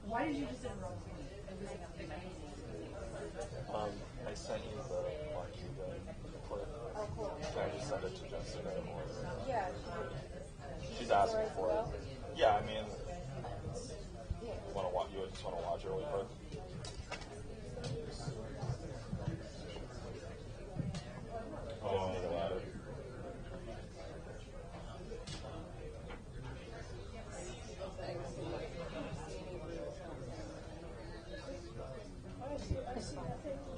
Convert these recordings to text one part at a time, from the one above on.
Why did you just send I sent you the clip. Oh, cool. Can I just send it to Jessica? Or Yeah. she's asking for it. Yeah, I mean, Yeah. you just want to watch it really quick? Oh, think about it.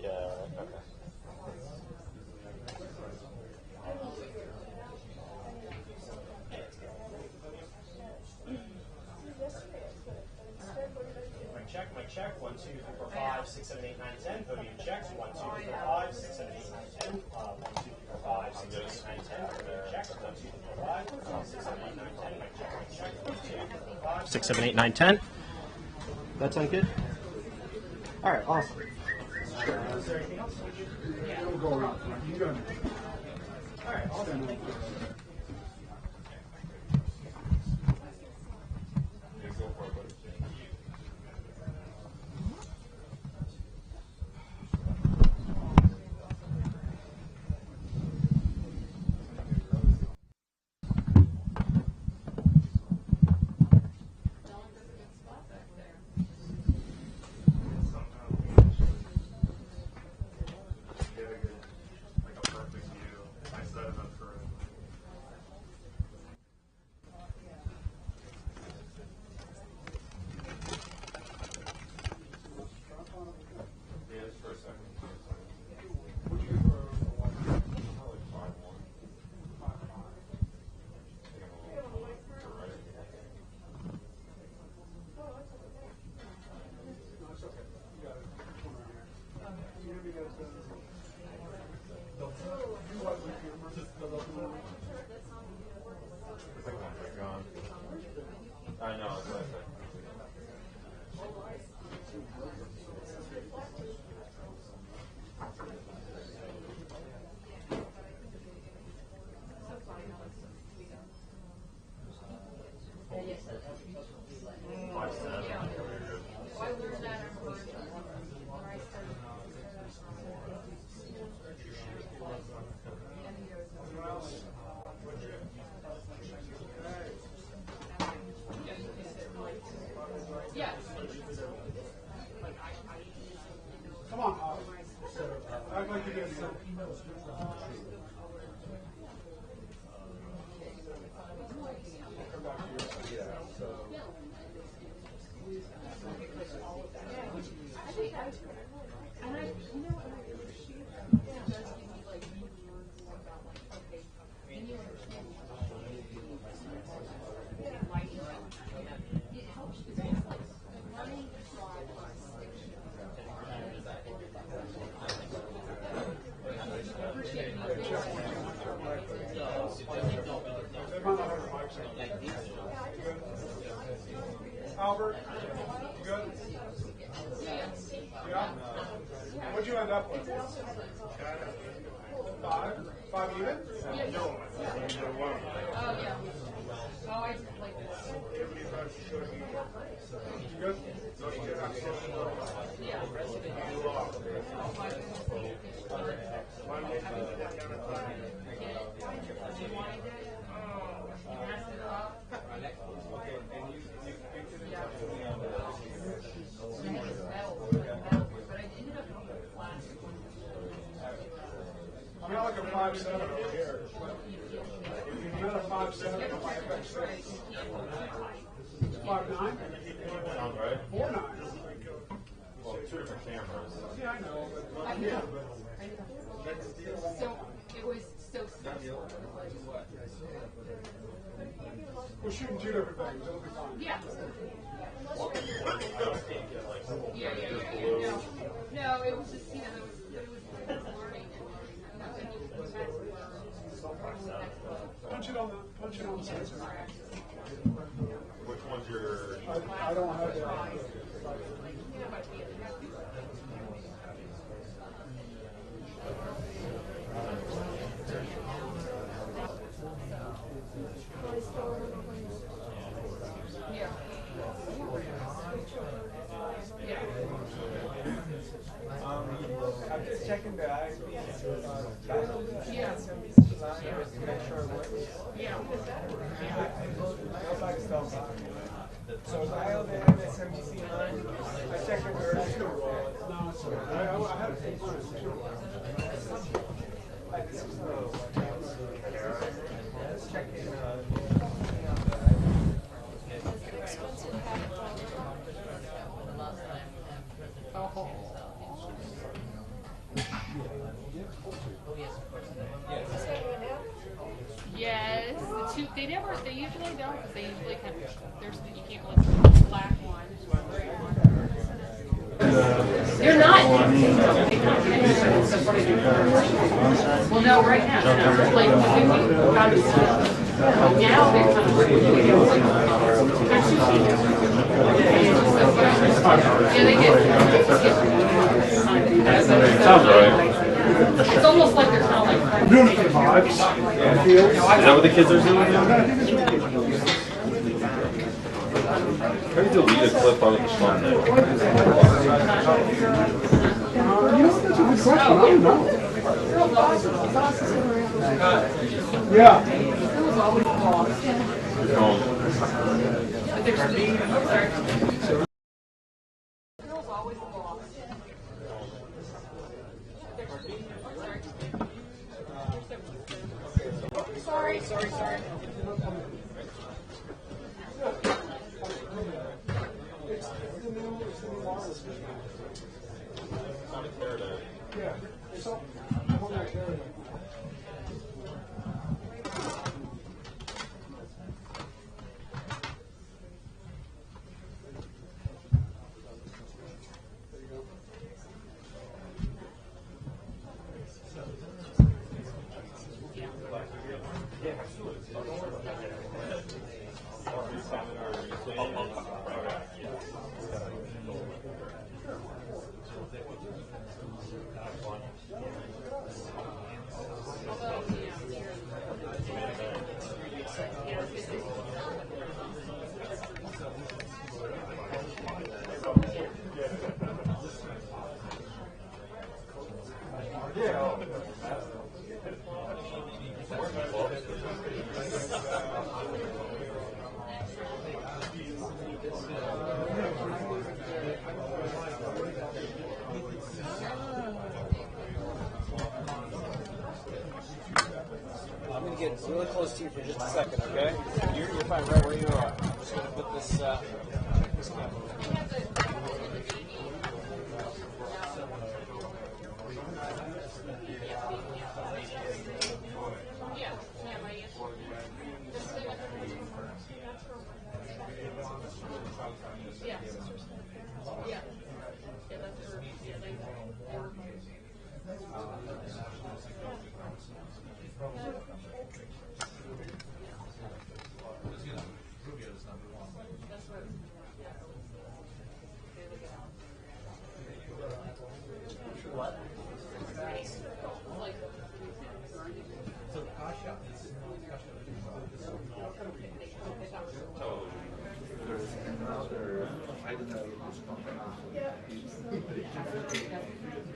Yeah, right, okay. Mic check, 1, 2, 3, 4, 5, 6, 7, 8, 9, 10. Podium checks, 1, 2, 3, 4, 5, 6, 7, 8, 9, 10. 1, 2, 3, 4, 5, 6, 7, 8, 9, 10. Podium checks, 1, 2, 3, 4, 5, 6, 7, 8, 9, 10. Mic check, 1, 2, 3, 4, 5, 6, 7, 8, 9, 10. That sound good? All right, awesome. Is there anything else? Yeah. We'll go around. You go. All right, awesome. I know. Come on, I'd like to get some. Albert, you good? Yeah? What'd you end up with? 5? 5 even? No. Oh, yeah. Oh, I just like this. You good? Yeah. I'm not like a 5'7" over here. If you're not a 5'7" on my FX6. 5'9"? Sounds right. 4'9". Well, 2 different cameras. Yeah, I know, but Yeah. So it was so stressful. we're shooting 2 different things. It'll be fine. Yeah. Yeah. No, it was just, it was learning Punch it on the sensor. Which one's your... I don't have that. Yeah. checking the ISP Yeah. SMBC line just to make sure it works. Yeah. Nobody stops by. So if I have the MSNBC line, I check it early. I had a few times too. Like this is let's check in. Yes, the two, they usually don't, because they usually have, you can't look at the black one. You're not. Well, no, right now, no, like, now they're kind of, Sounds right. it's almost like they're kind of like. Is that what the kids are doing now? How do you delete a clip out of the phone? That's a good question. I don't know. Yeah. Your phone. Sorry. Yeah. So, I want to hear it. I'm going to get really close to you for just a second, okay? You're fine right where you are. I'm just going to put this camera.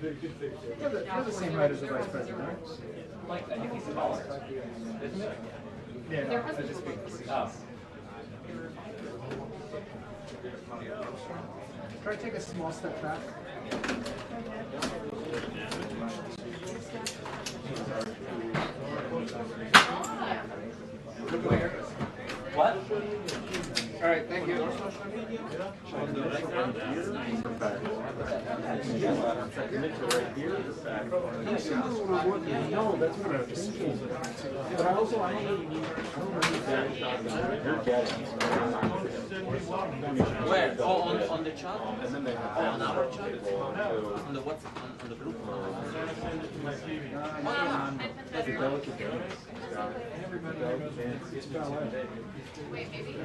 You're the same height as the vice president, right? I think he's taller. Isn't it? Yeah, no, I just speak. Try to take a small step back. What? All right, thank you. No, that's what I was thinking. But I also, I don't need. Where? Oh, on the chat? On our chat? On the what? On the group? Wait, maybe.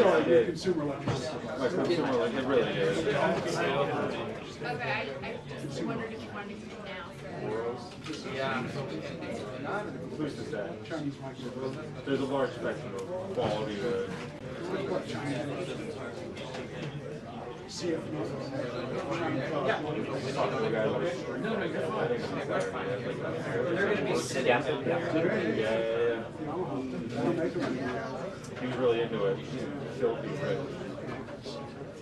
I did. Consumer electronics. My consumer, like, it really is. Okay, I just wondered if you wanted to do now. Yeah. Who's to say? There's a large spectrum of quality. See if They're going to be sitting. He was really into it. Filthy trick.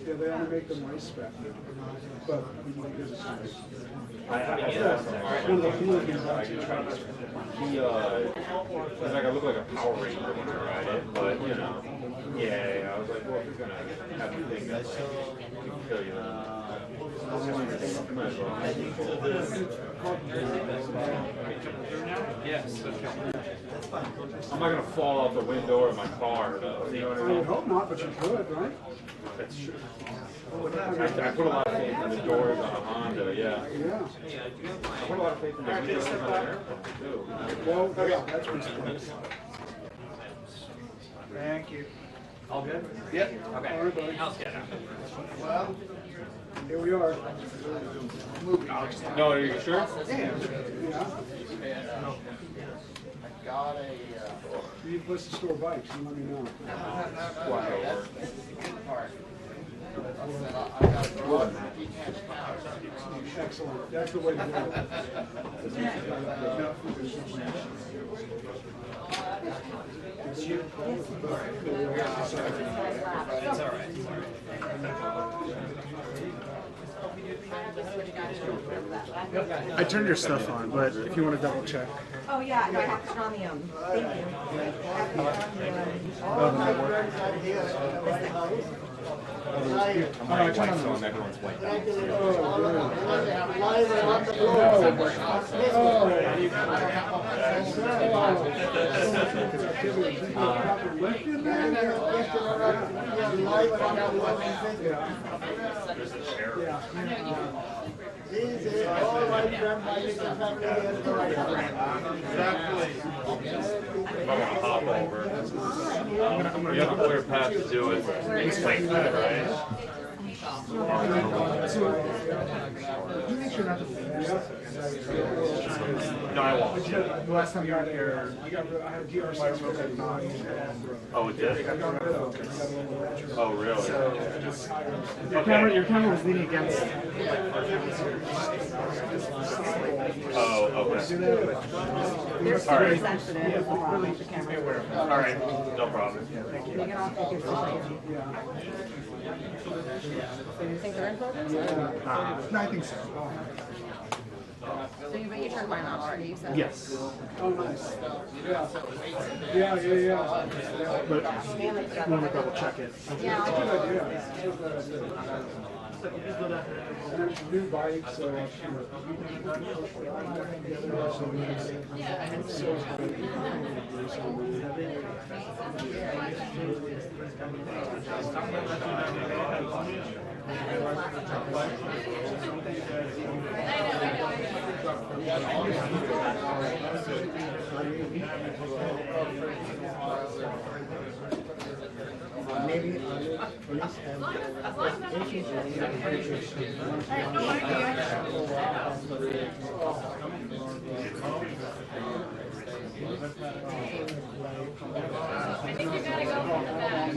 Yeah, they ought to make them race spec. But I asked him, one of the hooligans he he's like, I look like a Power Ranger when I ride it, but you know, yeah, I was like, well, if you're gonna have a thing that's like, can kill you, then might as well. Yes. I'm not gonna fall out the window of my car, though. You know what I I mean? would hope not, but you could, right? That's true. I put a lot of faith in the doors on a Honda, yeah. Yeah. I put a lot of faith in the windows on an airplane, too. Well, yeah, that's reasonable. Thank you. All good? Yep. Okay. All right, buddy. How's good? Well, here we are. No, are you sure? Yeah. Got a You need a place to store bikes, you let me know. good part. I got a garage with detached house. Excellent. That's the way to go. It's all right. I turned your stuff on, but if you want to double check. Oh, yeah, no, I have to turn on the, thank you. I'm wearing white, so everyone's white. There's a chair. If I want to hop over, you have a clear path to do it. It's like that, right? No, I won't. The last time you got here, I had DRC smoke at 9. Oh, it did? Oh, really? Your camera was leaning against. Oh, okay. They're All super right. sensitive. The camera. All right, no problem. Take it off, take it off. So you think they're in focus? No, I think so. So you turned mine off already, you said? Yes. Oh, nice. Yeah. Yeah. But you want to double check it. Yeah, Good I'll do idea. And there's new bikes, so Maybe I think you gotta go from the back.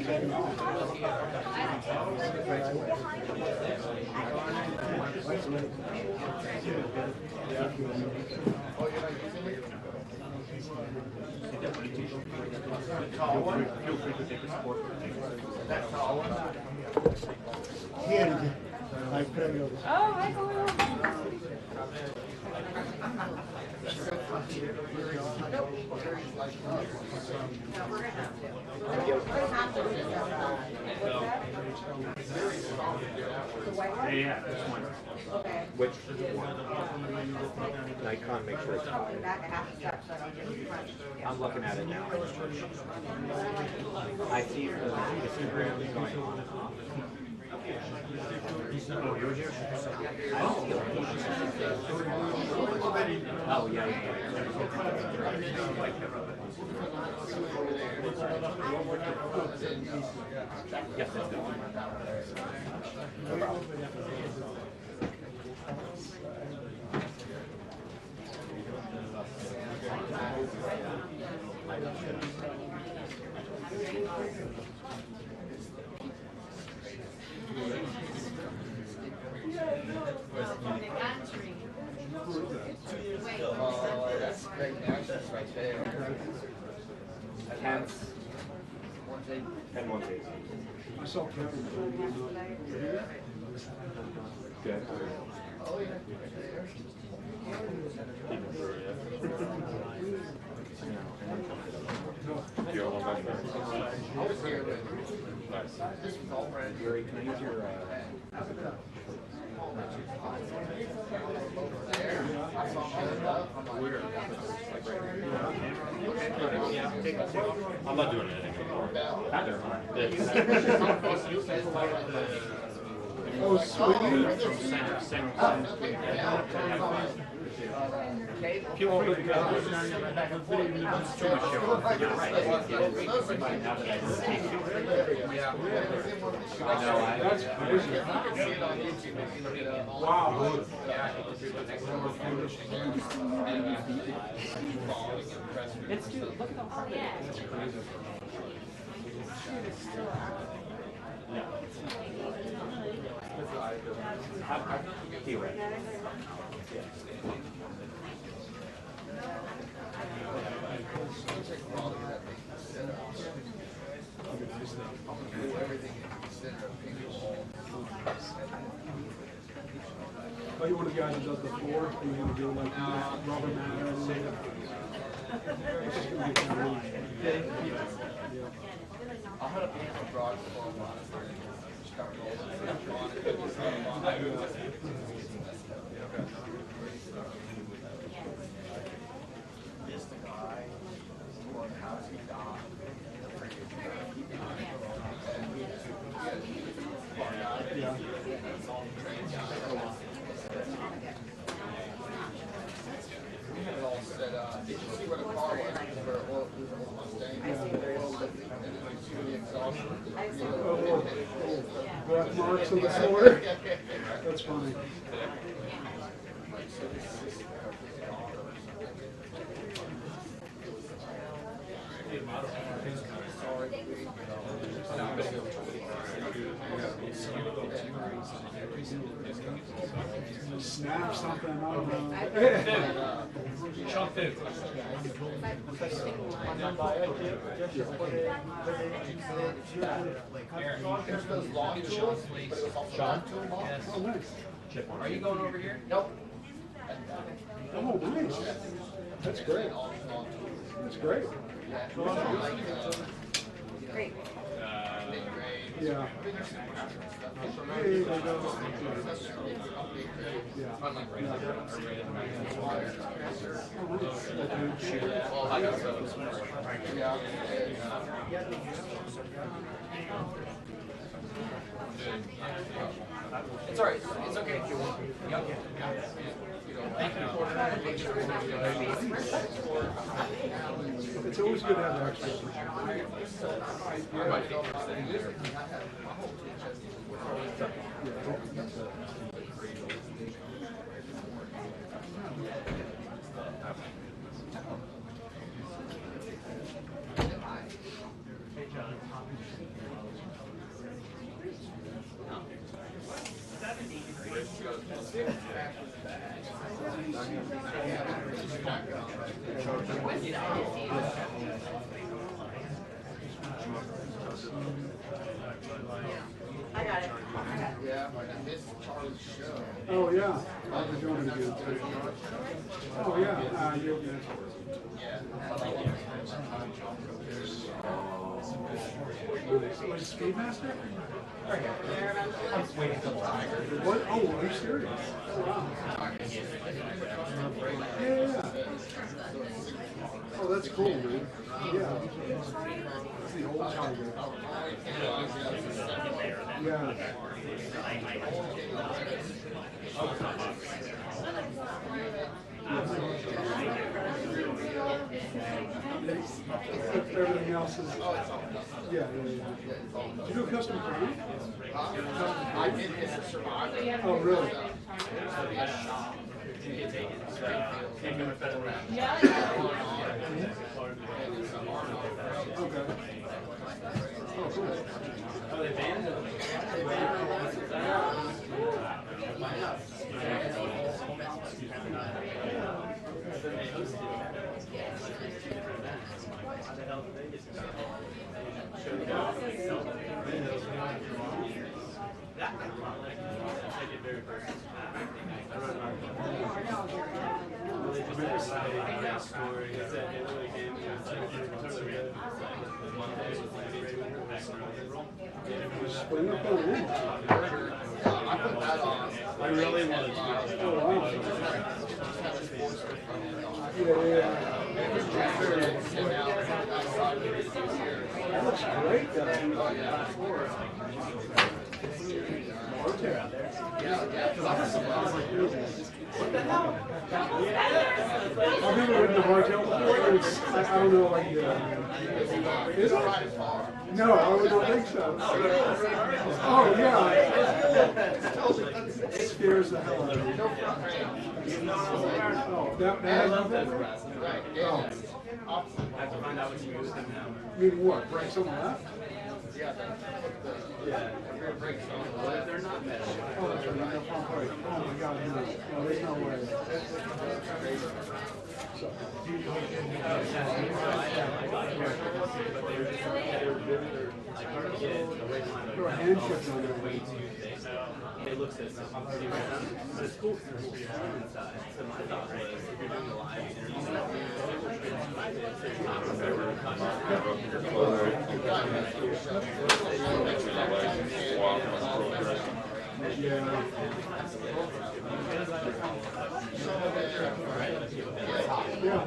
here, my friend. Oh, hi, Khalil. Yeah, this one. Okay. Which one? Nikon, make sure it's Probably back a half a step, so I don't get front. I'm looking at it now. I see the histogram going on and off. Oh, you're here? Oh, yeah. Yes, that's good. tenths, and 1/8. I saw Kevin. Good. Gary, can I use your I'm not doing it anymore. Never mind. Oh, sweet. People will be good. It's too much show. You're right. That's crazy. Wow. It's dude, look at how hard it is. It's crazy. No. Theoretically. Yeah. Oh, you want a guy that does the floor? Or you want to do like rubber mat or something? It's just gonna get kind of really. I'll have a broad form on it. This the guy who has he died. Yeah. We had it all set up. Did you see where the car was? Where it was Mustang? And then you see the exhaust. Breath marks on the floor. That's funny. Snap something, I don't know. Chunk food. There's those long tools, but it was also long tool long. Oh, nice. Are you going over here? Nope. Oh, nice. That's great. That's great. Great. Yeah. Hey, there you go. Yeah. Well, I got those. Yeah. It's alright. It's okay if you want. Yep. Thank you. It's always good to have extra. I got it. Yeah, but this Charlie's show. Oh, yeah. I'll be doing it again. Oh, yeah. You're good. Like Speedmaster? I'm just waiting for the tiger. What? Oh, are you serious? Oh, wow. Yeah. Oh, that's cool, man. Yeah. It's the old tiger. Yeah. Everything else is. Yeah. Do you do custom frame? I did this to survive. Oh, really? Yeah. Okay. Oh, cool. Spring up on it. I really wanted to. Yeah. That looks great. I've never ridden a hardtail before. I don't know, like, is it? No, I would not think so. Oh, yeah. It scares the hell out of me. Oh, that has nothing? Oh. Meaning what? Break someone left? Yeah, brakes on. They're not bad. Oh, that's right. No front brake. Oh my God, no. No, there's no way. There are hand shifts on there. It looks at some but it's cool for inside. So my thought was, if you're doing a live Yeah.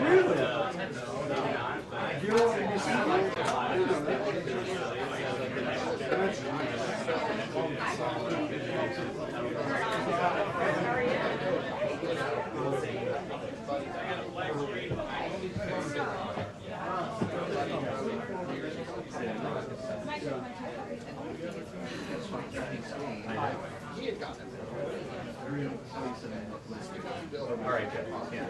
Really? You know what you see? That's All right, good. Yeah.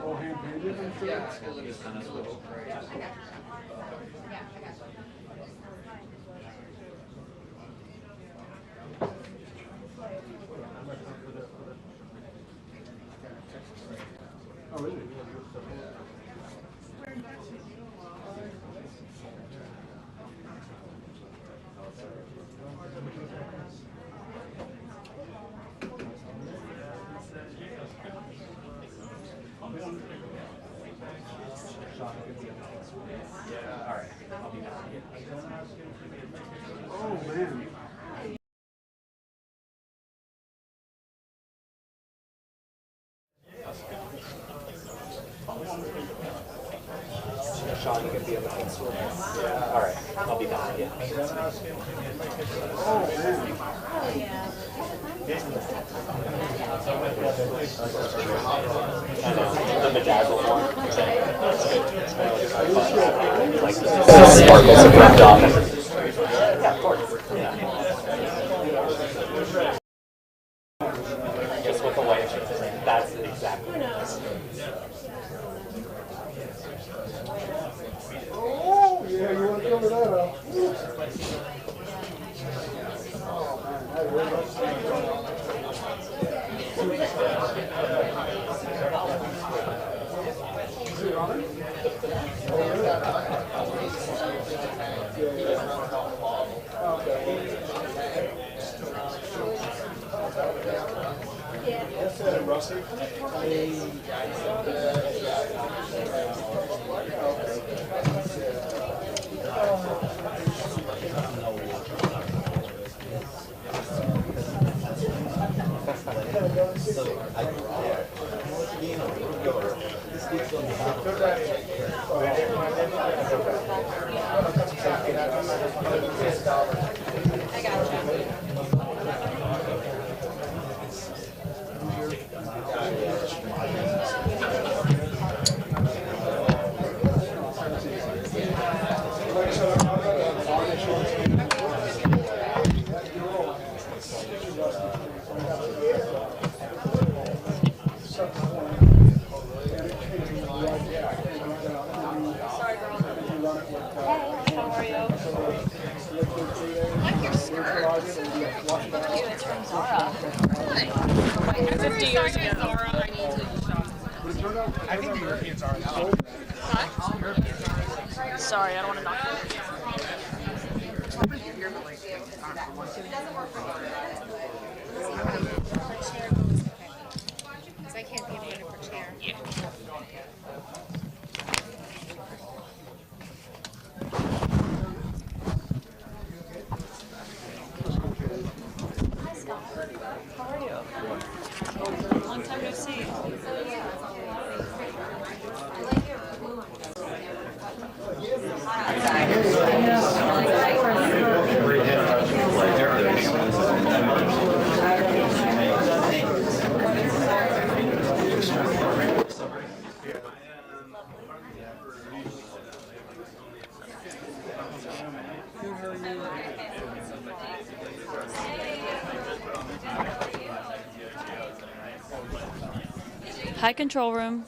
all hand painted and stuff. Oh, is it? All right. I'll be back. Oh, man. Sean, you gonna be on the next one? Yeah. All right. I'll be back. Yeah. Oh, man. The bedazzled one. Like sparkles of red dot. Yeah, of course. Yeah. Just with the white chips. That's exactly. Oh, yeah, you want to cover that up. Is it on it? Rusty? Yeah. 50 years ago. Zara, I need to shop. I think the Europeans are now. Sorry, I don't want to knock you. Because I can't be in front of her chair. Hi, Scott. How are you? Long time no see. Hi, control room.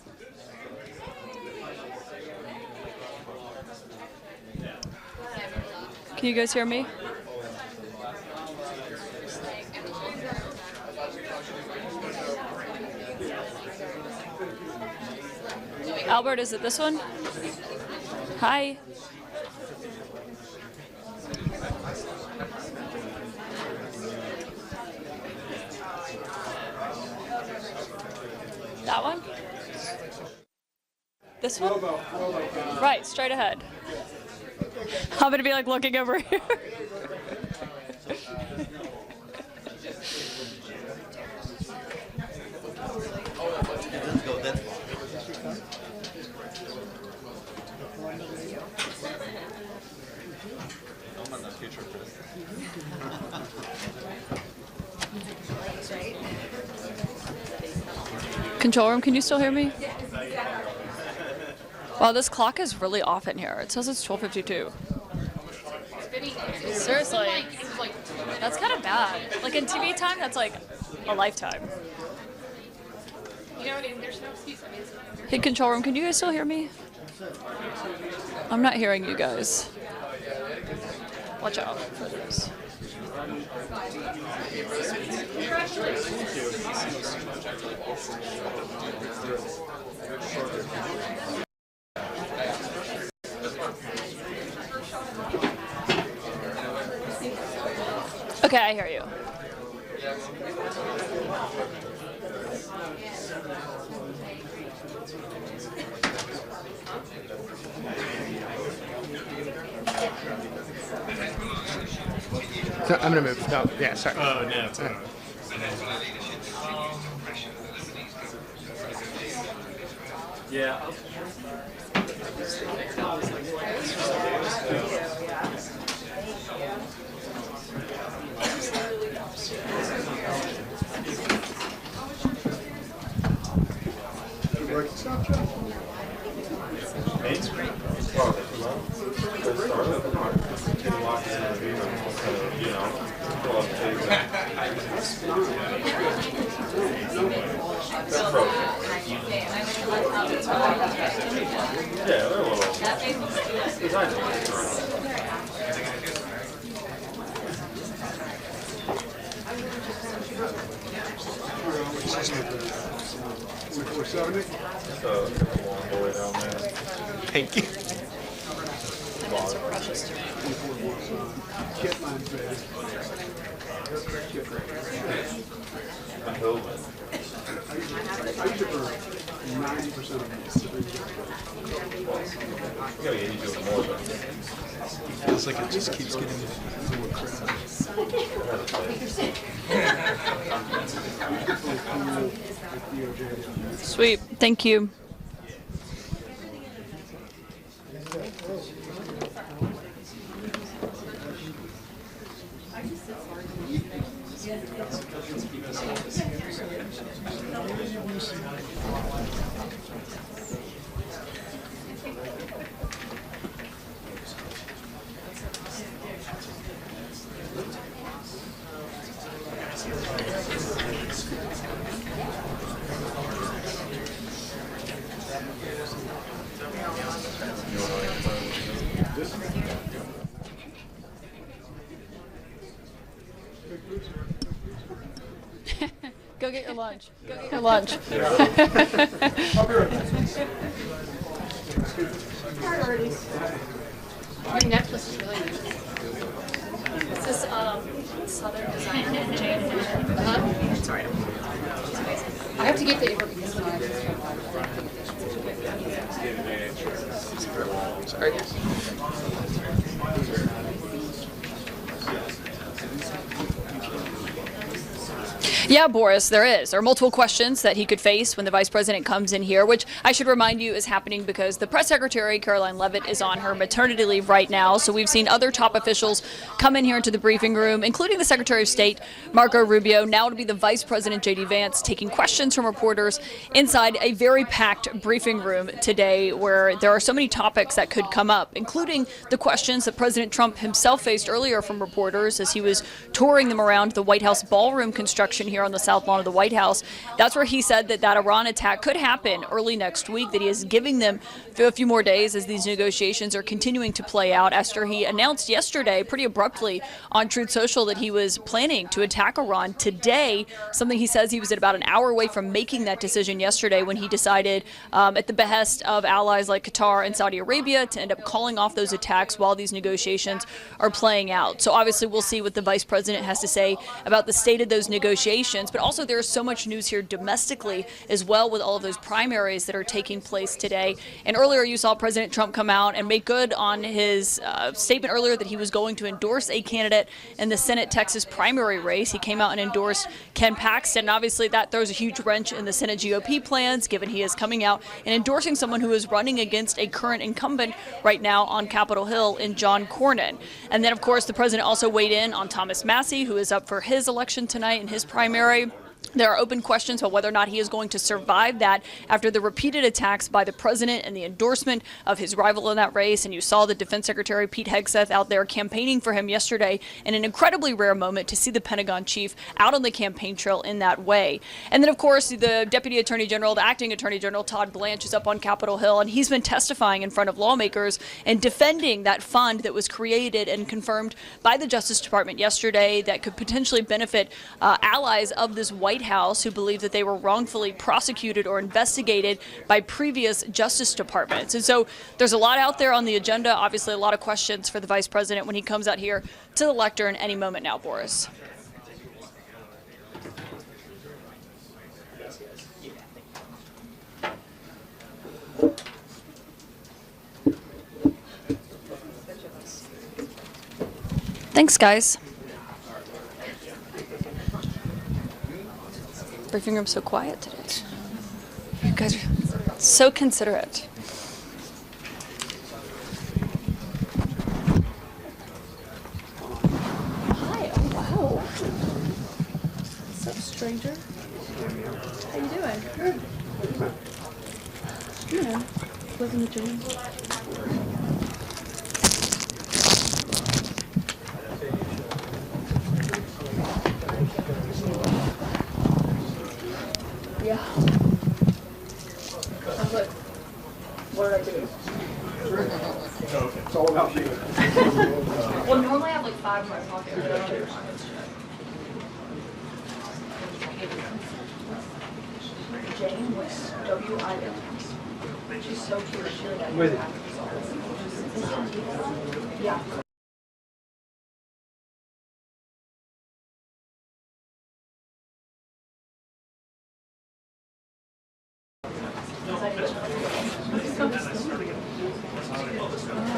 Can you guys hear me? Albert, is it this one? Hi. That one? This one? Right, straight ahead. I'm gonna be like looking over here. Control room, can you still hear me? Wow, this clock is really off in here. It says it's 12:52. Seriously, that's kind of bad. Like in TV time, that's like a lifetime. You know, and there's no excuse. I mean, Hey, control room, can you guys still hear me? I'm not hearing you guys. Watch out for this. Okay, I hear you. So I'm gonna move. No, yeah, sorry. Oh, no, it's Yeah. Main Street? Well, let's start with the walks in the view, so, you know, pull up to that's pro. Yeah, they're a little designed so, long the way down there. Thank you. I used it for 90% of Yeah, you do it more than Feels like it just keeps getting more crowded. Sweet, thank you. Go get your lunch. Go get your lunch. Priorities. Your necklace is really nice. It's this Southern designer, Jane. Sorry. She's amazing. I have to get the April because when I Sorry. Yeah, Boris, there is. There are multiple questions that he could face when the vice president comes in here, which I should remind you is happening because the press secretary, Caroline Leavitt, is on her maternity leave right now. So we've seen other top officials come in here into the briefing room, including the Secretary of State, Marco Rubio. Now it'll be the Vice President JD Vance taking questions from reporters inside a very packed briefing room today where there are so many topics that could come up, including the questions that President Trump himself faced earlier from reporters as he was touring them around the White House ballroom construction here on the south lawn of the White House. That's where he said that Iran attack could happen early next week, that he is giving them a few more days as these negotiations are continuing to play out after he announced yesterday pretty abruptly on Truth Social that he was planning to attack Iran today, something he says he was at about an hour away from making that decision yesterday when he decided at the behest of allies like Qatar and Saudi Arabia to end up calling off those attacks while these negotiations are playing out. So obviously we'll see what the vice president has to say about the state of those negotiations. But also there is so much news here domestically as well with all of those primaries that are taking place today. And earlier you saw President Trump come out and make good on his statement earlier that he was going to endorse a candidate in the Senate Texas primary race. He came out and endorsed Ken Paxton. And obviously that throws a huge wrench in the Senate GOP plans, given he is coming out and endorsing someone who is running against a current incumbent right now on Capitol Hill in John Cornyn. And then, of course, the president also weighed in on Thomas Massie, who is up for his election tonight in his primary. There are open questions about whether or not he is going to survive that after the repeated attacks by the president and the endorsement of his rival in that race. And you saw the Defense Secretary Pete Hegseth out there campaigning for him yesterday in an incredibly rare moment to see the Pentagon chief out on the campaign trail in that way. And then, of course, the Deputy Attorney General, the Acting Attorney General, Todd Blanche, is up on Capitol Hill, and he's been testifying in front of lawmakers and defending that fund that was created and confirmed by the Justice Department yesterday that could potentially benefit allies of this White House who believe that they were wrongfully prosecuted or investigated by previous Justice Departments. And so there's a lot out there on the agenda, obviously a lot of questions for the Vice President when he comes out here to the lectern any moment now, Boris. Thanks, guys. Briefing room's so quiet today. You guys are so considerate. Hi, oh wow. What's up, stranger? How you doing? Good. Yeah, live in the gym. Yeah. I'm like, what did I do? It's all about you. Well, normally I have like 5 in my pocket. Jane was W-I-N. She's so cute. She like With it. Yeah.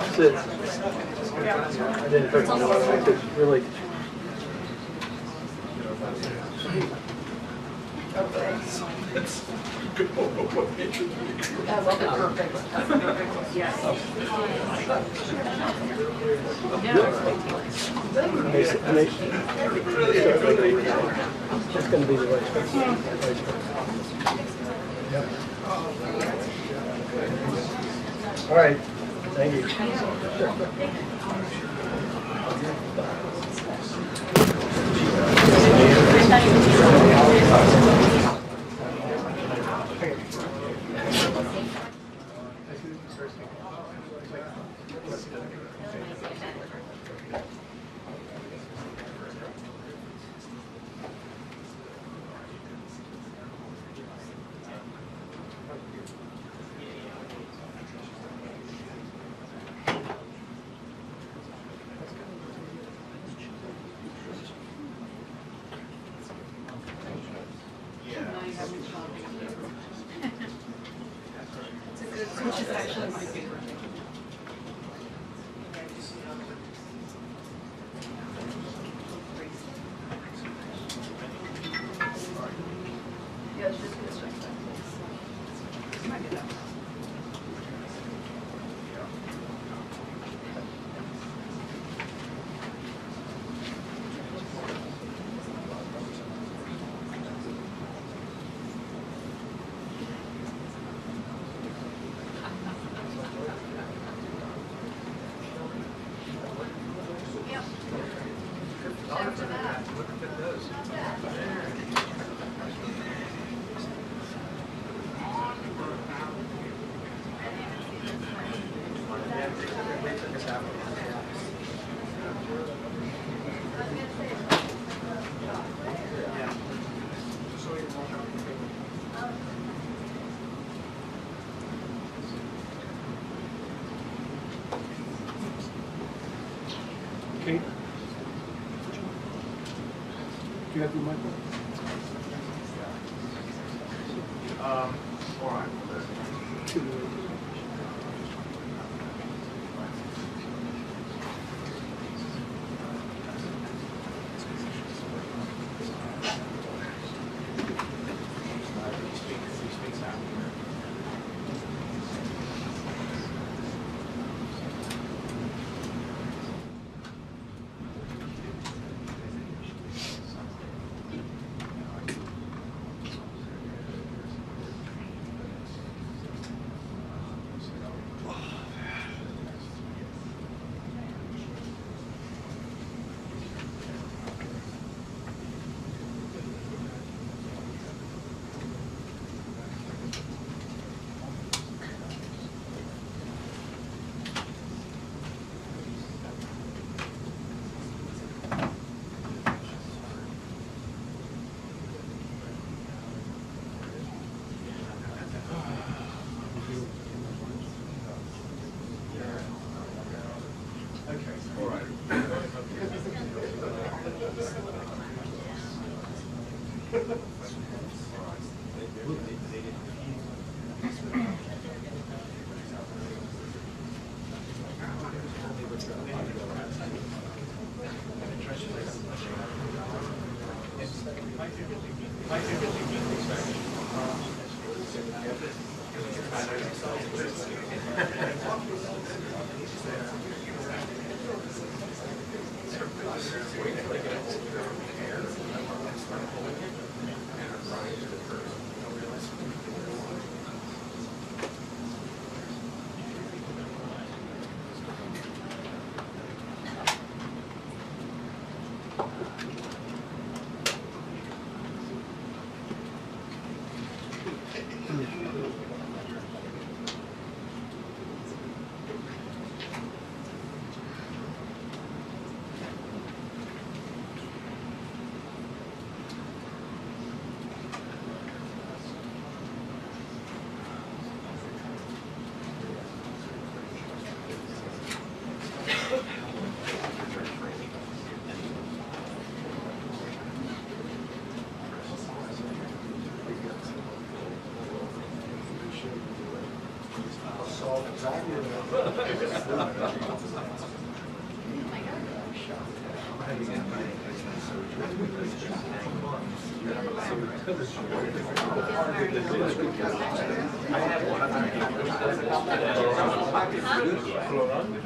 That's it. I didn't think I could really. I love it. Perfect. Yes. It's going to be the right space. All right. Thank you. Which is actually my favorite. Yeah, it's just good stuff. This might be that. Kate? Do you have your mic on? All right.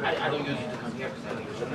I don't use it to come here because I don't use it.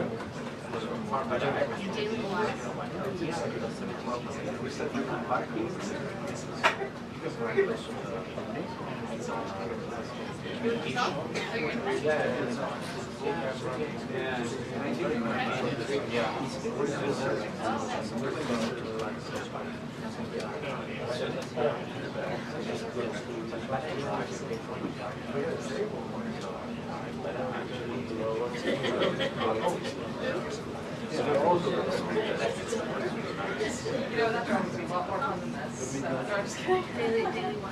That drives me a lot more fun than this. So, I'm just kidding.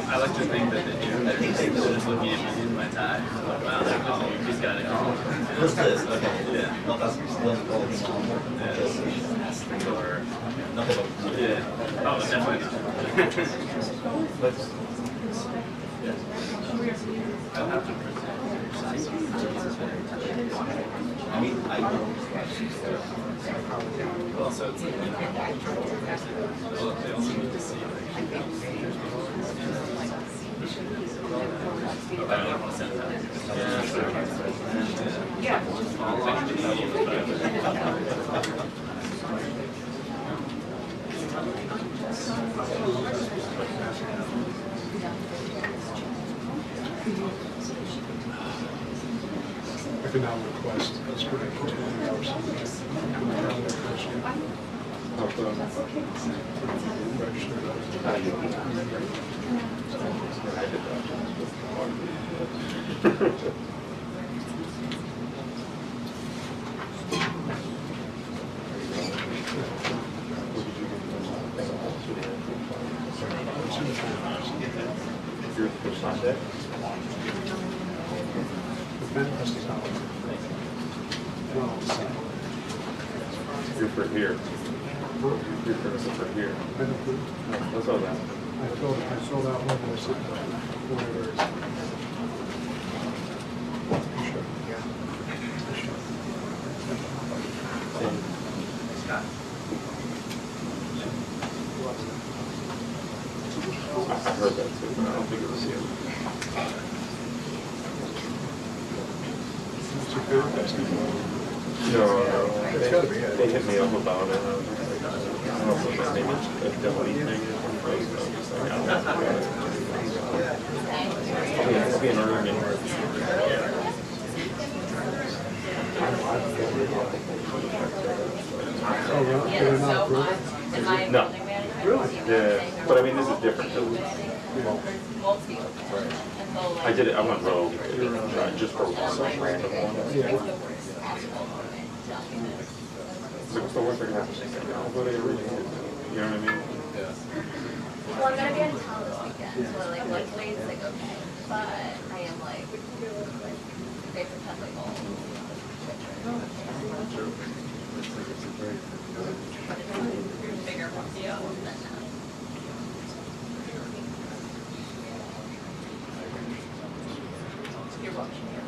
I like to think that the new editors are just looking at me in my tie. Like, wow, that just got it. What's this? Okay. Yeah. No, that's Or, nothing. yeah. Oh, definitely not. I'll have to print I mean, well, so it's like, they also need to see. I don't want to send that. Yeah, sure. I can now request a script for 20 hours. You're the first on deck? You're for here. You're for here. That's all that. I filled out one more sentence. Whatever it is. I heard that too, but I don't think it was you. No, they hit me up about it. I don't know if maybe a Delhi thing or something. I don't know. It's being earned. Oh, well, they're not approved? No. Really? Yeah, but I mean, this is different too. I did it, I went rogue, just for some random one. Yeah. So what's the worst that can happen? I'll go to your reading. You know what I mean? Yeah. Well, I'm gonna be in town this weekend, so like luckily it's like okay, but I am like they pretend like all bigger deal than you're watching here.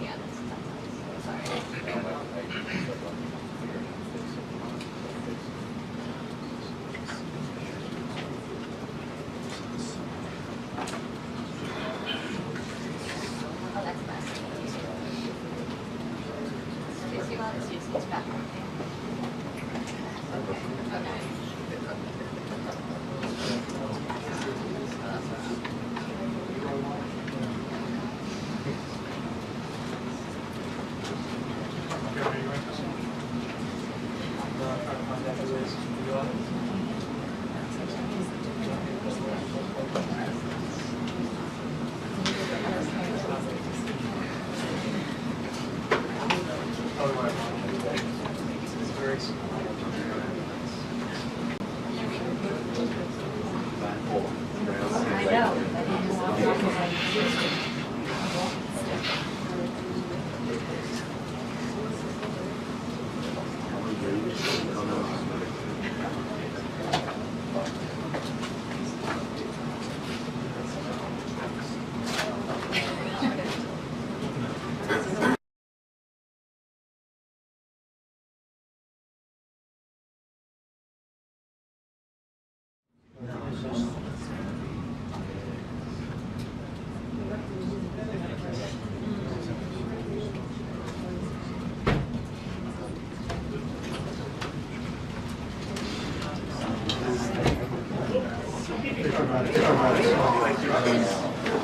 Yeah, that's sorry. Oh, that's best.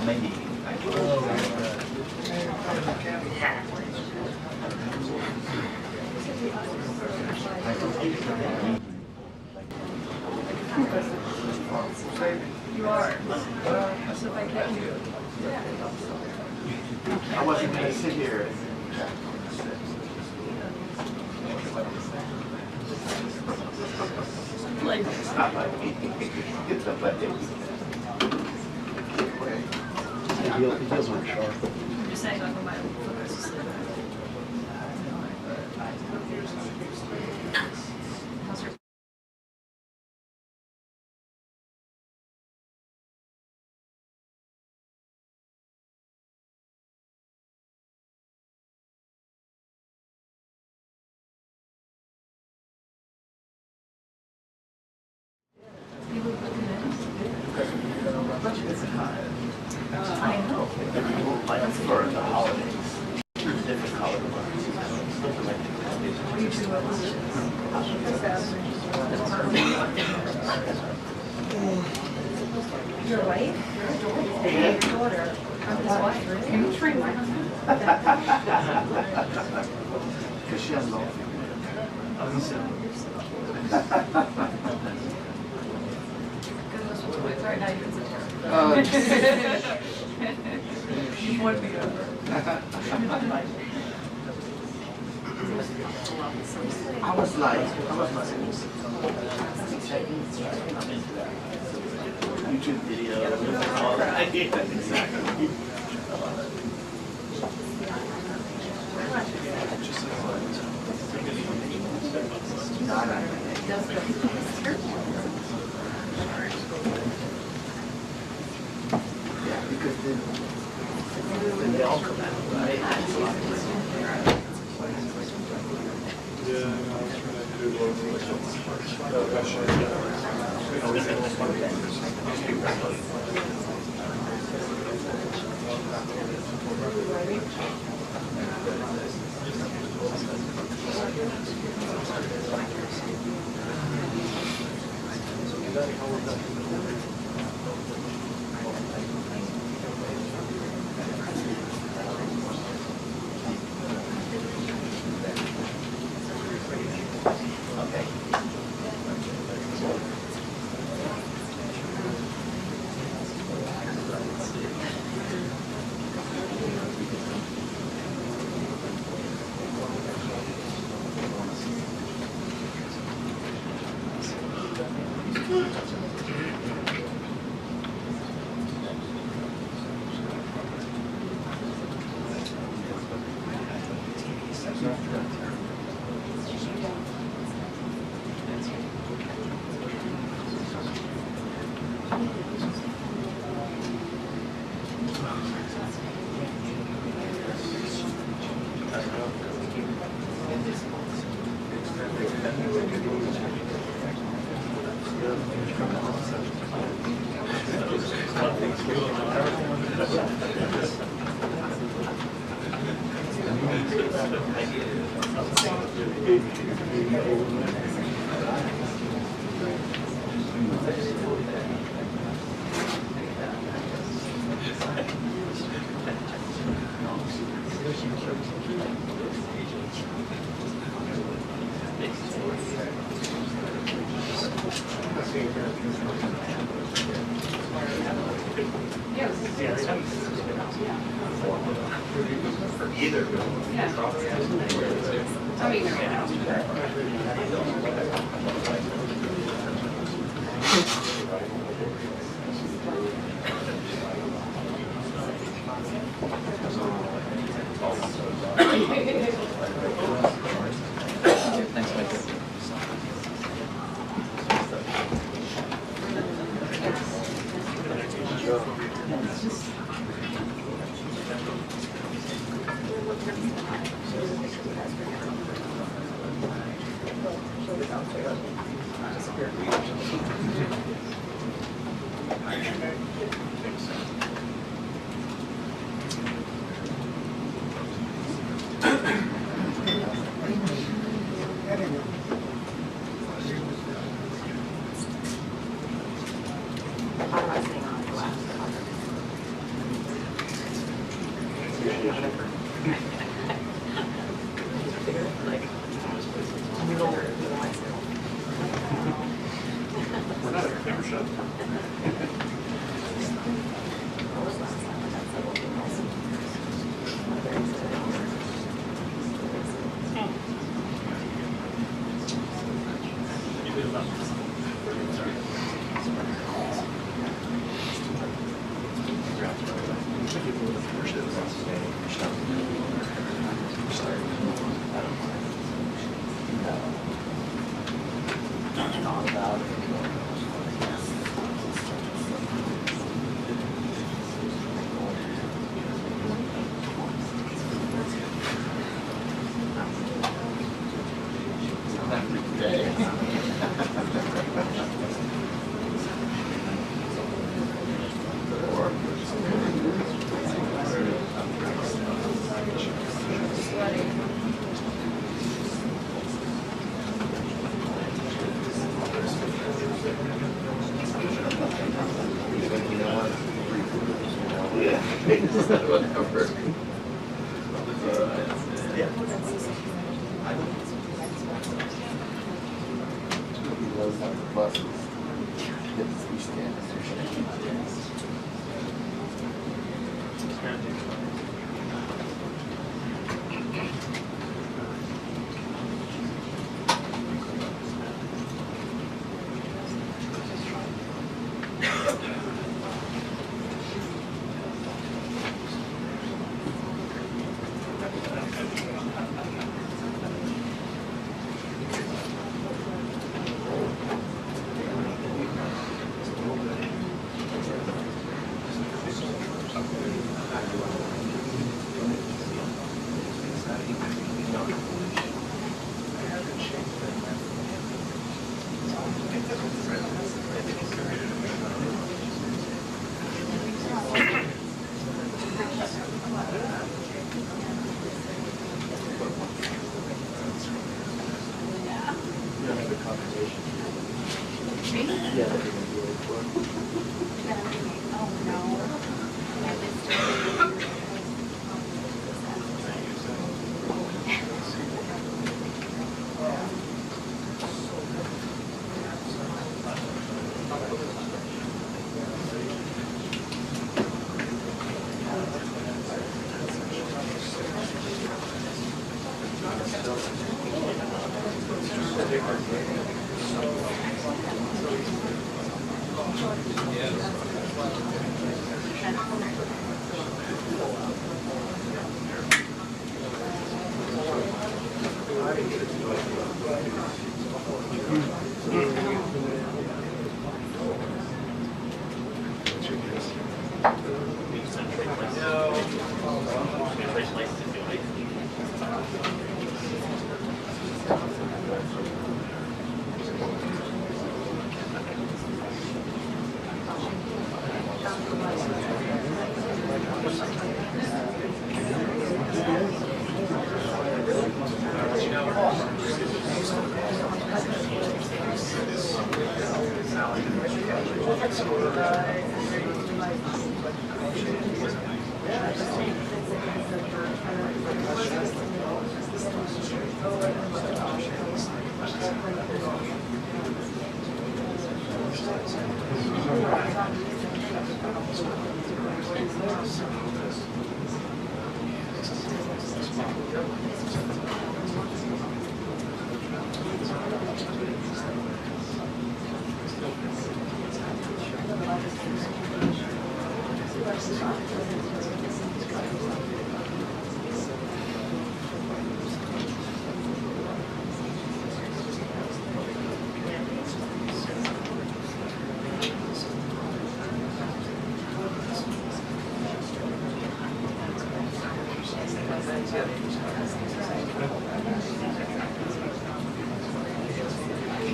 Maybe. You are. So if I get you. I wasn't going to sit here. Like, It's not like me. It's not like me. The heels aren't sharp. I'm just saying, like, when my foot goes to sleep. How's your you would put them in? I know. Like for the holidays. Different color ones. What do you do with your wife? Hey, your daughter. I'm his wife. Can you train my husband? Because she has long Right now you can sit there. You won me over. I was like, YouTube videos, all that. Exactly. Yeah, because then they all come out, right?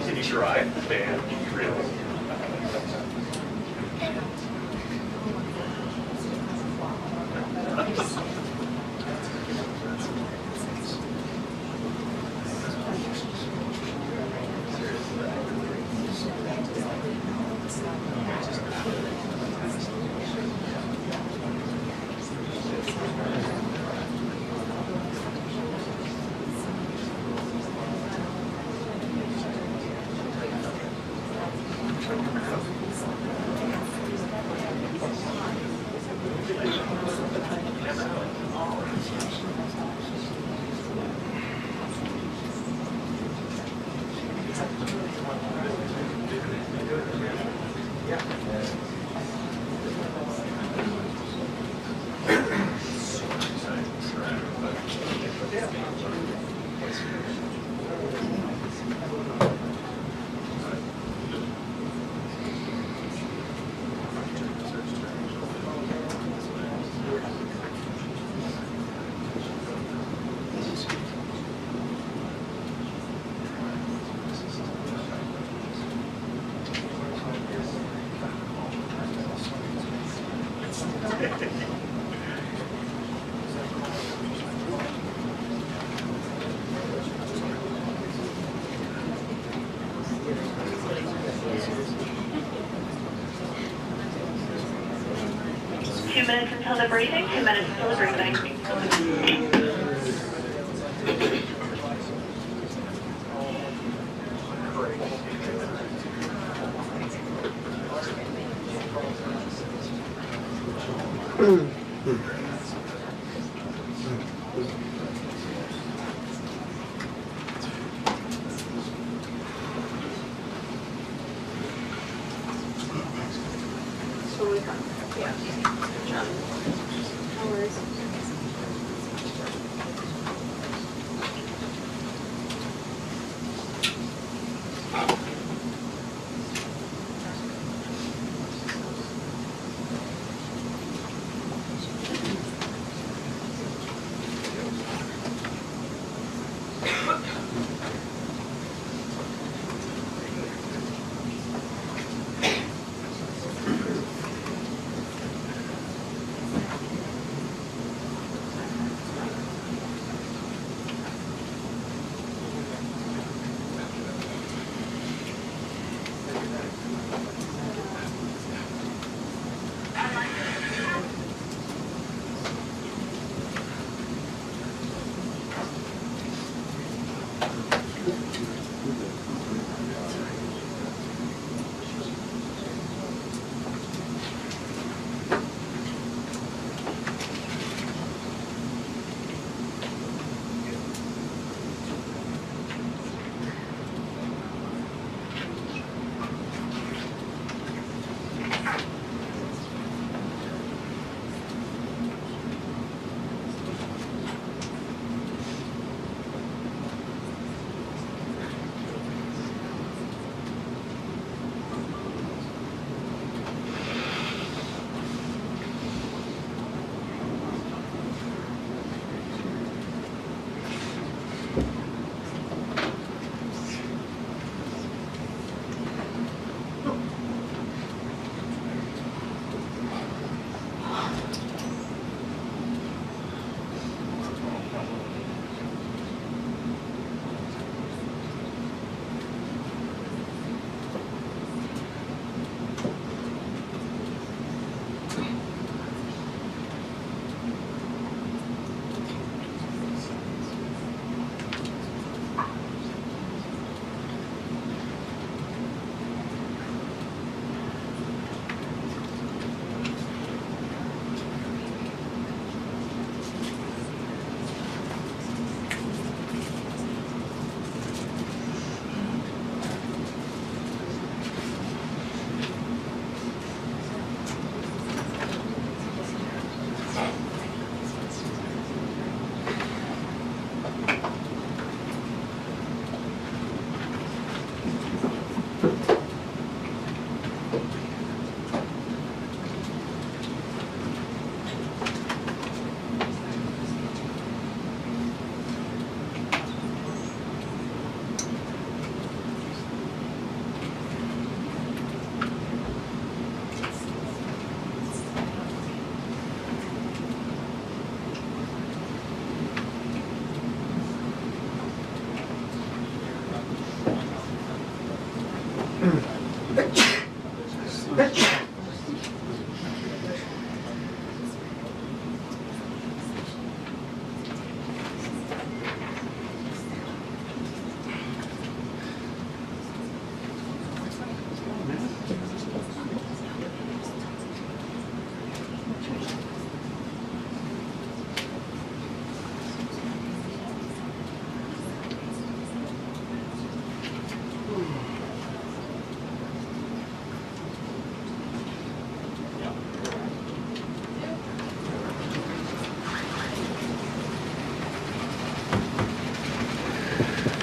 Can you try? Dan, really? minutes until the briefing, 2 minutes until the briefing. Totally fine. Yeah. No worries.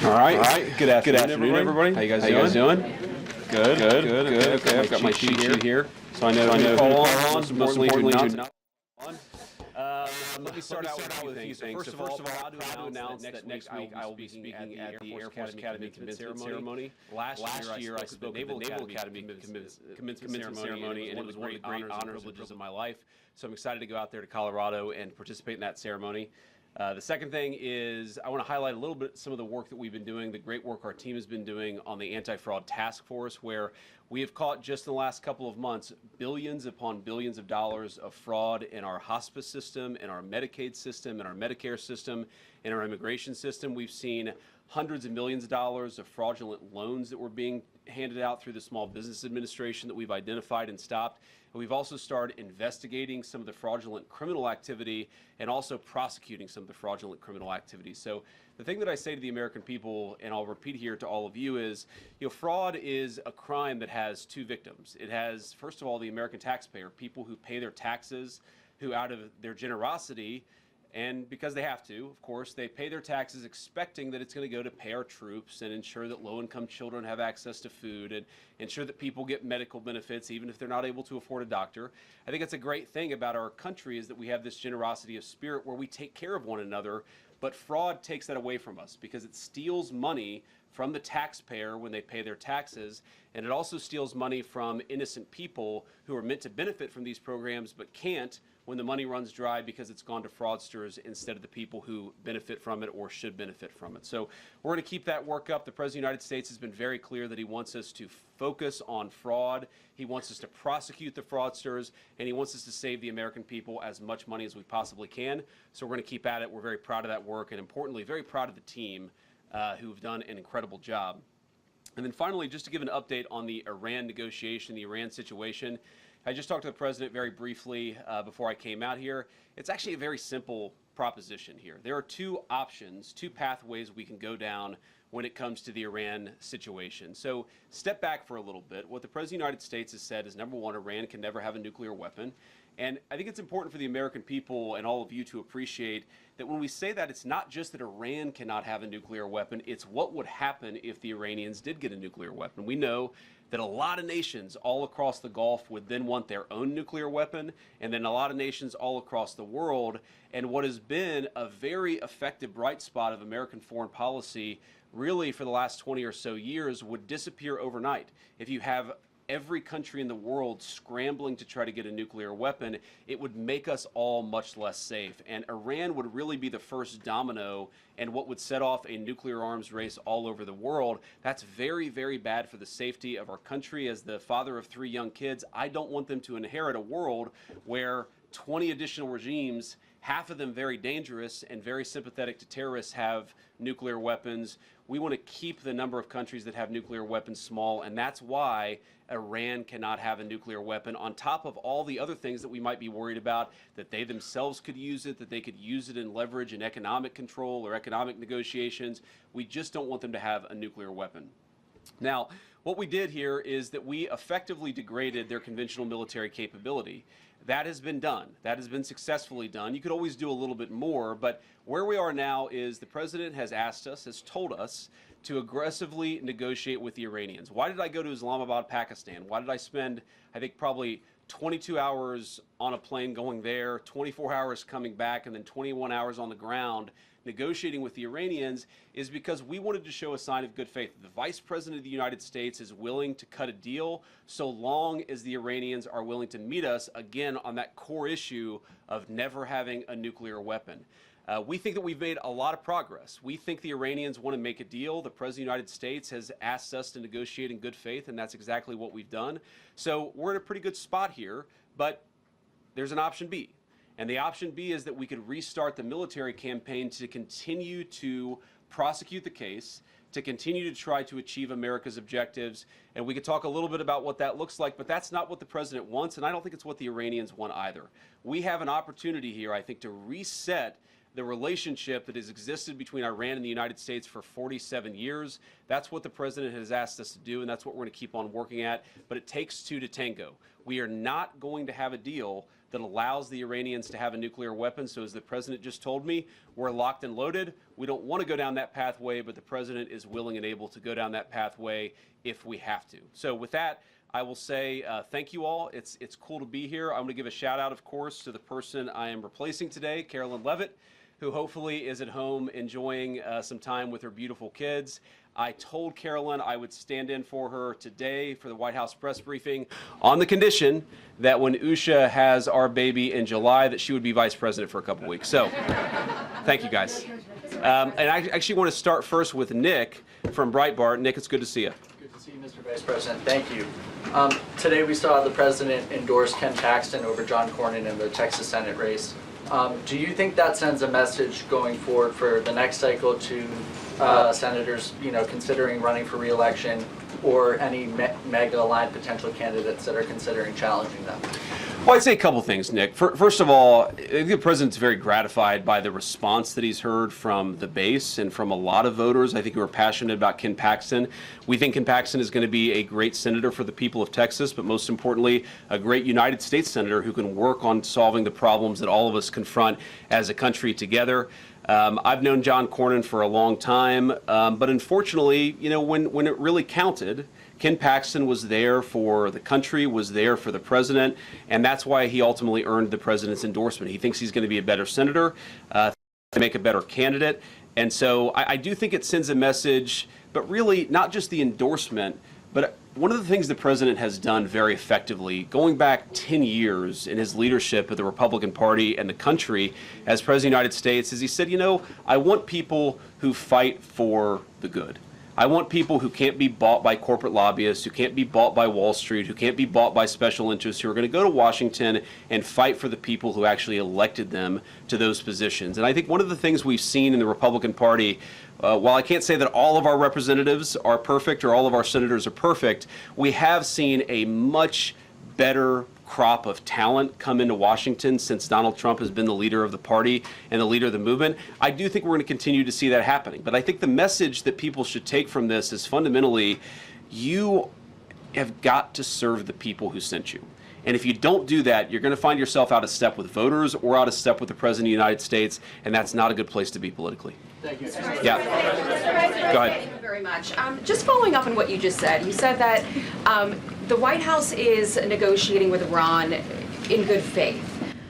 All right. Good afternoon, everybody. How you guys doing? Good. Okay, I've got my sheet here. So I know who to call on, most importantly who not on. Let me start out with a few things. First of all, proud to announce that next week I will be speaking at the Air Force Academy commencement ceremony. Last year I spoke at the Naval Academy commencement ceremony, and it was one of the great honors and privileges of my life. So I'm excited to go out there to Colorado and participate in that ceremony. The second thing is I want to highlight a little bit some of the work that we've been doing, the great work our team has been doing on the anti-fraud task force, where we have caught just in the last couple of months billions upon billions of dollars of fraud in our hospice system, in our Medicaid system, in our Medicare system, in our immigration system. We've seen hundreds of millions of dollars of fraudulent loans that were being handed out through the Small Business Administration that we've identified and stopped. And we've also started investigating some of the fraudulent criminal activity and also prosecuting some of the fraudulent criminal activity. So the thing that I say to the American people, and I'll repeat here to all of you, is, fraud is a crime that has two victims. It has, first of all, the American taxpayer, people who pay their taxes, who out of their generosity, and because they have to, of course, they pay their taxes expecting that it's going to go to pay our troops and ensure that low-income children have access to food and ensure that people get medical benefits even if they're not able to afford a doctor. I think it's a great thing about our country is that we have this generosity of spirit where we take care of one another, but fraud takes that away from us because it steals money from the taxpayer when they pay their taxes, and it also steals money from innocent people who are meant to benefit from these programs but can't when the money runs dry because it's gone to fraudsters instead of the people who benefit from it or should benefit from it. So we're going to keep that work up. The President of the United States has been very clear that he wants us to focus on fraud. He wants us to prosecute the fraudsters, and he wants us to save the American people as much money as we possibly can. So we're going to keep at it. We're very proud of that work, and importantly, very proud of the team who've done an incredible job. And then finally, just to give an update on the Iran negotiation, the Iran situation, I just talked to the president very briefly before I came out here. It's actually a very simple proposition here. There are two options, two pathways we can go down when it comes to the Iran situation. So step back for a little bit. What the President of the United States has said is, number one, Iran can never have a nuclear weapon. And I think it's important for the American people and all of you to appreciate that when we say that, it's not just that Iran cannot have a nuclear weapon, it's what would happen if the Iranians did get a nuclear weapon. We know that a lot of nations all across the Gulf would then want their own nuclear weapon, and then a lot of nations all across the world. And what has been a very effective bright spot of American foreign policy really for the last 20 or so years would disappear overnight. If you have every country in the world scrambling to try to get a nuclear weapon, it would make us all much less safe. And Iran would really be the first domino and what would set off a nuclear arms race all over the world. That's very, very bad for the safety of our country. As the father of 3 young kids, I don't want them to inherit a world where 20 additional regimes, half of them very dangerous and very sympathetic to terrorists, have nuclear weapons. We want to keep the number of countries that have nuclear weapons small, and that's why Iran cannot have a nuclear weapon, on top of all the other things that we might be worried about, that they themselves could use it, that they could use it in leverage and economic control or economic negotiations. We just don't want them to have a nuclear weapon. Now, what we did here is that we effectively degraded their conventional military capability. That has been done. That has been successfully done. You could always do a little bit more, but where we are now is the president has asked us, has told us, to aggressively negotiate with the Iranians. Why did I go to Islamabad, Pakistan? Why did I spend, I think, probably 22 hours on a plane going there, 24 hours coming back, and then 21 hours on the ground negotiating with the Iranians? Is because we wanted to show a sign of good faith. The Vice President of the United States is willing to cut a deal so long as the Iranians are willing to meet us, again, on that core issue of never having a nuclear weapon. We think that we've made a lot of progress. We think the Iranians want to make a deal. The President of the United States has asked us to negotiate in good faith, and that's exactly what we've done. So we're in a pretty good spot here, but there's an option B. And the option B is that we could restart the military campaign to continue to prosecute the case, to continue to try to achieve America's objectives. And we could talk a little bit about what that looks like, but that's not what the president wants, and I don't think it's what the Iranians want either. We have an opportunity here, I think, to reset the relationship that has existed between Iran and the United States for 47 years. That's what the president has asked us to do, and that's what we're going to keep on working at. But it takes two to tango. We are not going to have a deal that allows the Iranians to have a nuclear weapon. So as the president just told me, we're locked and loaded. We don't want to go down that pathway, but the president is willing and able to go down that pathway if we have to. So with that, I will say thank you all. It's cool to be here. I'm going to give a shout out, of course, to the person I am replacing today, Carolyn Levitt, who hopefully is at home enjoying some time with her beautiful kids. I told Carolyn I would stand in for her today for the White House press briefing on the condition that when Usha has our baby in July, that she would be vice president for a couple weeks. So thank you, guys. And I actually want to start first with Nick from Breitbart. Nick, it's good to see you. Good to see you, Mr. Vice President. Thank you. Today we saw the president endorse Ken Paxton over John Cornyn in the Texas Senate race. Do you think that sends a message going forward for the next cycle to senators, considering running for re-election, or any MAGA-aligned potential candidates that are considering challenging them? Well, I'd say a couple things, Nick. First of all, I think the president's very gratified by the response that he's heard from the base and from a lot of voters, I think, who are passionate about Ken Paxton. We think Ken Paxton is going to be a great senator for the people of Texas, but most importantly, a great United States senator who can work on solving the problems that all of us confront as a country together. I've known John Cornyn for a long time, but unfortunately, when it really counted, Ken Paxton was there for the country, was there for the president, and that's why he ultimately earned the president's endorsement. He thinks he's going to be a better senator, to make a better candidate, and so I do think it sends a message, but really not just the endorsement, but one of the things the president has done very effectively, going back 10 years in his leadership of the Republican Party and the country as President of the United States, is he said, I want people who fight for the good. I want people who can't be bought by corporate lobbyists, who can't be bought by Wall Street, who can't be bought by special interests, who are going to go to Washington and fight for the people who actually elected them to those positions. And I think one of the things we've seen in the Republican Party, while I can't say that all of our representatives are perfect or all of our senators are perfect, we have seen a much better crop of talent come into Washington since Donald Trump has been the leader of the party and the leader of the movement. I do think we're going to continue to see that happening. But I think the message that people should take from this is fundamentally, you have got to serve the people who sent you. And if you don't do that, you're going to find yourself out of step with voters or out of step with the President of the United States, and that's not a good place to be politically. Thank you. Yeah. Go ahead. Thank you very much. Just following up on what you just said, you said that the White House is negotiating with Iran in good faith.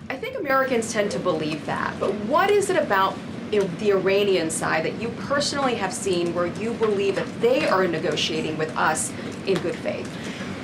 I think Americans tend to believe that, but what is it about the Iranian side that you personally have seen where you believe that they are negotiating with us in good faith?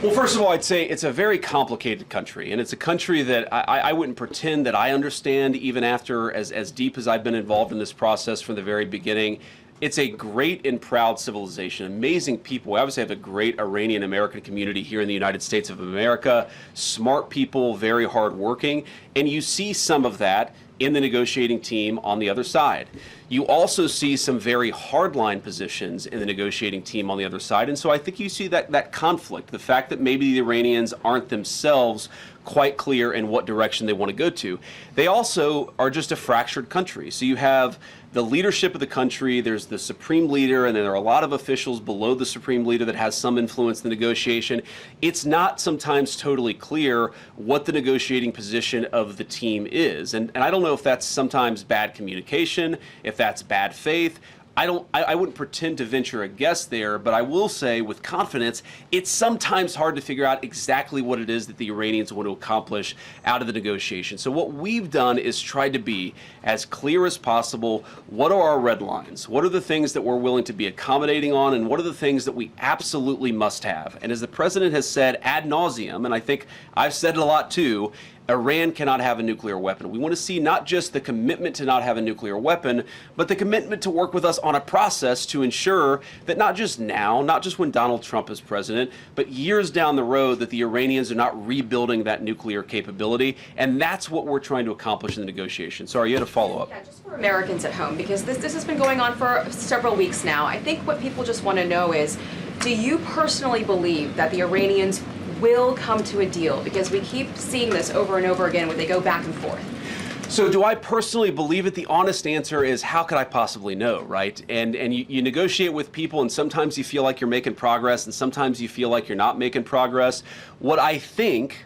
Well, first of all, I'd say it's a very complicated country, and it's a country that I wouldn't pretend that I understand even after as deep as I've been involved in this process from the very beginning. It's a great and proud civilization, amazing people. We obviously have a great Iranian-American community here in the United States of America, smart people, very hardworking, and you see some of that in the negotiating team on the other side. You also see some very hardline positions in the negotiating team on the other side, and so I think you see that conflict, the fact that maybe the Iranians aren't themselves quite clear in what direction they want to go to. They also are just a fractured country. So you have the leadership of the country, there's the supreme leader, and there are a lot of officials below the supreme leader that has some influence in the negotiation. It's not sometimes totally clear what the negotiating position of the team is. And I don't know if that's sometimes bad communication, if that's bad faith. I wouldn't pretend to venture a guess there, but I will say with confidence, it's sometimes hard to figure out exactly what it is that the Iranians want to accomplish out of the negotiation. So what we've done is tried to be as clear as possible. What are our red lines? What are the things that we're willing to be accommodating on, and what are the things that we absolutely must have? And as the president has said ad nauseum, and I think I've said it a lot too, Iran cannot have a nuclear weapon. We want to see not just the commitment to not have a nuclear weapon, but the commitment to work with us on a process to ensure that not just now, not just when Donald Trump is president, but years down the road that the Iranians are not rebuilding that nuclear capability. And that's what we're trying to accomplish in the negotiation. Sorry, you had a follow-up. Yeah, just for Americans at home, because this has been going on for several weeks now. I think what people just want to know is, do you personally believe that the Iranians will come to a deal? Because we keep seeing this over and over again where they go back and forth. So do I personally believe it? The honest answer is, how could I possibly know, right? And you negotiate with people, and sometimes you feel like you're making progress, and sometimes you feel like you're not making progress. What I think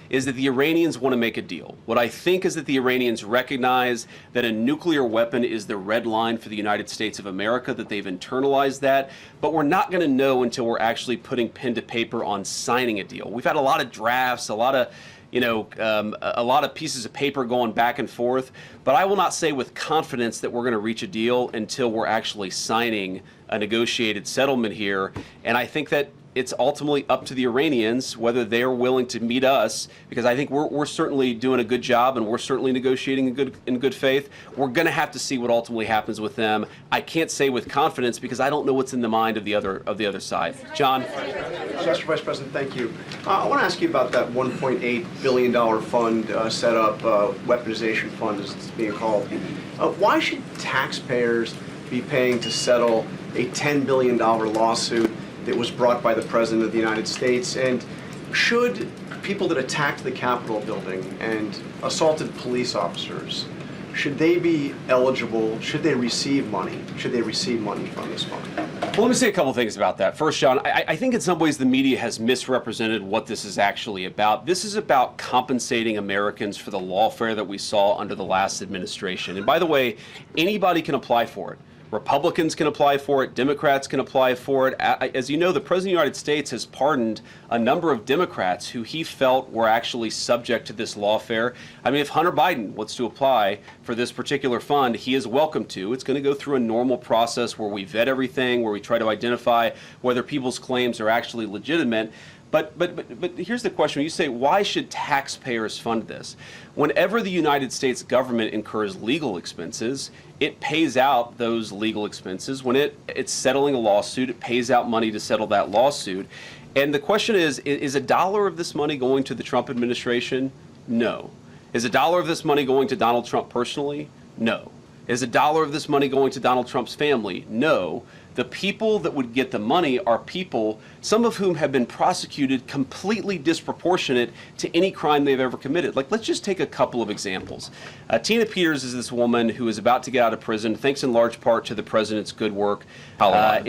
is that the Iranians want to make a deal. What I think is that the Iranians recognize that a nuclear weapon is the red line for the United States of America, that they've internalized that, but we're not going to know until we're actually putting pen to paper on signing a deal. We've had a lot of drafts, a lot of pieces of paper going back and forth, but I will not say with confidence that we're going to reach a deal until we're actually signing a negotiated settlement here. And I think that it's ultimately up to the Iranians whether they're willing to meet us, because I think we're certainly doing a good job and we're certainly negotiating in good faith. We're going to have to see what ultimately happens with them. I can't say with confidence because I don't know what's in the mind of the other side. John? Mr. Vice President, thank you. I want to ask you about that $1.8 billion fund set up, weaponization fund as it's being called. Why should taxpayers be paying to settle a $10 billion lawsuit that was brought by the President of the United States? And should people that attacked the Capitol building and assaulted police officers, should they be eligible? Should they receive money? Should they receive money from this fund? Well, let me say a couple things about that. First, John, I think in some ways the media has misrepresented what this is actually about. This is about compensating Americans for the lawfare that we saw under the last administration. And by the way, anybody can apply for it. Republicans can apply for it. Democrats can apply for it. As you know, the President of the United States has pardoned a number of Democrats who he felt were actually subject to this lawfare. I mean, if Hunter Biden wants to apply for this particular fund, he is welcome to. It's going to go through a normal process where we vet everything, where we try to identify whether people's claims are actually legitimate. But here's the question. You say, why should taxpayers fund this? Whenever the United States government incurs legal expenses, it pays out those legal expenses. When it's settling a lawsuit, it pays out money to settle that lawsuit. And the question is a dollar of this money going to the Trump administration? No. Is a dollar of this money going to Donald Trump personally? No. Is a dollar of this money going to Donald Trump's family? No. The people that would get the money are people, some of whom have been prosecuted completely disproportionate to any crime they've ever committed. Like, let's just take a couple of examples. Tina Peters is this woman who is about to get out of prison, thanks in large part to the president's good work in Colorado.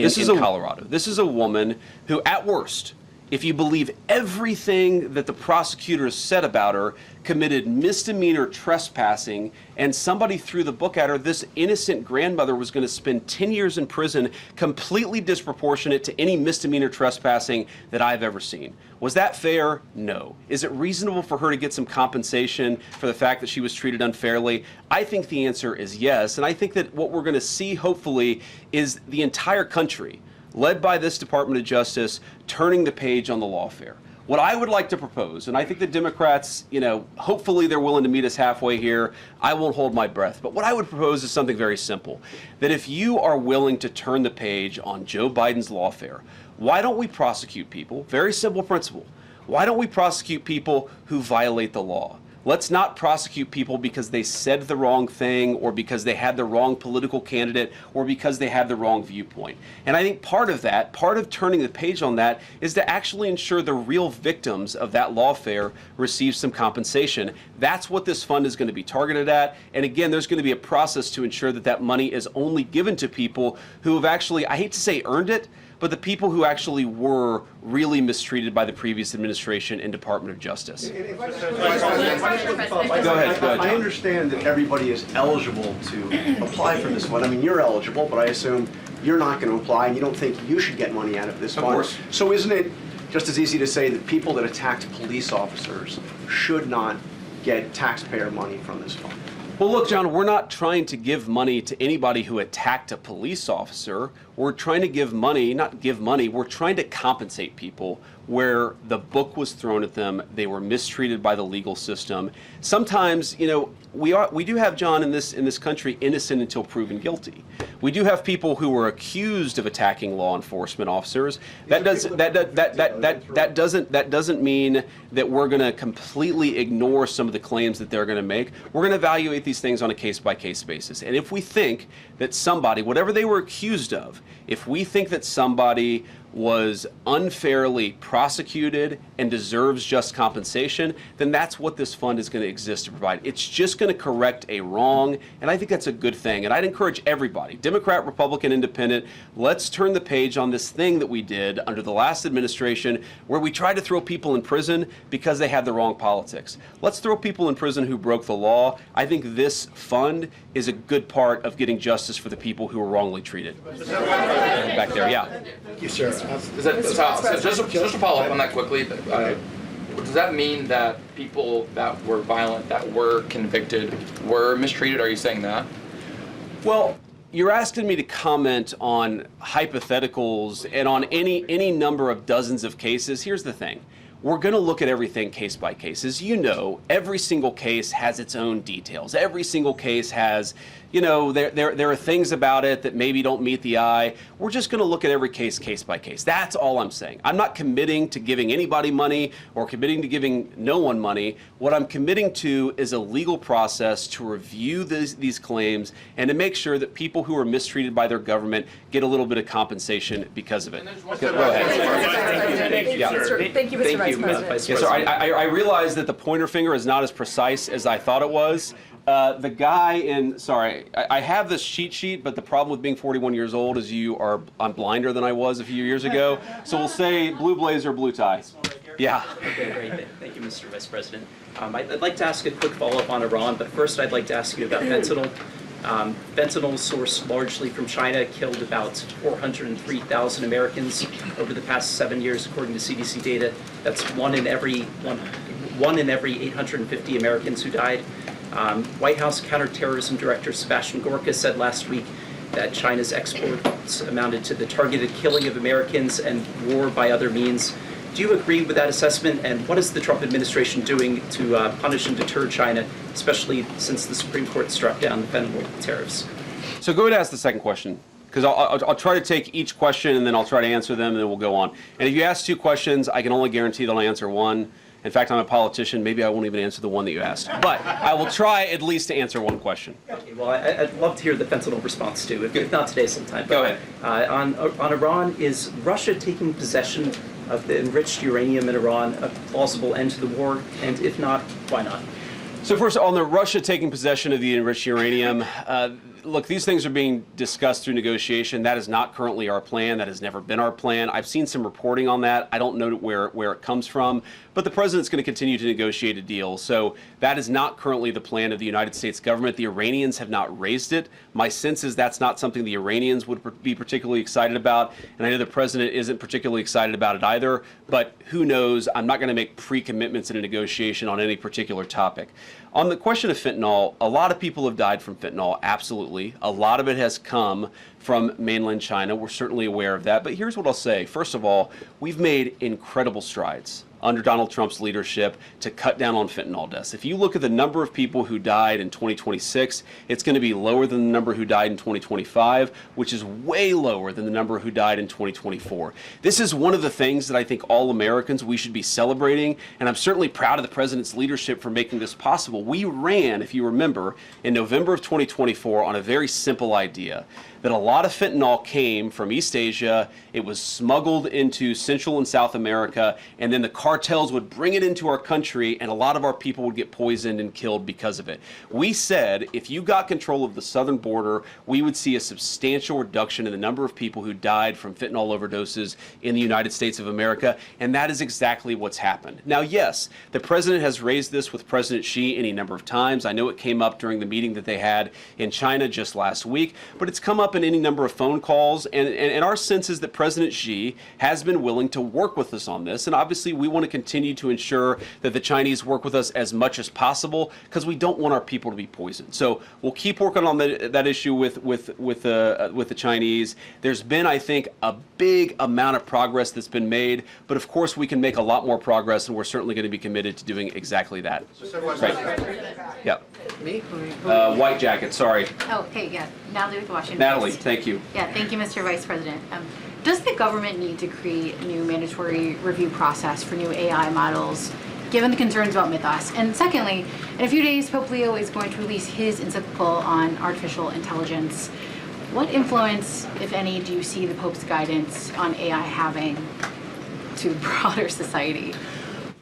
This is a woman who, at worst, if you believe everything that the prosecutors said about her, committed misdemeanor trespassing, and somebody threw the book at her, this innocent grandmother was going to spend 10 years in prison, completely disproportionate to any misdemeanor trespassing that I've ever seen. Was that fair? No. Is it reasonable for her to get some compensation for the fact that she was treated unfairly? I think the answer is yes, and I think that what we're going to see, hopefully, is the entire country, led by this Department of Justice, turning the page on the lawfare. What I would like to propose, and I think the Democrats, hopefully they're willing to meet us halfway here. I won't hold my breath. But what I would propose is something very simple. That if you are willing to turn the page on Joe Biden's lawfare, why don't we prosecute people? Very simple principle. Why don't we prosecute people who violate the law? Let's not prosecute people because they said the wrong thing or because they had the wrong political candidate or because they had the wrong viewpoint. And I think part of turning the page on that is to actually ensure the real victims of that lawfare receive some compensation. That's what this fund is going to be targeted at. And again, there's going to be a process to ensure that that money is only given to people who have actually, I hate to say earned it, but the people who actually were really mistreated by the previous administration and Department of Justice. Go ahead. I understand that everybody is eligible to apply for this fund. I mean, you're eligible, but I assume you're not going to apply and you don't think you should get money out of this fund. Of course. So isn't it just as easy to say that people that attacked police officers should not get taxpayer money from this fund? Well, look, John, we're not trying to give money to anybody who attacked a police officer. We're trying to give money, not give money, we're trying to compensate people where the book was thrown at them, they were mistreated by the legal system. Sometimes, we do have, John, in this country, innocent until proven guilty. We do have people who were accused of attacking law enforcement officers. That doesn't mean that we're going to completely ignore some of the claims that they're going to make. We're going to evaluate these things on a case-by-case basis. And if we think that somebody, whatever they were accused of, if we think that somebody was unfairly prosecuted and deserves just compensation, then that's what this fund is going to exist to provide. It's just going to correct a wrong, and I think that's a good thing. And I'd encourage everybody, Democrat, Republican, Independent, let's turn the page on this thing that we did under the last administration where we tried to throw people in prison because they had the wrong politics. Let's throw people in prison who broke the law. I think this fund is a good part of getting justice for the people who were wrongly treated. Back there, yeah. Thank you, sir. Just to follow up on that quickly, does that mean that people that were violent, that were convicted, were mistreated? Are you saying that? Well, you're asking me to comment on hypotheticals and on any number of dozens of cases. Here's the thing. We're going to look at everything case by case. As you know, every single case has its own details. Every single case has, you know, there are things about it that maybe don't meet the eye. We're just going to look at every case by case. That's all I'm saying. I'm not committing to giving anybody money or committing to giving no one money. What I'm committing to is a legal process to review these claims and to make sure that people who are mistreated by their government get a little bit of compensation because of it. Go ahead. Thank you, Mr. Vice President. Yes, sir. I realize that the pointer finger is not as precise as I thought it was. The guy in, sorry, I have this cheat sheet, but the problem with being 41 years old is I'm blinder than I was a few years ago. So we'll say blue blazer, blue tie. Yeah. Okay, great. Thank you, Mr. Vice President. I'd like to ask a quick follow-up on Iran, but first I'd like to ask you about fentanyl. Fentanyl, sourced largely from China, killed about 403,000 Americans over the past 7 years, according to CDC data. That's one in every 850 Americans who died. White House Counterterrorism Director Sebastian Gorka said last week that China's exports amounted to the targeted killing of Americans and war by other means. Do you agree with that assessment, and what is the Trump administration doing to punish and deter China, especially since the Supreme Court struck down the fentanyl tariffs? So go ahead and ask the second question, because I'll try to take each question and then I'll try to answer them and then we'll go on. And if you ask two questions, I can only guarantee that I'll answer one. In fact, I'm a politician. Maybe I won't even answer the one that you asked. But I will try at least to answer one question. Okay, well, I'd love to hear the fentanyl response too, if not today, sometime. Go ahead. On Iran, is Russia taking possession of the enriched uranium in Iran a plausible end to the war? And if not, why not? So first, on the Russia taking possession of the enriched uranium, look, these things are being discussed through negotiation. That is not currently our plan. That has never been our plan. I've seen some reporting on that. I don't know where it comes from, but the president's going to continue to negotiate a deal. So that is not currently the plan of the United States government. The Iranians have not raised it. My sense is that's not something the Iranians would be particularly excited about, and I know the president isn't particularly excited about it either, but who knows? I'm not going to make pre-commitments in a negotiation on any particular topic. On the question of fentanyl, a lot of people have died from fentanyl, absolutely. A lot of it has come from mainland China. We're certainly aware of that. But here's what I'll say. First of all, we've made incredible strides under Donald Trump's leadership to cut down on fentanyl deaths. If you look at the number of people who died in 2026, it's going to be lower than the number who died in 2025, which is way lower than the number who died in 2024. This is one of the things that I think all Americans, we should be celebrating, and I'm certainly proud of the president's leadership for making this possible. We ran, if you remember, in November of 2024 on a very simple idea that a lot of fentanyl came from East Asia, it was smuggled into Central and South America, and then the cartels would bring it into our country, and a lot of our people would get poisoned and killed because of it. We said if you got control of the southern border, we would see a substantial reduction in the number of people who died from fentanyl overdoses in the United States of America, and that is exactly what's happened. Now, yes, the president has raised this with President Xi any number of times. I know it came up during the meeting that they had in China just last week, but it's come up in any number of phone calls, and our sense is that President Xi has been willing to work with us on this, and obviously we want to continue to ensure that the Chinese work with us as much as possible because we don't want our people to be poisoned. So we'll keep working on that issue with the Chinese. There's been, I think, a big amount of progress that's been made, but of course we can make a lot more progress, and we're certainly going to be committed to doing exactly that. Right. Yeah. Me? White jacket, sorry. Oh, hey, yeah. Natalie with Washington Natalie, Post. thank you. Yeah, thank you, Mr. Vice President. Does the government need to create a new mandatory review process for new AI models, given the concerns about Mythos? And secondly, in a few days, Pope Leo is going to release his encyclical on artificial intelligence. What influence, if any, do you see the Pope's guidance on AI having to broader society?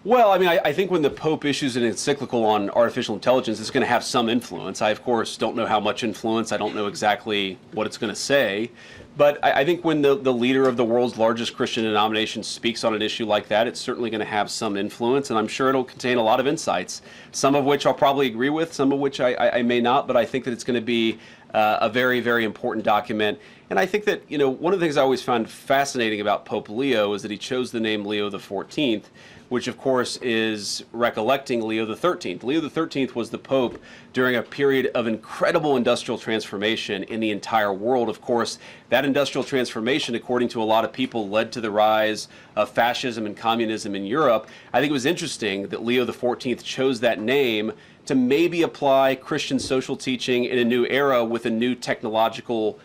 Well, I mean, I think when the Pope issues an encyclical on artificial intelligence, it's going to have some influence. I, of course, don't know how much influence. I don't know exactly what it's going to say. But I think when the leader of the world's largest Christian denomination speaks on an issue like that, it's certainly going to have some influence. And I'm sure it'll contain a lot of insights, some of which I'll probably agree with, some of which I may not. But I think that it's going to be a very, very important document. And I think that, you know, one of the things I always found fascinating about Pope Leo is that he chose the name Leo XIV, which of course is recollecting Leo XIII. Leo XIII was the Pope during a period of incredible industrial transformation in the entire world. Of course, that industrial transformation, according to a lot of people, led to the rise of fascism and communism in Europe. I think it was interesting that Leo XIV chose that name to maybe apply Christian social teaching in a new era with a new technological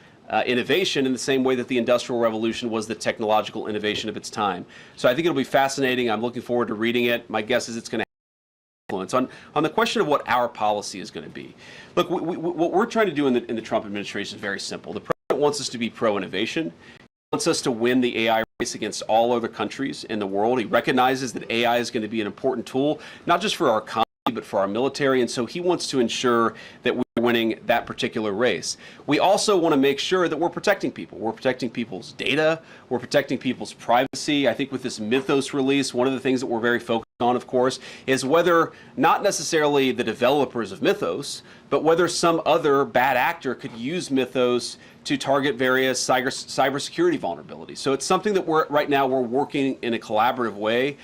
innovation in the same way that the Industrial Revolution was the technological innovation of its time. So I think it'll be fascinating. I'm looking forward to reading it. My guess is it's going to have influence. On the question of what our policy is going to be, look, what we're trying to do in the Trump administration is very simple. The president wants us to be pro-innovation. He wants us to win the AI race against all other countries in the world. He recognizes that AI is going to be an important tool, not just for our economy, but for our military, and so he wants to ensure that we're winning that particular race. We also want to make sure that we're protecting people. We're protecting people's data. We're protecting people's privacy. I think with this Mythos release, one of the things that we're very focused on, of course, is whether not necessarily the developers of Mythos, but whether some other bad actor could use Mythos to target various cybersecurity vulnerabilities. So it's something that right now we're working in a collaborative way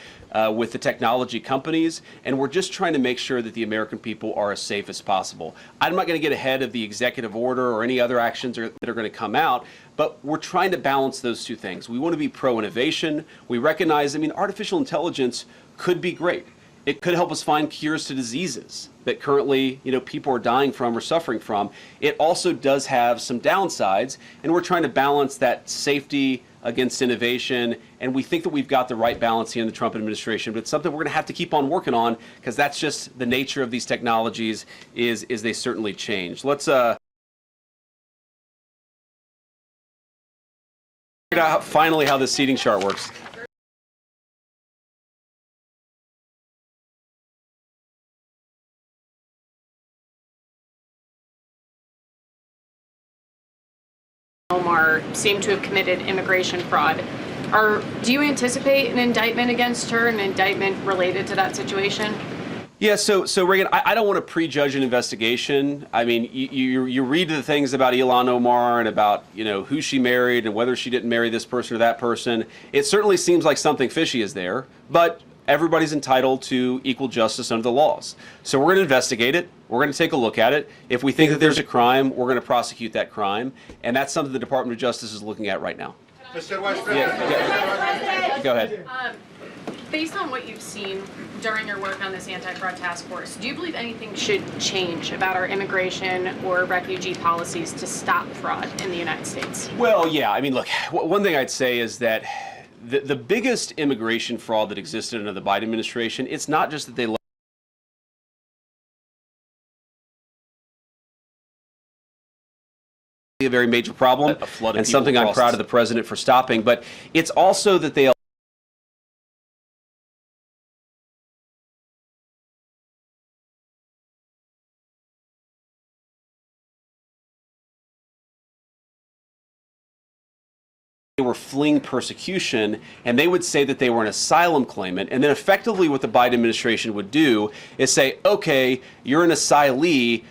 with the technology companies, and we're just trying to make sure that the American people are as safe as possible. I'm not going to get ahead of the executive order or any other actions that are going to come out, but we're trying to balance those two things. We want to be pro-innovation. We recognize, I mean, artificial intelligence could be great. It could help us find cures to diseases that currently, you know, people are dying from or suffering from. It also does have some downsides, and we're trying to balance that safety against innovation, and we think that we've got the right balance here in the Trump administration, but it's something we're going to have to keep on working on because that's just the nature of these technologies is they certainly change. Let's figure out finally how this seating chart works. Omar seemed to have committed immigration fraud. Do you anticipate an indictment against her, an indictment related to that situation? Yeah, so Reagan, I don't want to prejudge an investigation. I mean, you read the things about Ilhan Omar and about, you know, who she married and whether she didn't marry this person or that person. It certainly seems like something fishy is there, but everybody's entitled to equal justice under the laws. So we're going to investigate it. We're going to take a look at it. If we think that there's a crime, we're going to prosecute that crime. And that's something the Department of Justice is looking at right now. Mr. Vice President. Yeah. Go ahead. Based on what you've seen during your work on this anti-fraud task force, do you believe anything should change about our immigration or refugee policies to stop fraud in the United States? Well, yeah. I mean, look, one thing I'd say is that the biggest immigration fraud that existed under the Biden administration, it's not just that they let a very major problem and something I'm proud of the president for stopping, but it's also that they were fleeing persecution, and they would say that they were an asylum claimant, and then effectively what the Biden administration would do is say, okay, you're an asylee,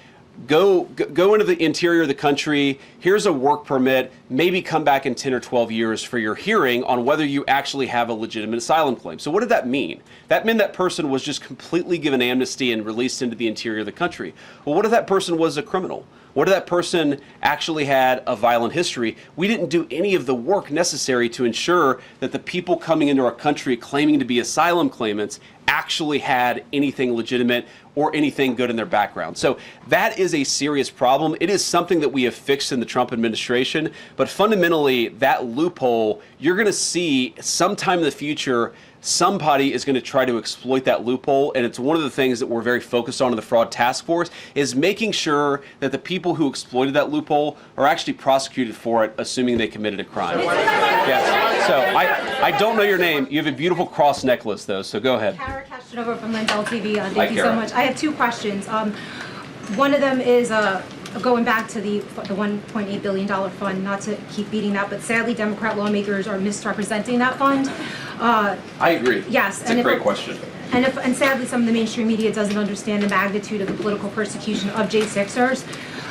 go into the interior of the country, here's a work permit, maybe come back in 10 or 12 years for your hearing on whether you actually have a legitimate asylum claim. So what did that mean? That meant that person was just completely given amnesty and released into the interior of the country. Well, what if that person was a criminal? What if that person actually had a violent history? We didn't do any of the work necessary to ensure that the people coming into our country claiming to be asylum claimants actually had anything legitimate or anything good in their background. So that is a serious problem. It is something that we have fixed in the Trump administration, but fundamentally that loophole, you're going to see sometime in the future somebody is going to try to exploit that loophole, and it's one of the things that we're very focused on in the fraud task force, is making sure that the people who exploited that loophole are actually prosecuted for it, assuming they committed a crime. Yes. So I don't know your name. You have a beautiful cross necklace, though, so go ahead. Kara Kashtanova from Lindell TV. Hi, Thank you Kara. so much. I have two questions. One of them is going back to the $1.8 billion fund, not to keep beating that, but sadly Democrat lawmakers are misrepresenting that fund. I agree. Yes. It's a great question. And sadly some of the mainstream media doesn't understand the magnitude of the political persecution of J6ers.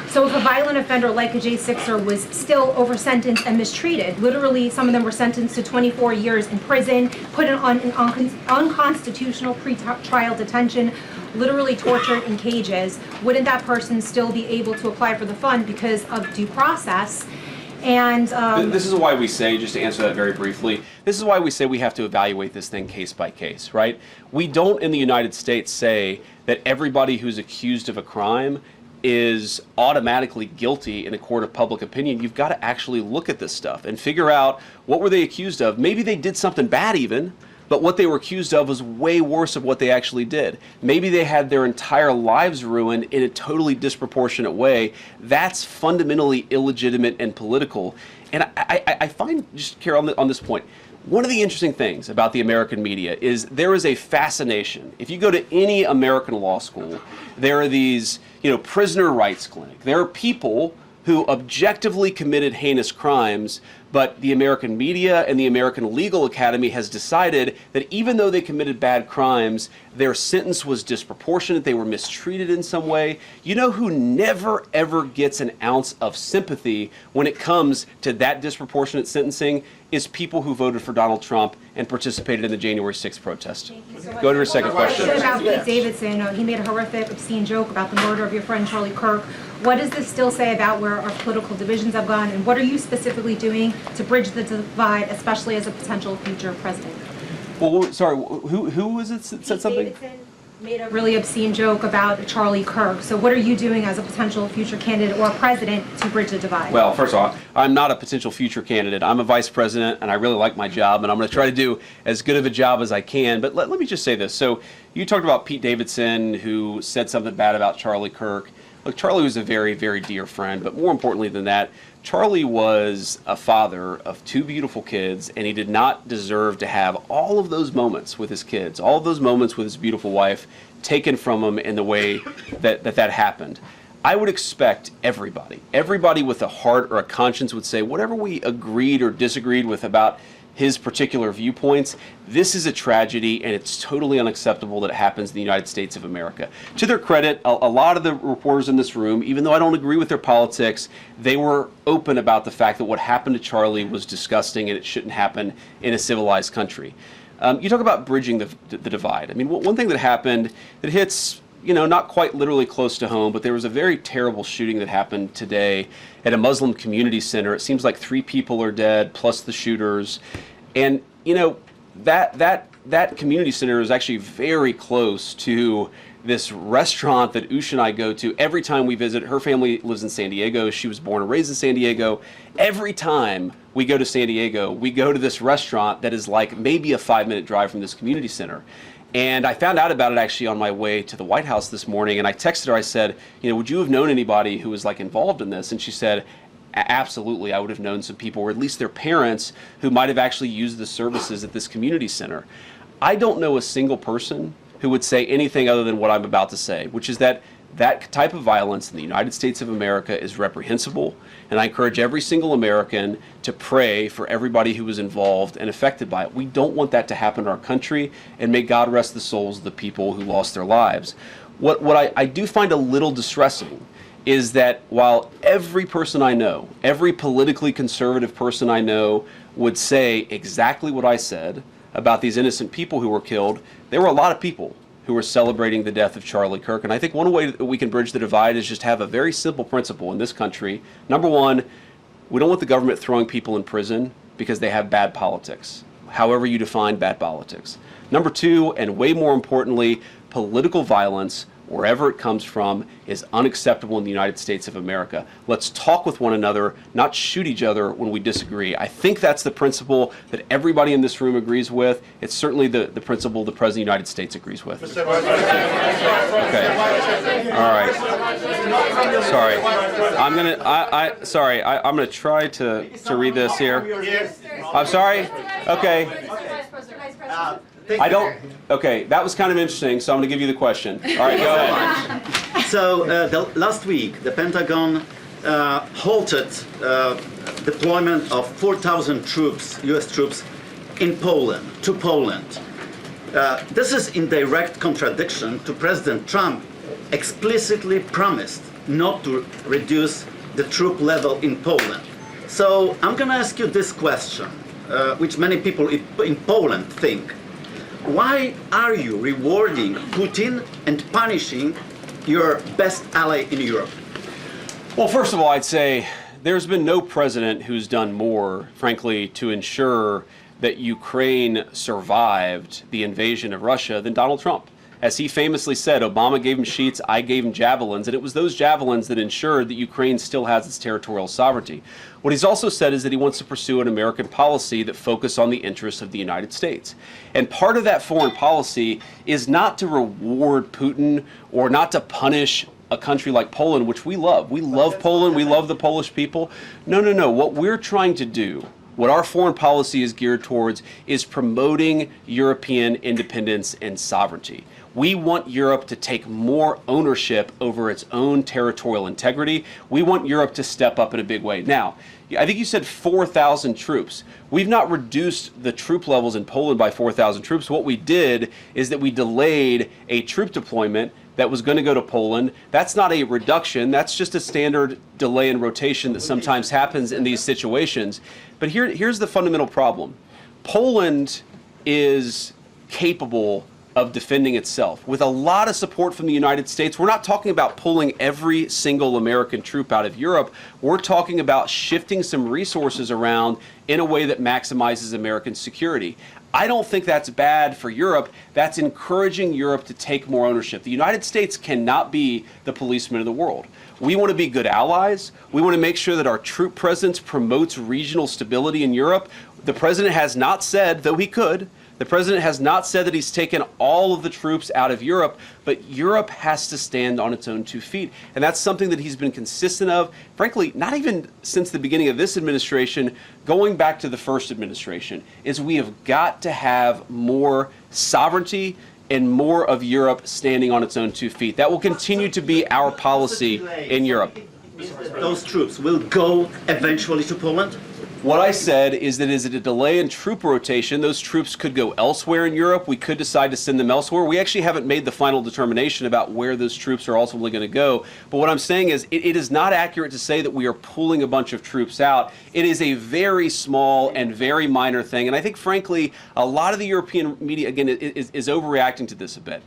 So if a violent offender like a J6er was still over-sentenced and mistreated, literally some of them were sentenced to 24 years in prison, put in unconstitutional pre-trial detention, literally tortured in cages, wouldn't that person still be able to apply for the fund because of due process? And this is why we say, just to answer that very briefly, this is why we say we have to evaluate this thing case by case, right? We don't in the United States say that everybody who's accused of a crime is automatically guilty in a court of public opinion. You've got to actually look at this stuff and figure out what were they accused of. Maybe they did something bad even, but what they were accused of was way worse of what they actually did. Maybe they had their entire lives ruined in a totally disproportionate way. That's fundamentally illegitimate and political. And I find, just Carol, on this point, one of the interesting things about the American media is there is a fascination. If you go to any American law school, there are these, prisoner rights clinic. There are people who objectively committed heinous crimes, but the American media and the American Legal Academy has decided that even though they committed bad crimes, their sentence was disproportionate, they were mistreated in some way. You know who never ever gets an ounce of sympathy when it comes to that disproportionate sentencing is people who voted for Donald Trump and participated in the January 6th protest. Go to your second question. About Pete Davidson, he made a horrific, obscene joke about the murder of your friend Charlie Kirk. What does this still say about where our political divisions have gone, and what are you specifically doing to bridge the divide, especially as a potential future president? Well, sorry, who was it that said something? Davidson made a really obscene joke about Charlie Kirk. So what are you doing as a potential future candidate or president to bridge the divide? Well, first of all, I'm not a potential future candidate. I'm a vice president, and I really like my job, and I'm going to try to do as good of a job as I can. But let me just say this. So you talked about Pete Davidson, who said something bad about Charlie Kirk. Look, Charlie was a very, very dear friend, but more importantly than that, Charlie was a father of two beautiful kids, and he did not deserve to have all of those moments with his kids, all of those moments with his beautiful wife taken from him in the way that happened. I would expect everybody with a heart or a conscience would say whatever we agreed or disagreed with about his particular viewpoints, this is a tragedy and it's totally unacceptable that it happens in the United States of America. To their credit, a lot of the reporters in this room, even though I don't agree with their politics, they were open about the fact that what happened to Charlie was disgusting and it shouldn't happen in a civilized country. You talk about bridging the divide. I mean, one thing that happened that hits, not quite literally close to home, but there was a very terrible shooting that happened today at a Muslim community center. It seems like 3 people are dead, plus the shooters. And, that community center is actually very close to this restaurant that Usha and I go to every time we visit. Her family lives in San Diego. She was born and raised in San Diego. Every time we go to San Diego, we go to this restaurant that is like maybe a 5-minute drive from this community center. And I found out about it actually on my way to the White House this morning, and I texted her, I said, would you have known anybody who was involved in this? And she said, absolutely, I would have known some people, or at least their parents, who might have actually used the services at this community center. I don't know a single person who would say anything other than what I'm about to say, which is that type of violence in the United States of America is reprehensible, and I encourage every single American to pray for everybody who was involved and affected by it. We don't want that to happen in our country, and may God rest the souls of the people who lost their lives. What I do find a little distressing is that while every person I know, every politically conservative person I know would say exactly what I said about these innocent people who were killed, there were a lot of people who were celebrating the death of Charlie Kirk. And I think one way that we can bridge the divide is just have a very simple principle in this country. Number one, we don't want the government throwing people in prison because they have bad politics, however you define bad politics. Number two, and way more importantly, political violence wherever it comes from, is unacceptable in the United States of America. Let's talk with one another, not shoot each other when we disagree. I think that's the principle that everybody in this room agrees with. It's certainly the principle the President of the United States agrees with. Okay. All right. Sorry. I'm gonna try to read this here. I'm sorry. Okay. Okay, that was kind of interesting, so I'm going to give you the question. All right, go ahead. So, last week, the Pentagon halted deployment of 4,000 troops, U.S. troops, to Poland. This is in direct contradiction to President Trump explicitly promised not to reduce the troop level in Poland. So, I'm going to ask you this question, which many people in Poland think. Why are you rewarding Putin and punishing your best ally in Europe? Well, first of all, I'd say there's been no president who's done more, frankly, to ensure that Ukraine survived the invasion of Russia than Donald Trump. As he famously said, Obama gave him sheets, I gave him javelins, and it was those javelins that ensured that Ukraine still has its territorial sovereignty. What he's also said is that he wants to pursue an American policy that focuses on the interests of the United States. And part of that foreign policy is not to reward Putin or not to punish a country like Poland, which we love. We love Poland, we love the Polish people. No. What we're trying to do, what our foreign policy is geared towards, is promoting European independence and sovereignty. We want Europe to take more ownership over its own territorial integrity. We want Europe to step up in a big way. Now, I think you said 4,000 troops. We've not reduced the troop levels in Poland by 4,000 troops. What we did is that we delayed a troop deployment that was going to go to Poland. That's not a reduction. That's just a standard delay in rotation that sometimes happens in these situations. But here's the fundamental problem. Poland is capable of defending itself. With a lot of support from the United States, we're not talking about pulling every single American troop out of Europe. We're talking about shifting some resources around in a way that maximizes American security. I don't think that's bad for Europe. That's encouraging Europe to take more ownership. The United States cannot be the policeman of the world. We want to be good allies. We want to make sure that our troop presence promotes regional stability in Europe. The president has not said, though he could, the president has not said that he's taken all of the troops out of Europe, but Europe has to stand on its own 2 feet. And that's something that he's been consistent of, frankly, not even since the beginning of this administration, going back to the first administration, is we have got to have more sovereignty and more of Europe standing on its own 2 feet. That will continue to be our policy in Europe. Those troops will go eventually to Poland? What I said is that is it a delay in troop rotation? Those troops could go elsewhere in Europe. We could decide to send them elsewhere. We actually haven't made the final determination about where those troops are ultimately going to go. But what I'm saying is it is not accurate to say that we are pulling a bunch of troops out. It is a very small and very minor thing. And I think, frankly, a lot of the European media, again, is overreacting to this a bit.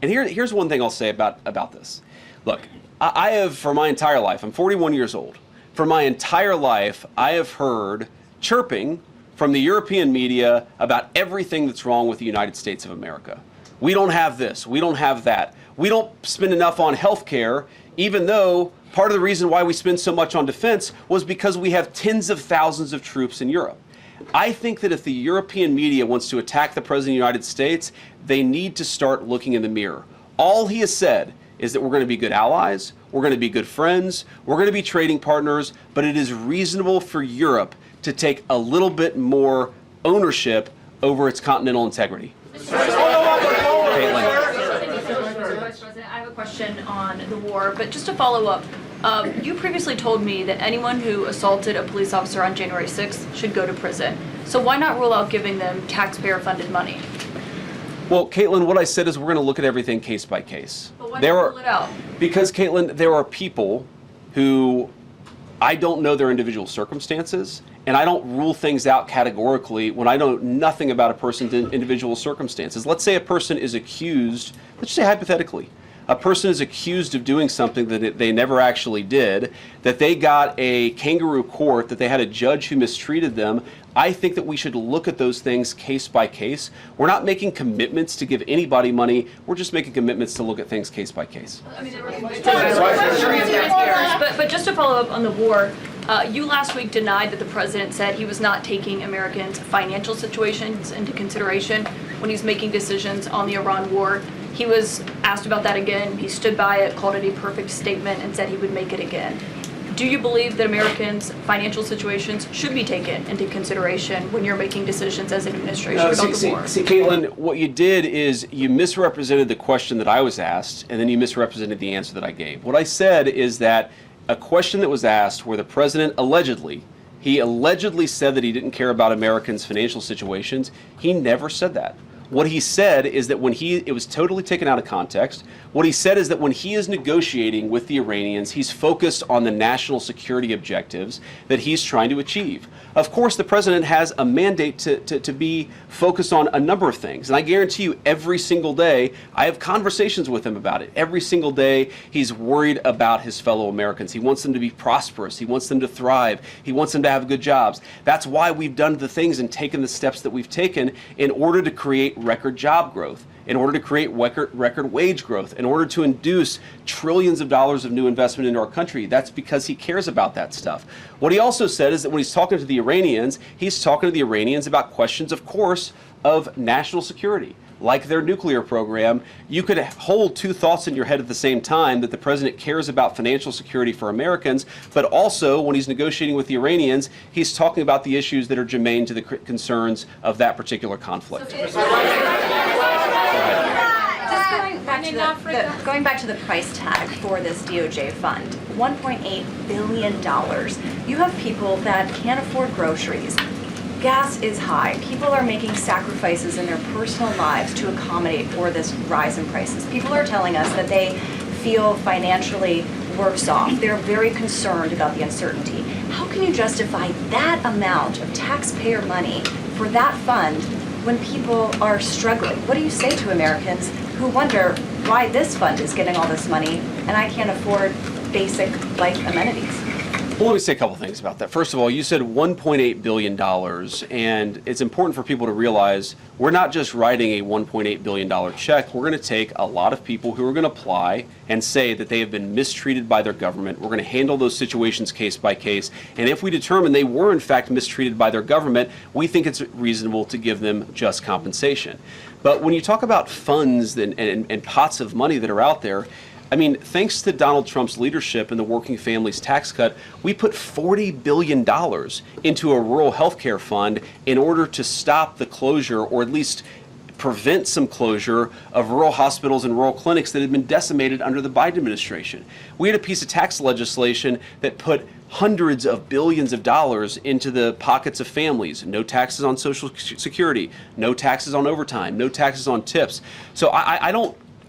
And here's one thing I'll say about this. Look, I have, for my entire life, I'm 41 years old. For my entire life, I have heard chirping from the European media about everything that's wrong with the United States of America. We don't have this, we don't have that. We don't spend enough on health care, even though part of the reason why we spend so much on defense was because we have tens of thousands of troops in Europe. I think that if the European media wants to attack the President of the United States, they need to start looking in the mirror. All he has said is that we're going to be good allies, we're going to be good friends, we're going to be trading partners, but it is reasonable for Europe to take a little bit more ownership over its continental integrity. Caitlin. Vice President, I have a question on the war, but just to follow up, you previously told me that anyone who assaulted a police officer on January 6th should go to prison. So why not rule out giving them taxpayer-funded money? Well, Caitlin, what I said is we're going to look at everything case by case. But why not rule it out? Because, Caitlin, there are people who I don't know their individual circumstances, and I don't rule things out categorically when I know nothing about a person's individual circumstances. Let's say a person is accused, let's say hypothetically, a person is accused of doing something that they never actually did, that they got a kangaroo court, that they had a judge who mistreated them, I think that we should look at those things case by case. We're not making commitments to give anybody money. We're just making commitments to look at things case by case. But just to follow up on the war, you last week denied that the president said he was not taking Americans' financial situations into consideration when he's making decisions on the Iran war. He was asked about that again. He stood by it, called it a perfect statement, and said he would make it again. Do you believe that Americans' financial situations should be taken into consideration when you're making decisions as an administration about the war? See, Caitlin, what you did is you misrepresented the question that I was asked, and then you misrepresented the answer that I gave. What I said is that a question that was asked where the president allegedly said that he didn't care about Americans' financial situations, he never said that. What he said is that it was totally taken out of context. What he said is that when he is negotiating with the Iranians, he's focused on the national security objectives that he's trying to achieve. Of course, the president has a mandate to be focused on a number of things. And I guarantee you every single day, I have conversations with him about it. Every single day, he's worried about his fellow Americans. He wants them to be prosperous. He wants them to thrive. He wants them to have good jobs. That's why we've done the things and taken the steps that we've taken in order to create record job growth, in order to create record wage growth, in order to induce trillions of dollars of new investment into our country. That's because he cares about that stuff. What he also said is that when he's talking to the Iranians, he's talking to the Iranians about questions, of course, of national security, like their nuclear program. You could hold two thoughts in your head at the same time, that the president cares about financial security for Americans, but also when he's negotiating with the Iranians, he's talking about the issues that are germane to the concerns of that particular conflict. Going back to the price tag for this DOJ fund, $1.8 billion. You have people that can't afford groceries. Gas is high. People are making sacrifices in their personal lives to accommodate for this rise in prices. People are telling us that they feel financially worse off. They're very concerned about the uncertainty. How can you justify that amount of taxpayer money for that fund when people are struggling? What do you say to Americans who wonder why this fund is getting all this money and I can't afford basic life amenities? Well, let me say a couple things about that. First of all, you said $1.8 billion, and it's important for people to realize we're not just writing a $1.8 billion check. We're going to take a lot of people who are going to apply and say that they have been mistreated by their government. We're going to handle those situations case by case, and if we determine they were in fact mistreated by their government, we think it's reasonable to give them just compensation. But when you talk about funds and pots of money that are out there, I mean, thanks to Donald Trump's leadership and the Working Families Tax Cut, we put $40 billion into a rural health care fund in order to stop the closure, or at least prevent some closure, of rural hospitals and rural clinics that had been decimated under the Biden administration. We had a piece of tax legislation that put hundreds of billions of dollars into the pockets of families. No taxes on Social Security, no taxes on overtime, no taxes on tips. So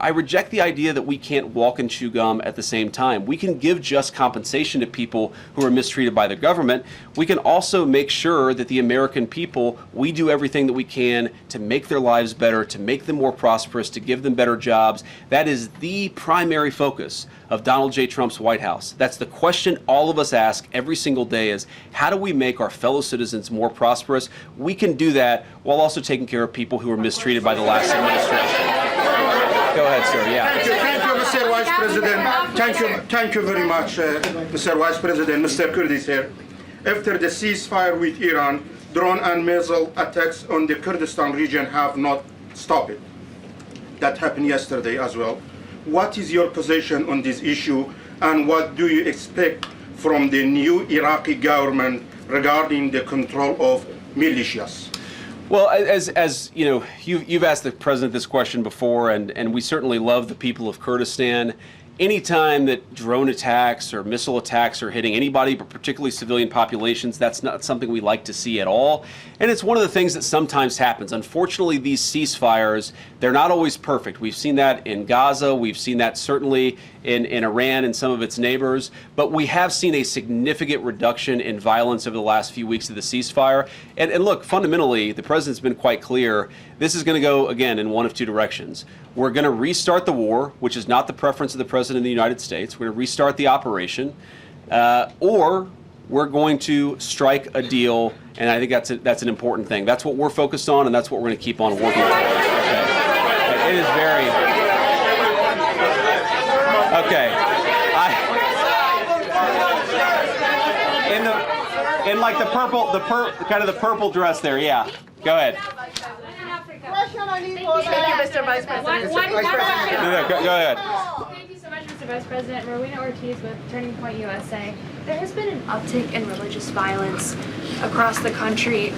I reject the idea that we can't walk and chew gum at the same time. We can give just compensation to people who are mistreated by the government. We can also make sure that the American people, we do everything that we can to make their lives better, to make them more prosperous, to give them better jobs. That is the primary focus of Donald J. Trump's White House. That's the question all of us ask every single day, is how do we make our fellow citizens more prosperous? We can do that while also taking care of people who were mistreated by the last administration. Go ahead, sir. Yeah. Thank you, Mr. Vice President. Thank you very much, Mr. Vice President. Mr. Kurdi, sir. After the ceasefire with Iran, drone and missile attacks on the Kurdistan region have not stopped. That happened yesterday as well. What is your position on this issue, and what do you expect from the new Iraqi government regarding the control of militias? Well, as you know, you've asked the president this question before, and we certainly love the people of Kurdistan. Anytime that drone attacks or missile attacks are hitting anybody, but particularly civilian populations, that's not something we like to see at all. And it's one of the things that sometimes happens. Unfortunately, these ceasefires, they're not always perfect. We've seen that in Gaza. We've seen that certainly in Iran and some of its neighbors, but we have seen a significant reduction in violence over the last few weeks of the ceasefire. And look, fundamentally, the president's been quite clear. This is going to go, again, in one of two directions. We're going to restart the war, which is not the preference of the president of the United States. We're going to restart the operation, or we're going to strike a deal, and I think that's an important thing. That's what we're focused on, and that's what we're going to keep on working for. Okay. It is very... Okay. In like the purple, kind of the purple dress there, yeah. Go ahead. Thank you, Mr. Vice President. Go ahead. Thank you so much, Mr. Vice President. Rowena Ortiz with Turning Point USA. There has been an uptick in religious violence across the country.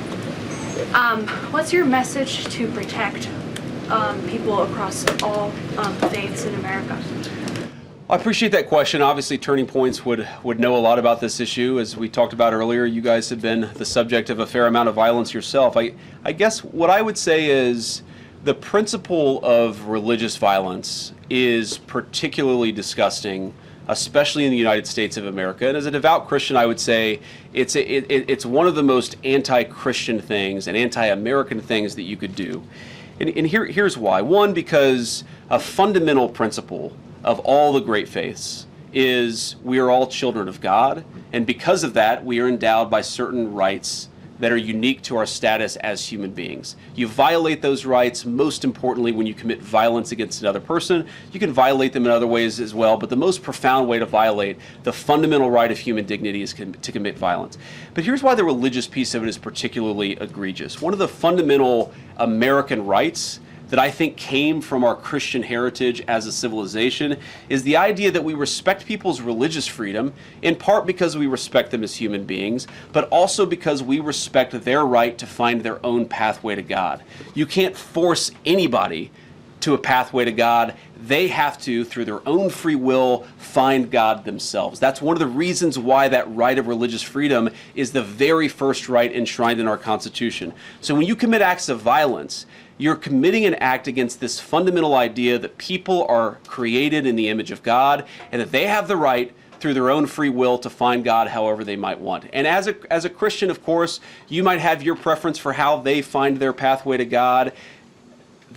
What's your message to protect people across all faiths in America? I appreciate that question. Obviously, Turning Points would know a lot about this issue. As we talked about earlier, you guys have been the subject of a fair amount of violence yourself. I guess what I would say is the principle of religious violence is particularly disgusting, especially in the United States of America. And as a devout Christian, I would say it's one of the most anti-Christian things and anti-American things that you could do. And here's why. One, because a fundamental principle of all the great faiths is we are all children of God, and because of that, we are endowed by certain rights that are unique to our status as human beings. You violate those rights, most importantly, when you commit violence against another person. You can violate them in other ways as well, but the most profound way to violate the fundamental right of human dignity is to commit violence. But here's why the religious piece of it is particularly egregious. One of the fundamental American rights that I think came from our Christian heritage as a civilization is the idea that we respect people's religious freedom, in part because we respect them as human beings, but also because we respect their right to find their own pathway to God. You can't force anybody to a pathway to God. They have to, through their own free will, find God themselves. That's one of the reasons why that right of religious freedom is the very first right enshrined in our Constitution. So when you commit acts of violence, you're committing an act against this fundamental idea that people are created in the image of God and that they have the right through their own free will to find God however they might want. And as a Christian, of course, you might have your preference for how they find their pathway to God.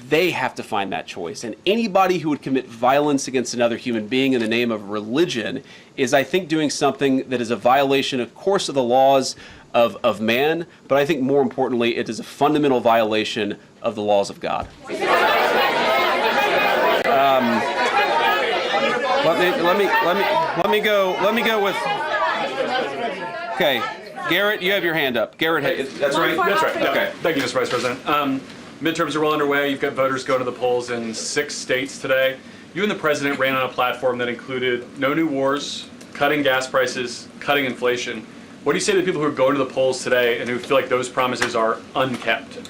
They have to find that choice. And anybody who would commit violence against another human being in the name of religion is, I think, doing something that is a violation, of course, of the laws of man, but I think more importantly, it is a fundamental violation of the laws of God. Let me go with. Okay, Garrett, you have your hand up. Garrett, that's right. That's right. Okay. Thank you, Mr. Vice President. Midterms are well underway. You've got voters going to the polls in 6 states today. You and the president ran on a platform that included no new wars, cutting gas prices, cutting inflation. What do you say to the people who are going to the polls today and who feel like those promises are unkept?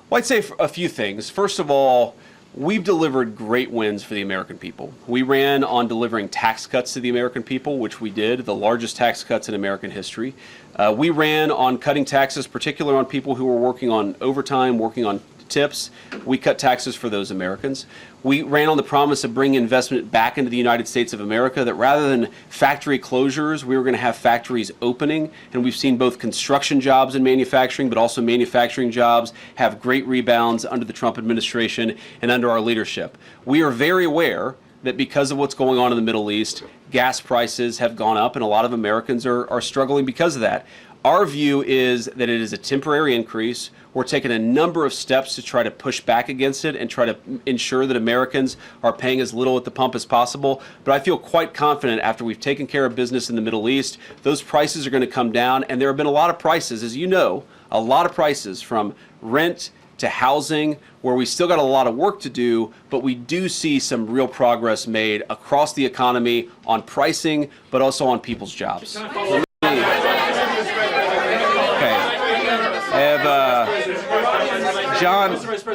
Well, I'd say a few things. First of all, we've delivered great wins for the American people. We ran on delivering tax cuts to the American people, which we did, the largest tax cuts in American history. We ran on cutting taxes, particularly on people who were working on overtime, working on tips. We cut taxes for those Americans. We ran on the promise of bringing investment back into the United States of America, that rather than factory closures, we were going to have factories opening. And we've seen both construction jobs and manufacturing, but also manufacturing jobs have great rebounds under the Trump administration and under our leadership. We are very aware that because of what's going on in the Middle East, gas prices have gone up and a lot of Americans are struggling because of that. Our view is that it is a temporary increase. We're taking a number of steps to try to push back against it and try to ensure that Americans are paying as little at the pump as possible. But I feel quite confident after we've taken care of business in the Middle East, those prices are going to come down. And there have been a lot of prices, as you know, a lot of prices from rent to housing, where we still got a lot of work to do, but we do see some real progress made across the economy on pricing, but also on people's jobs.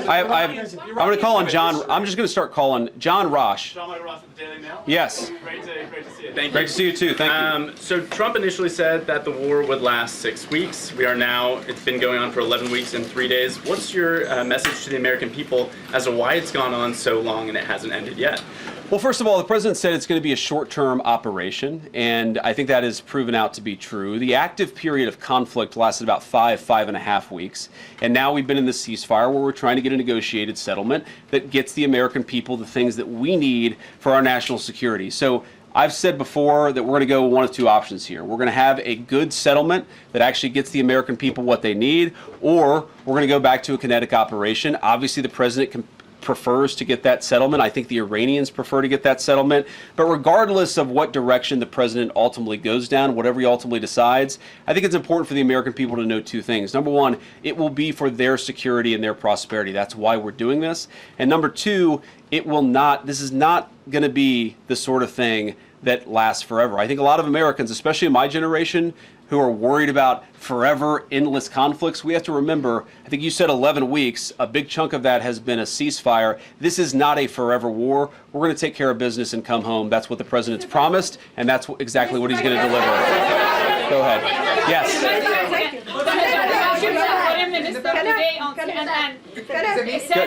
I'm going to call on John. I'm just going to start calling John Rosh. John Ross at the Daily Mail. Yes. Great to see you. Thank you. Great to see you too. Thank you. So Trump initially said that the war would last 6 weeks. We are now, it's been going on for 11 weeks and 3 days. What's your message to the American people as to why it's gone on so long and it hasn't ended yet? Well, first of all, the president said it's going to be a short-term operation, and I think that has proven out to be true. The active period of conflict lasted about 5.5 weeks, and now we've been in the ceasefire where we're trying to get a negotiated settlement that gets the American people the things that we need for our national security. So I've said before that we're going to go one of two options here. We're going to have a good settlement that actually gets the American people what they need, or we're going to go back to a kinetic operation. Obviously, the president prefers to get that settlement. I think the Iranians prefer to get that settlement. But regardless of what direction the president ultimately goes down, whatever he ultimately decides, I think it's important for the American people to know two things. Number one, it will be for their security and their prosperity. That's why we're doing this. And number two, this is not going to be the sort of thing that lasts forever. I think a lot of Americans, especially in my generation, who are worried about forever, endless conflicts, we have to remember, I think you said 11 weeks, a big chunk of that has been a ceasefire. This is not a forever war. We're going to take care of business and come home. That's what the president's promised, and that's exactly what he's going to deliver. Go ahead. Yes.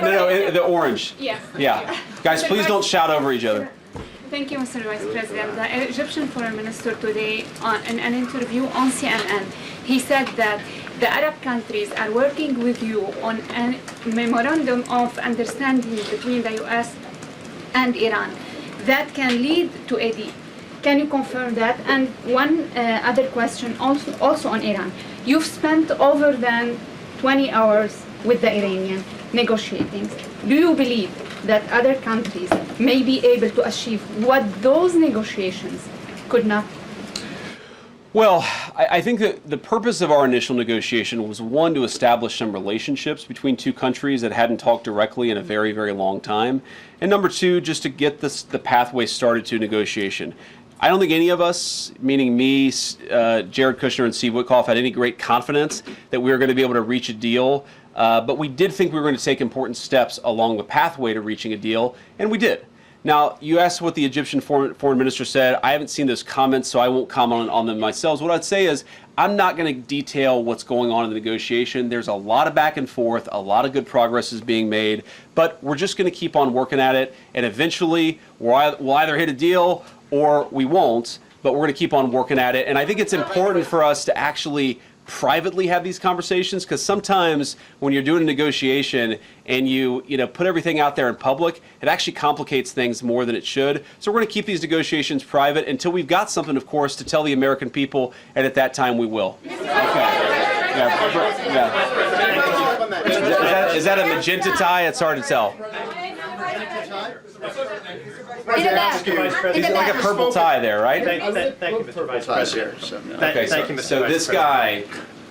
No, the orange. Yes. Yeah. Guys, please don't shout over each other. Thank you, Mr. Vice President. The Egyptian Foreign Minister today, in an interview on CNN, he said that the Arab countries are working with you on a memorandum of understanding between the U.S. and Iran that can lead to a deal. Can you confirm that? And one other question also on Iran. You've spent over than 20 hours with the Iranian negotiating. Do you believe that other countries may be able to achieve what those negotiations could not? Well, I think that the purpose of our initial negotiation was, one, to establish some relationships between two countries that hadn't talked directly in a very, very long time. And number two, just to get the pathway started to negotiation. I don't think any of us, meaning me, Jared Kushner, and Steve Witkoff, had any great confidence that we were going to be able to reach a deal. But we did think we were going to take important steps along the pathway to reaching a deal, and we did. Now, you asked what the Egyptian foreign minister said. I haven't seen those comments, so I won't comment on them myself. What I'd say is I'm not going to detail what's going on in the negotiation. There's a lot of back and forth. A lot of good progress is being made. But we're just going to keep on working at it, and eventually we'll either hit a deal or we won't, but we're going to keep on working at it. And I think it's important for us to actually privately have these conversations, because sometimes when you're doing a negotiation and you put everything out there in public, it actually complicates things more than it should. So we're going to keep these negotiations private until we've got something, of course, to tell the American people, and at that time we will. Okay. Yeah. Is that a magenta tie? It's hard to tell. He's like a purple tie there, right? Thank you, Mr. Vice President. Okay, Thank you, Mr. so Vice this guy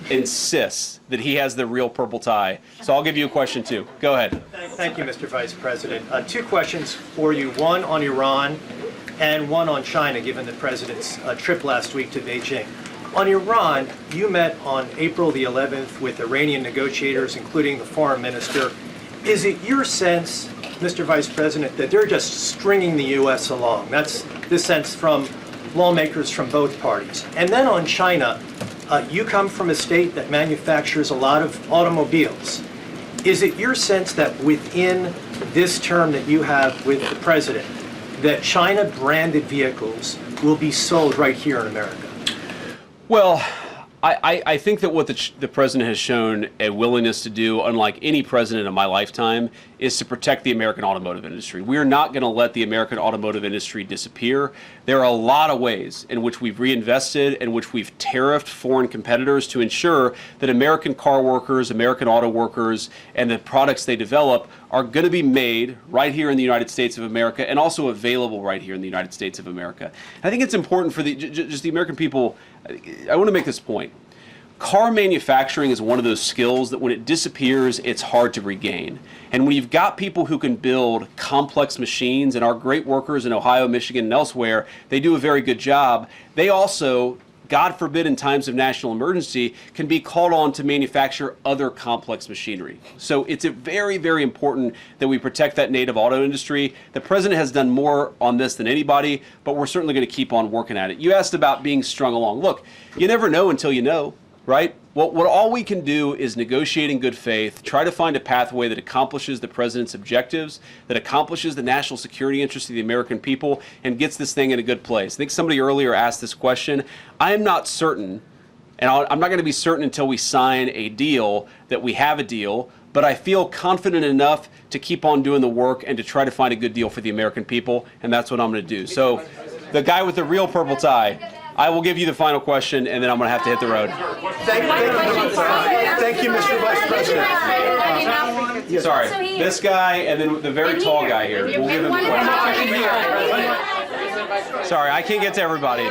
insists that he has the real purple tie. So I'll give you a question too. Go ahead. Thank you, Mr. Vice President. Two questions for you, one on Iran and one on China, given the President's trip last week to Beijing. On Iran, you met on April the 11th with Iranian negotiators, including the foreign minister. Is it your sense, Mr. Vice President, that they're just stringing the U.S. along? That's the sense from lawmakers from both parties. And then on China, you come from a state that manufactures a lot of automobiles. Is it your sense that within this term that you have with the President, that China-branded vehicles will be sold right here in America? Well, I think that what the president has shown a willingness to do, unlike any president in my lifetime, is to protect the American automotive industry. We are not going to let the American automotive industry disappear. There are a lot of ways in which we've reinvested, in which we've tariffed foreign competitors to ensure that American car workers, American auto workers, and the products they develop are going to be made right here in the United States of America and also available right here in the United States of America. I think it's important for just the American people. I want to make this point. Car manufacturing is one of those skills that when it disappears, it's hard to regain. And when you've got people who can build complex machines, and our great workers in Ohio, Michigan, and elsewhere, they do a very good job, they also God forbid in times of national emergency, can be called on to manufacture other complex machinery. So it's a very, very important that we protect that native auto industry. The president has done more on this than anybody, but we're certainly going to keep on working at it. You asked about being strung along. Look, you never know until you know, right? What all we can do is negotiate in good faith, try to find a pathway that accomplishes the president's objectives, that accomplishes the national security interests of the American people, and gets this thing in a good place. I think somebody earlier asked this question. I am not certain, and I'm not going to be certain until we sign a deal that we have a deal, but I feel confident enough to keep on doing the work and to try to find a good deal for the American people, and that's what I'm going to do. So the guy with the real purple tie, I will give you the final question, and then I'm going to have to hit the road. Thank you, Mr. Vice President. Sorry, this guy and then the very tall guy here. We'll give him the question. Sorry, I can't get to everybody.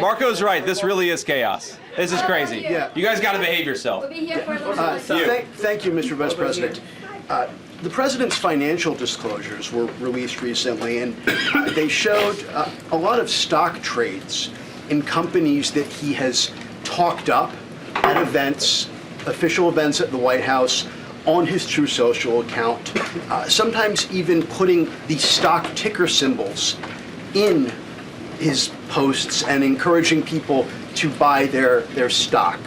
Marco's right. This really is chaos. This is crazy. Yeah. You guys got to behave yourself. Thank you, Mr. Vice President. The president's financial disclosures were released recently, and they showed a lot of stock trades in companies that he has talked up at events, official events at the White House, on his True Social account, sometimes even putting the stock ticker symbols in his posts and encouraging people to buy their stock.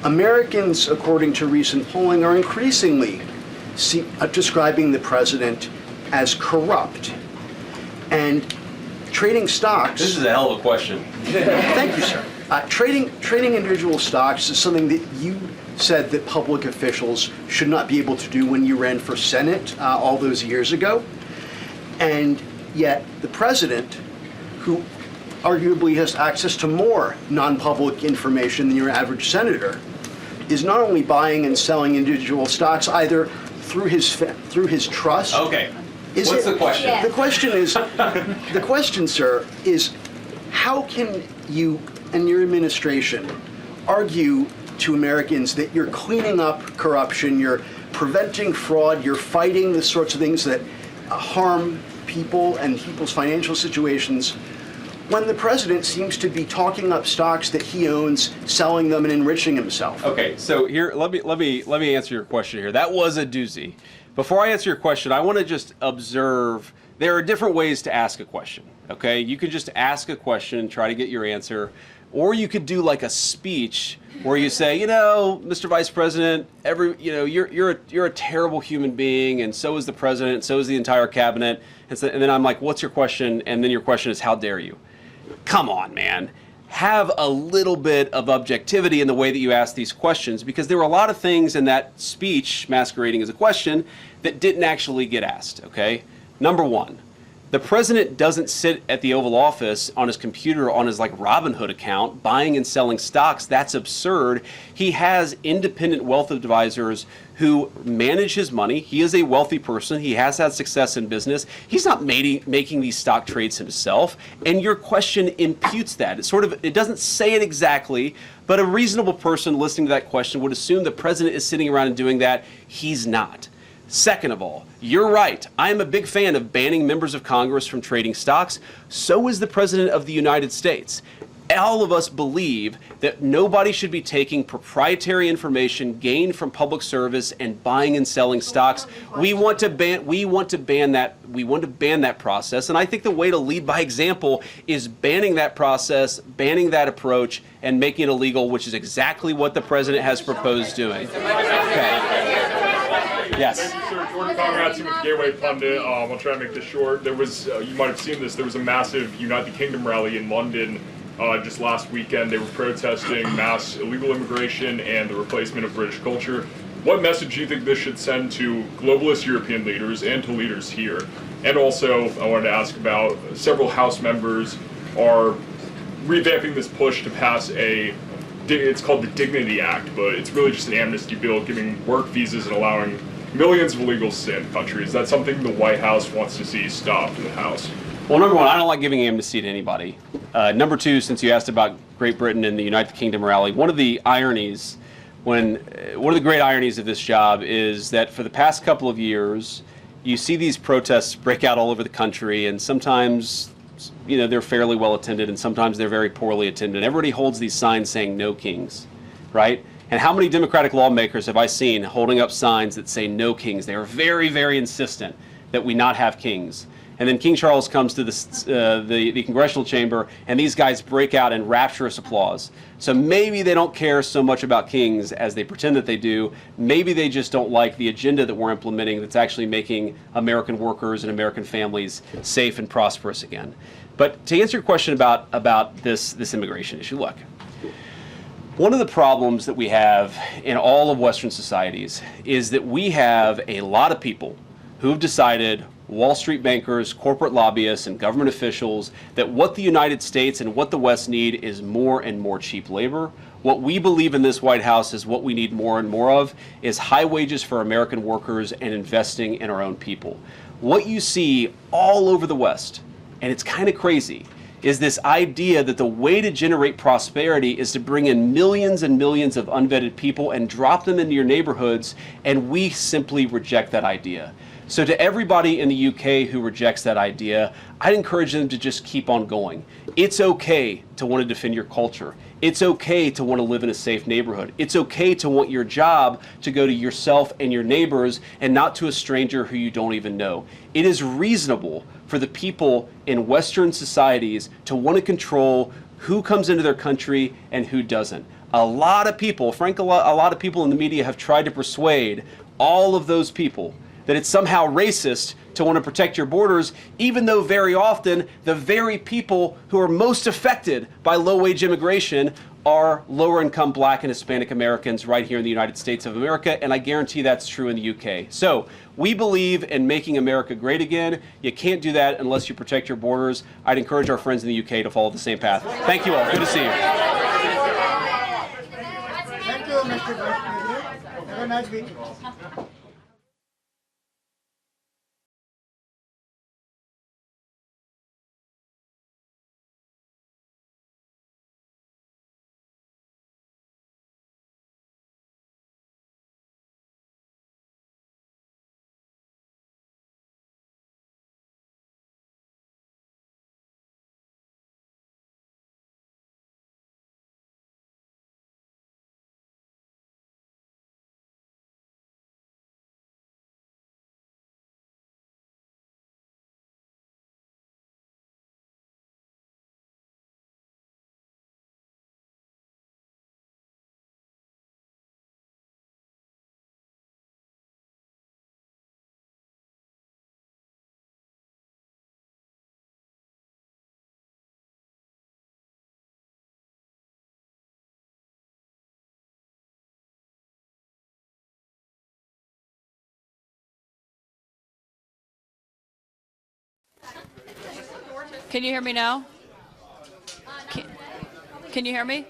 Americans, according to recent polling, are increasingly describing the president as corrupt. And trading stocks... This is a hell of a question. Thank you, sir. Trading individual stocks is something that you said that public officials should not be able to do when you ran for Senate all those years ago. And yet the president, who arguably has access to more non-public information than your average senator, is not only buying and selling individual stocks either through his trust. Okay. What's the question? The question is, the question, sir, is how can you and your administration argue to Americans that you're cleaning up corruption, you're preventing fraud, you're fighting the sorts of things that harm people and people's financial situations, when the president seems to be talking up stocks that he owns, selling them, and enriching himself? Okay, so here, let me answer your question here. That was a doozy. Before I answer your question, I want to just observe there are different ways to ask a question. Okay, you could just ask a question and try to get your answer, or you could do like a speech where you say, you know, Mr. Vice President, you're a terrible human being, and so is the president, and so is the entire cabinet. And then I'm like, what's your question? And then your question is, how dare you? Come on, man. Have a little bit of objectivity in the way that you ask these questions, because there were a lot of things in that speech masquerading as a question that didn't actually get asked, okay? Number one, the president doesn't sit at the Oval Office on his computer on his like Robinhood account buying and selling stocks. That's absurd. He has independent wealth advisors who manage his money. He is a wealthy person. He has had success in business. He's not making these stock trades himself. And your question imputes that. It doesn't say it exactly, but a reasonable person listening to that question would assume the president is sitting around and doing that. He's not. Second of all, you're right. I am a big fan of banning members of Congress from trading stocks. So is the President of the United States. All of us believe that nobody should be taking proprietary information gained from public service and buying and selling stocks. We want to ban that process, and I think the way to lead by example is banning that process, banning that approach, and making it illegal, which is exactly what the president has proposed doing. Okay. Yes. Jordan Conradson with Gateway Pundit. I'll try to make this short. There was, you might have seen this, there was a massive United Kingdom rally in London just last weekend. They were protesting mass illegal immigration and the replacement of British culture. What message do you think this should send to globalist European leaders and to leaders here? And also, I wanted to ask about several House members are revamping this push to pass it's called the Dignity Act, but it's really just an amnesty bill giving work visas and allowing millions of illegals in the country. Is that something the White House wants to see stopped in the House? Well, number one, I don't like giving amnesty to anybody. Number two, since you asked about Great Britain and the United Kingdom rally, one of the great ironies of this job is that for the past couple of years, you see these protests break out all over the country, and sometimes they're fairly well attended, and sometimes they're very poorly attended. Everybody holds these signs saying "No Kings," right? And how many Democratic lawmakers have I seen holding up signs that say "No Kings"? They are very, very insistent that we not have kings. And then King Charles comes to the congressional chamber, and these guys break out in rapturous applause. So maybe they don't care so much about kings as they pretend that they do. Maybe they just don't like the agenda that we're implementing that's actually making American workers and American families safe and prosperous again. But to answer your question about this immigration issue, look, one of the problems that we have in all of Western societies is that we have a lot of people who've decided, Wall Street bankers, corporate lobbyists, and government officials, that what the United States and what the West need is more and more cheap labor. What we believe in this White House is what we need more and more of is high wages for American workers and investing in our own people. What you see all over the West, and it's kind of crazy, is this idea that the way to generate prosperity is to bring in millions and millions of unvetted people and drop them into your neighborhoods, and we simply reject that idea. So to everybody in the UK who rejects that idea, I'd encourage them to just keep on going. It's okay to want to defend your culture. It's okay to want to live in a safe neighborhood. It's okay to want your job to go to yourself and your neighbors and not to a stranger who you don't even know. It is reasonable for the people in Western societies to want to control who comes into their country and who doesn't. A lot of people, frankly, a lot of people in the media have tried to persuade all of those people that it's somehow racist to want to protect your borders, even though very often the very people who are most affected by low-wage immigration are lower-income Black and Hispanic Americans right here in the United States of America, and I guarantee that's true in the UK. So we believe in making America great again. You can't do that unless you protect your borders. I'd encourage our friends in the UK to follow the same path. Thank you all. Good to see you. Thank you, Mr. Vice President. Have a nice week. Can you hear me now? Can you hear me?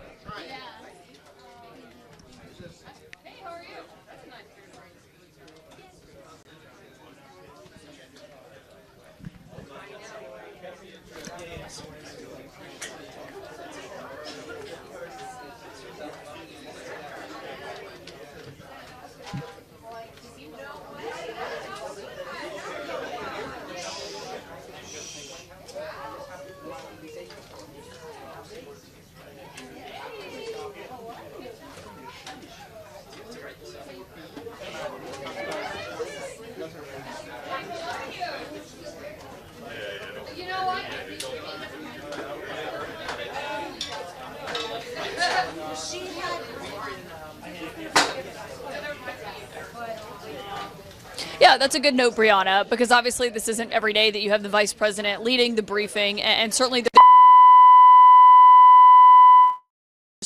Yeah, that's a good note, Brianna, because obviously this isn't every day that you have the vice president leading the briefing, and certainly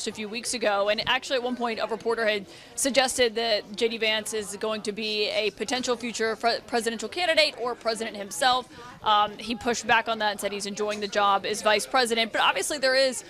a few weeks ago, and actually at one point a reporter had suggested that JD Vance is going to be a potential future presidential candidate or president himself. He pushed back on that and said he's enjoying the job as vice president, but obviously there is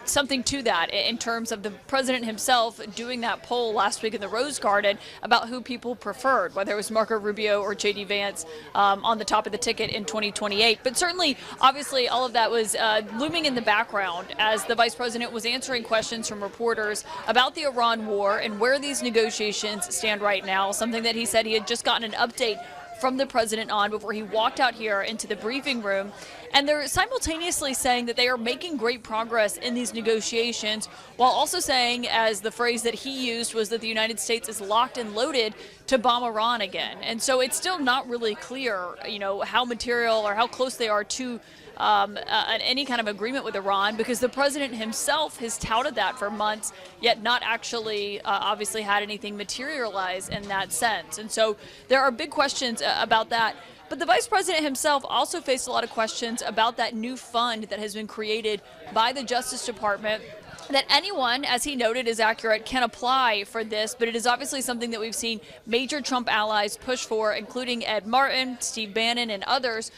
something to that in terms of the president himself doing that poll last week in the Rose Garden about who people preferred, whether it was Marco Rubio or JD Vance on the top of the ticket in 2028. But certainly, obviously, all of that was looming in the background as the vice president was answering questions from reporters about the Iran war and where these negotiations stand right now, something that he said he had just gotten an update from the president on before he walked out here into the briefing room. And they're simultaneously saying that they are making great progress in these negotiations, while also saying, as the phrase that he used was, that the United States is locked and loaded to bomb Iran again. And so it's still not really clear, how material or how close they are to any kind of agreement with Iran, because the president himself has touted that for months, yet not actually obviously had anything materialize in that sense. And so there are big questions about that. But the vice president himself also faced a lot of questions about that new fund that has been created by the Justice Department, that anyone, as he noted, is accurate, can apply for this, but it is obviously something that we've seen major Trump allies push for, including Ed Martin, Steve Bannon, and others,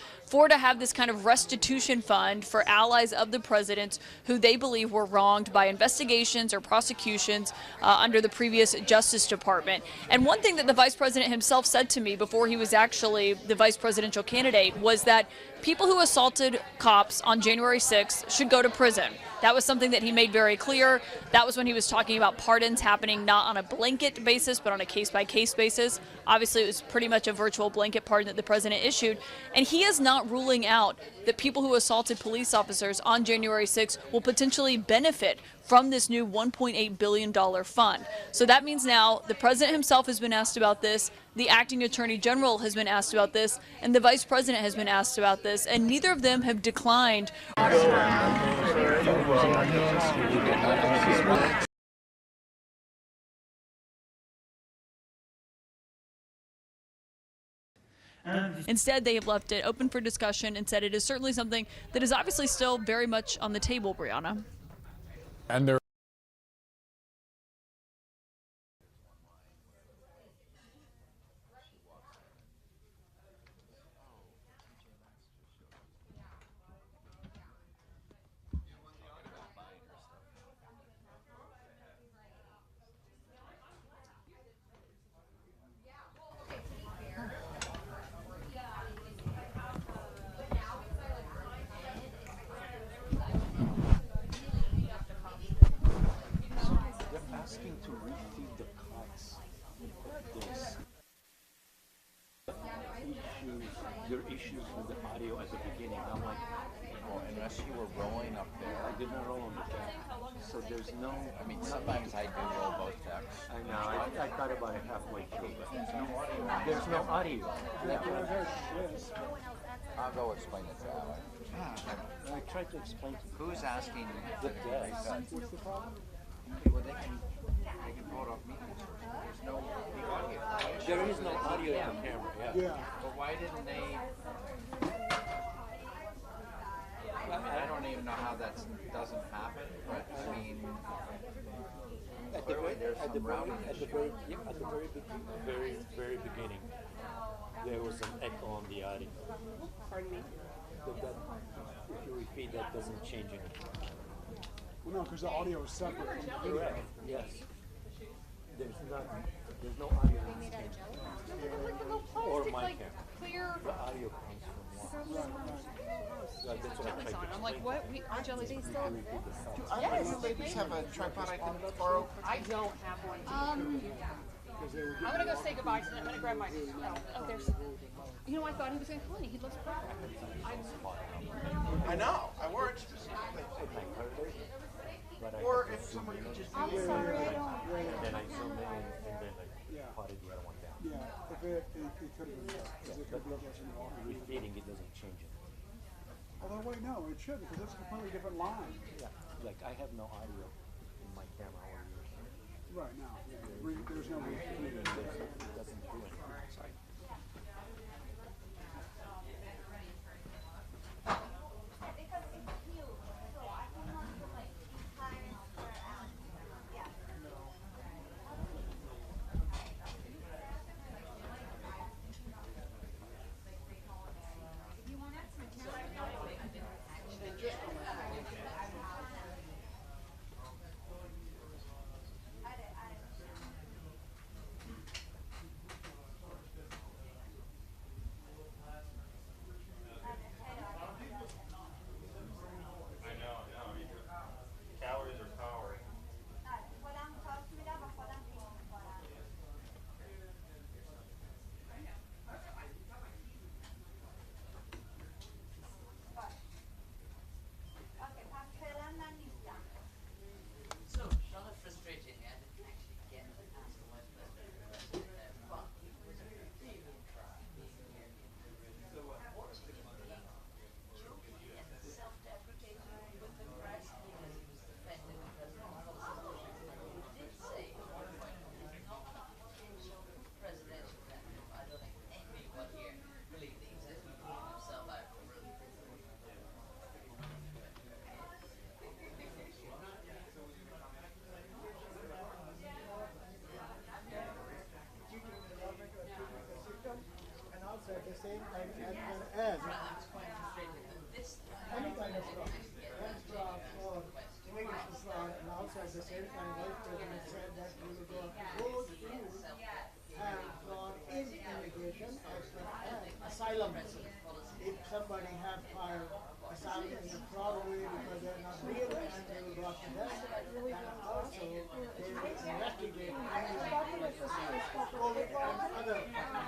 to have this kind of restitution fund for allies of the president who they believe were wronged by investigations or prosecutions under the previous Justice Department. And one thing that the vice president himself said to me before he was actually the vice presidential candidate was that people who assaulted cops on January 6th should go to prison. That was something that he made very clear. That was when he was talking about pardons happening not on a blanket basis, but on a case-by-case basis. Obviously, it was pretty much a virtual blanket pardon that the president issued. And he is not ruling out that people who assaulted police officers on January 6th will potentially benefit from this new $1.8 billion fund. So that means now the president himself has been asked about this, the acting attorney general has been asked about this, and the vice president has been asked about this, and neither of them have declined. Instead, they have left it open for discussion and said it is certainly something that is obviously still very much on the table, Brianna. And there asking to refeed the cuts of this. Your issues with the audio at the beginning. I'm like, well, unless you were rolling up there. I did not roll on the back. So there's no. I mean, sometimes I do roll both decks. I know. I thought about it halfway through, but there's no audio. I'll go explain it to Alex. I tried to explain to who's asking the desk. What's the problem? Okay, well, they can vote off meetings first. There's no audio. There is no audio in the camera, yeah. But why didn't they? I mean, I don't even know how that doesn't happen, but I mean, clearly there's some routing issue. At the very beginning, there was an echo on the audio. Pardon me? But that, if you repeat, that doesn't change anything. well, no, because the audio is separate from the video. Correct. Yes. There's no audio in this camera. Or my camera. Clear. The audio comes from one. That's what I tried to I'm like, what? Our jelly's still Do either of you ladies have a tripod I can borrow? I don't have one. I'm gonna go say goodbye to them. I'm gonna grab my. Oh, there's. You know, I thought he was gonna call me. He looks perfect. I know. I worked specifically. Or if somebody could just. I'm sorry, I don't. And then I zoomed in and then I potted the other one down. Yeah, if it could have been, because it could be just in the audio. Repeating it doesn't change it. Although, wait, no, it should, because it's a completely different line. Yeah, like I have no audio in my camera or yours. Right now, yeah. There's no Repeating it doesn't do anything. Sorry. at the same time, Vice President said that we will go after those who have gone in immigration as well as asylum. If somebody have filed asylum in a fraud way because they're not real, and they will go after them, and also they will investigate any COVID and other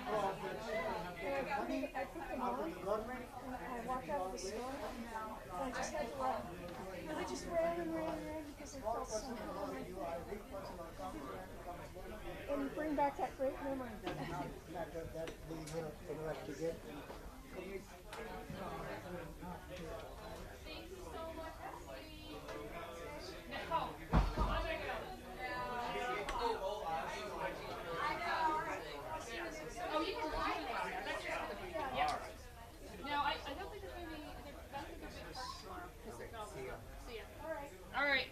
fraud that people have taken money out of the government. I walked out of the store and I just had to run. And I just ran and ran and ran because I felt so hungry. And bring back that great memory. That they will investigate. All right.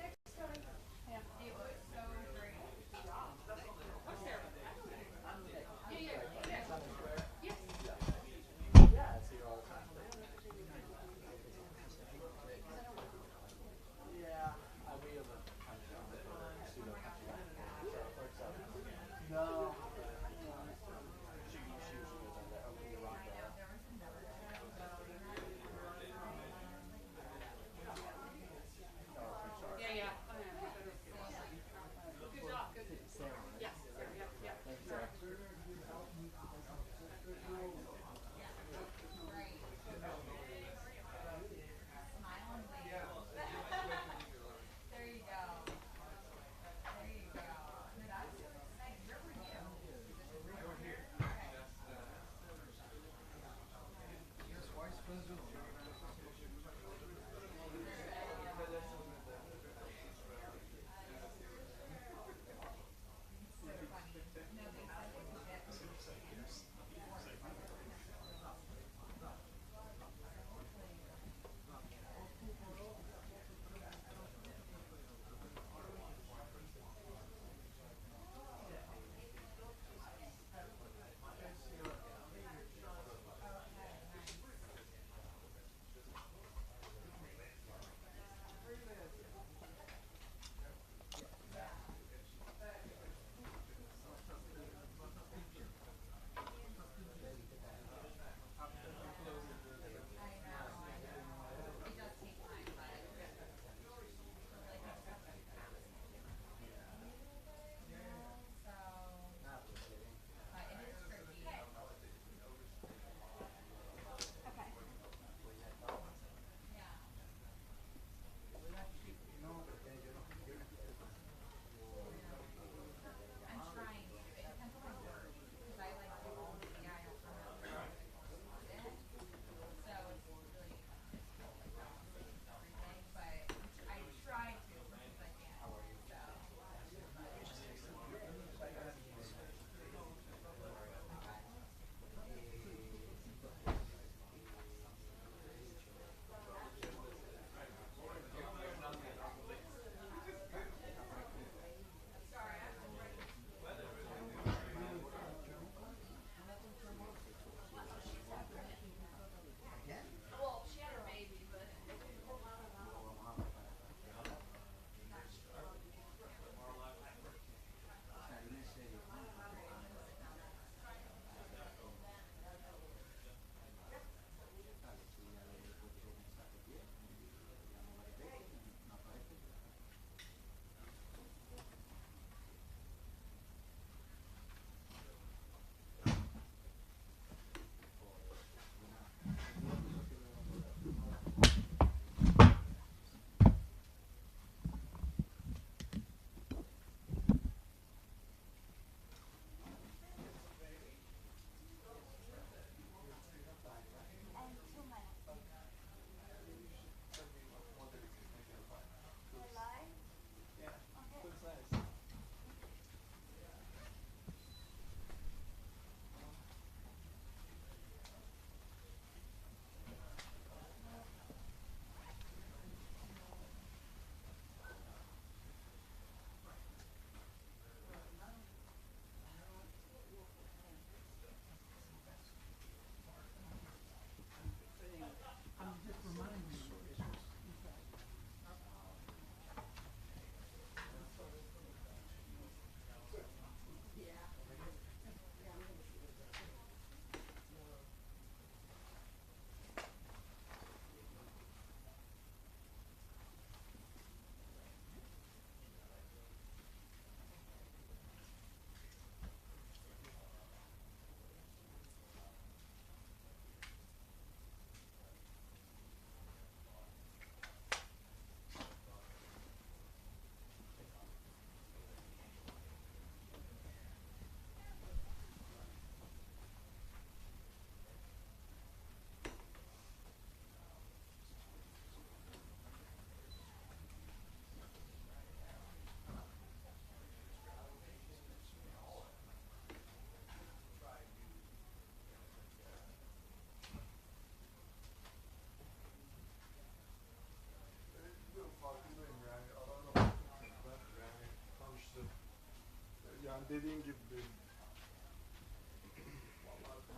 dediğim gibi değil.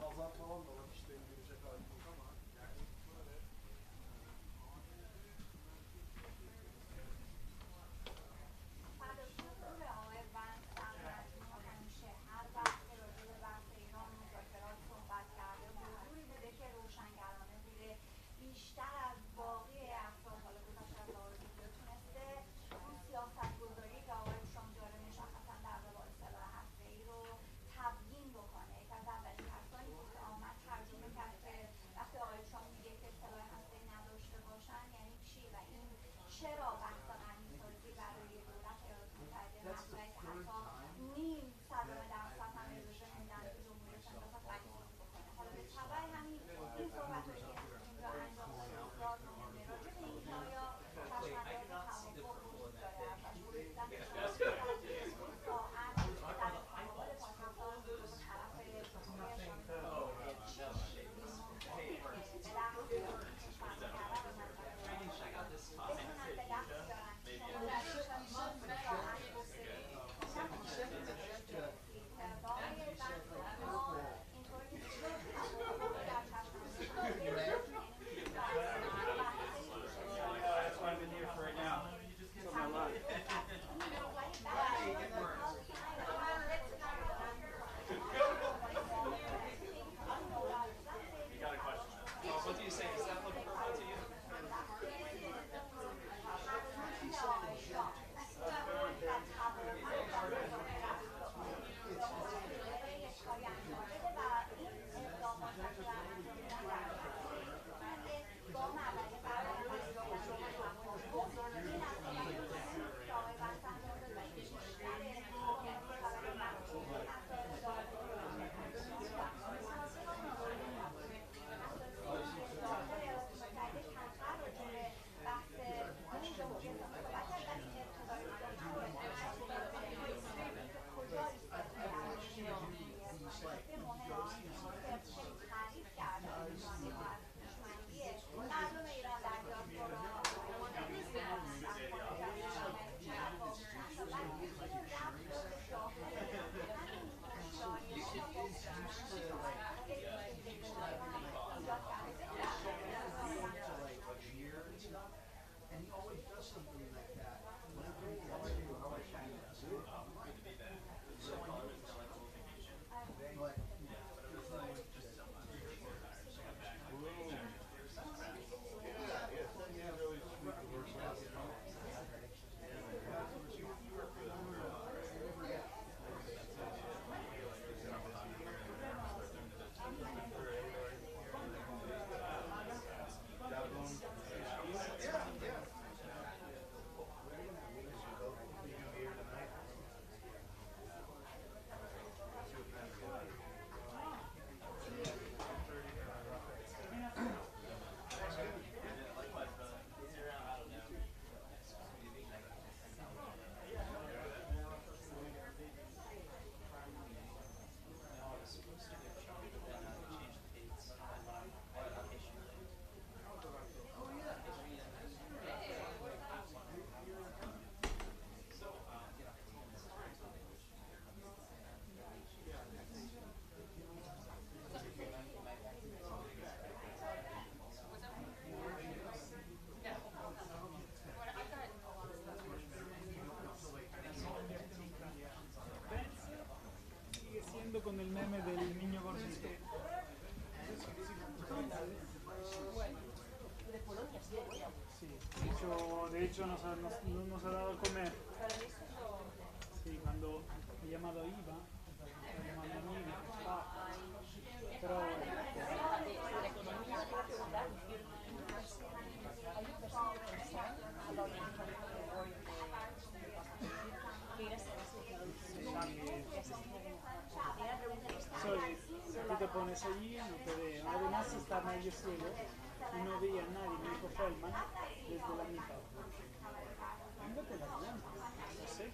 Hazar falan da var işte İngilizce karşılık ama yani böyle بیشتر از باقی افراد حالا گذشته از آقای ویدیو تونسته اون سیاست‌گذاری که آقای ترامپ داره مشخصا در قبال سلاح هسته‌ای رو تبیین بکنه. یکی از اولین کسانی بود که آمد ترجمه کرد که وقتی آقای ترامپ میگه که سلاح هسته‌ای نداشته باشن یعنی چی و این چرا بحث غنی‌سازی برای دولت ایالات متحده مطرحه که حتی 0.5% هم اجازه نمیدن که جمهوری اسلامی بخواد غنی‌سازی بکنه. حالا به تبع همین این صحبت‌هایی که اینجا انجام داده بسیار مهمه. راجع به اینکه آیا چشم‌انداز توافق وجود داره ازش پرسیدن که ساعت در تعامل پاسداران دو طرف جمهوری That's why I've been here for right now. It's my life. You got a question? What do you say? Does that look purple to you? And he always does something like that. Whenever he has to do always Con el meme del niño gordito. Sí, de hecho nos ha dado a comer. Sí, cuando he llamado a Iva, he llamado a mí, pero tú te pones allí, no te veo. Además está medio ciego y no veía a nadie, me dijo Feldman, desde la mitad. Ándate las llantas, no sé.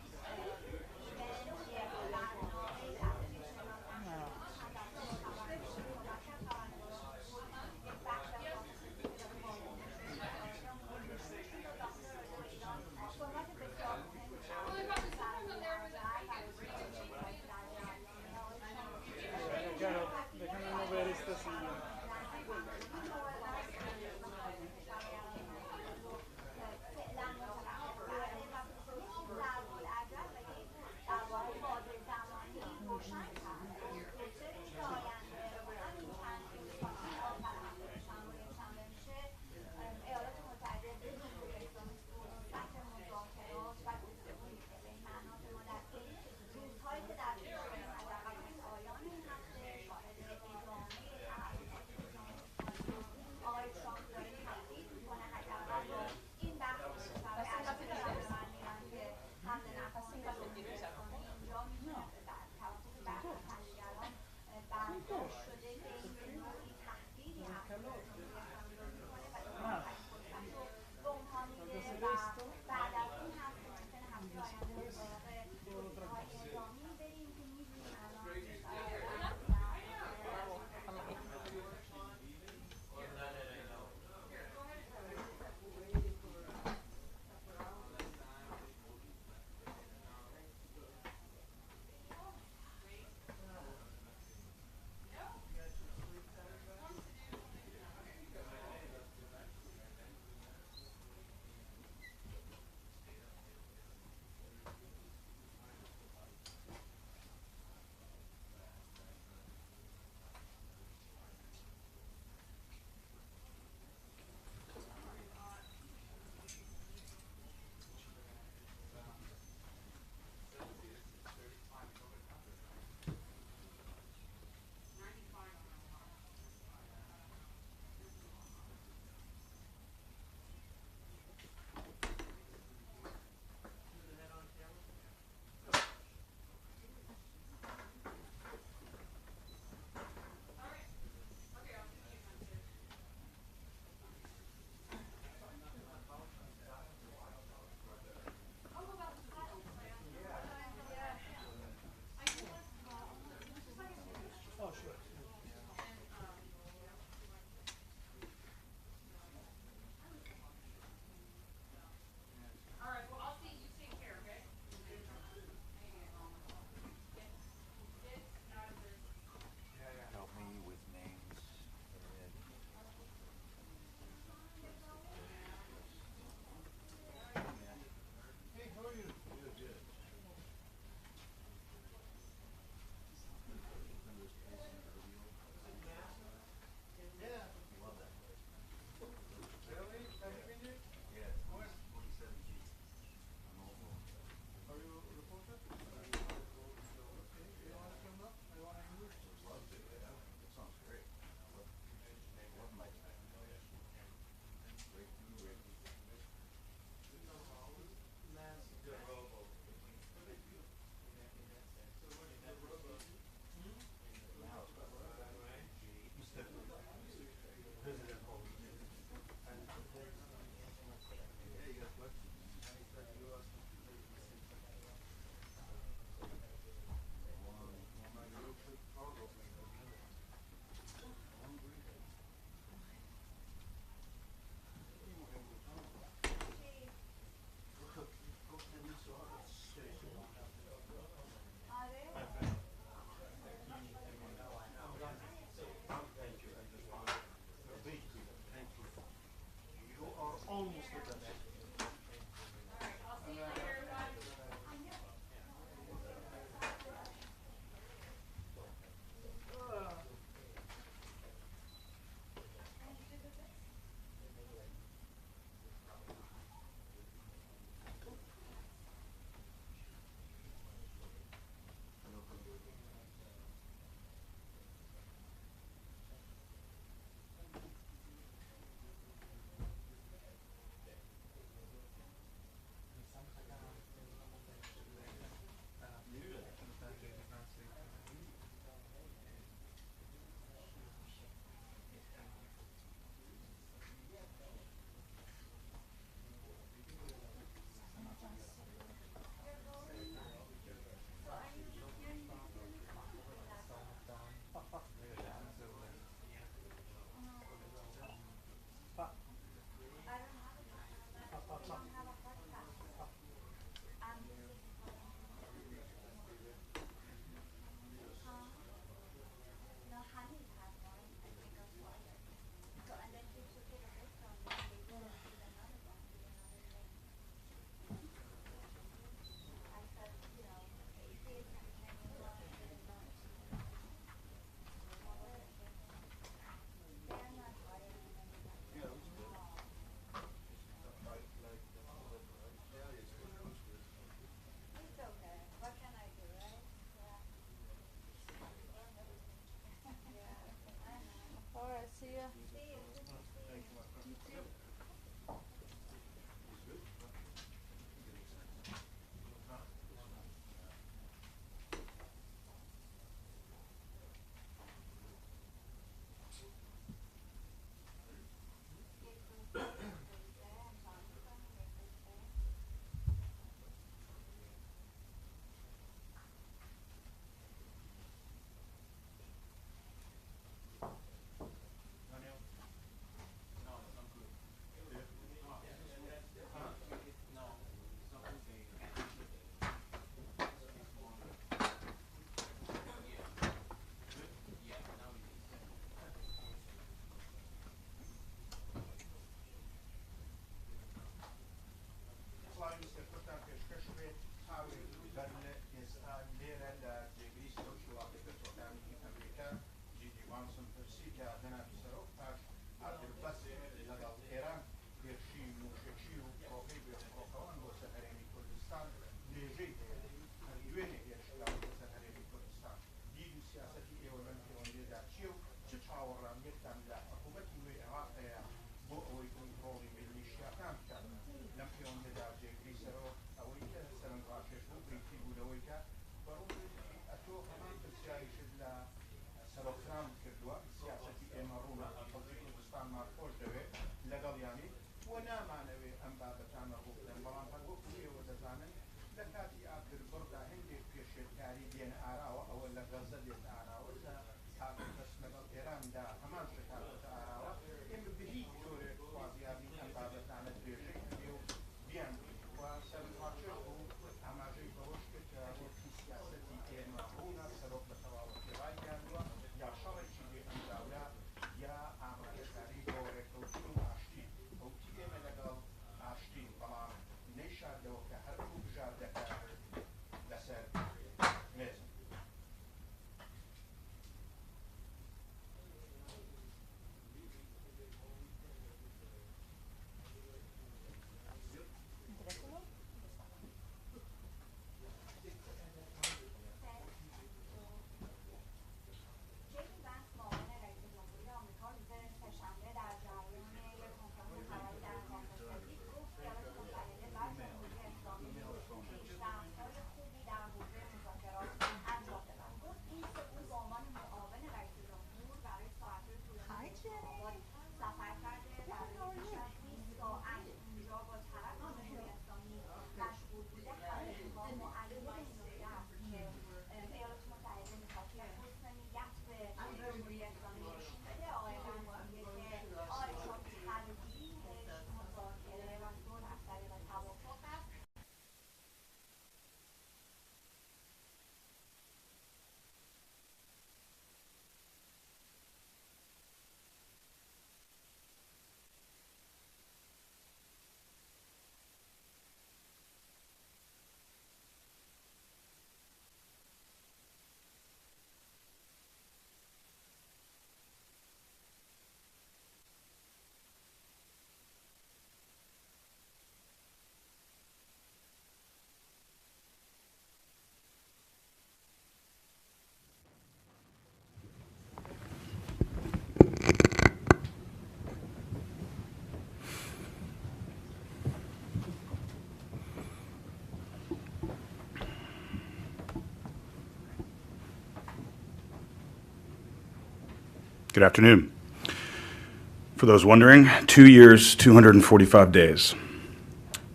جناب السروق عبر بس لقل إيران بيرشي موشكشي وكوكي بيخوكوان وسهريني كردستان ليجي اليوين يشتغل وسهريني كردستان دي سياستي إيوان في ونجد تشيو تشاوران يكتم لا حكومتي وعراق بو أو يكون رولي ميليشيا كان لم في ونجد جيكري سروق أو سرن راشش وبريتي ولويكا فروضي أتو كمان بسيايش لا سروقان كردوا سياستي إمارونا حضري كردستان ما خوش دوي لقل يعني ونامانوي أم بابتان غوكتن بلان هالوكوية ودزانن لكاتي عبر بردا هندي بيشت كاري دين آراوة أو لغزة دين آراوة كابر بس لقل إيران دا همان شكاكة آراوة إم بهي جوري وازيابي أم بابتان بيشت بيو بيان وسرن راششو أماجي بوشكت وكي سياستي إمارونا سروق بتواوكي رايان يا شرعي دي أم داولا يا عمل كاري جوري كوتشو عشتي أو تيجي من لقل عشتي طبعا نيشا دوكا هربو بجاردكا لسر ميزن JD Vance معاون رئیس جمهوری آمریکا روز سه‌شنبه در جریان یک کنفرانس خبری در ماساچوست گفت ایالات متحده و جمهوری اسلامی پیشرفت‌های خوبی در حوزه مذاکرات انجام دادند. گفت این سئول به عنوان معاون رئیس جمهور برای ساعت‌های طولانی به اسلام‌آباد سفر کرده. برای بیش از 20 ساعت اونجا با طرف جمهوری اسلامی مشغول بوده. همه‌ها معلم این نکته است که ایالات متحده می‌خواد که حسن نیت به جمهوری اسلامی نشون بده. آقای وانس میگه که آره شما تدبیرش مذاکره و صلح از طریق توافق است. Good afternoon. For those wondering, 2 years, 245 days.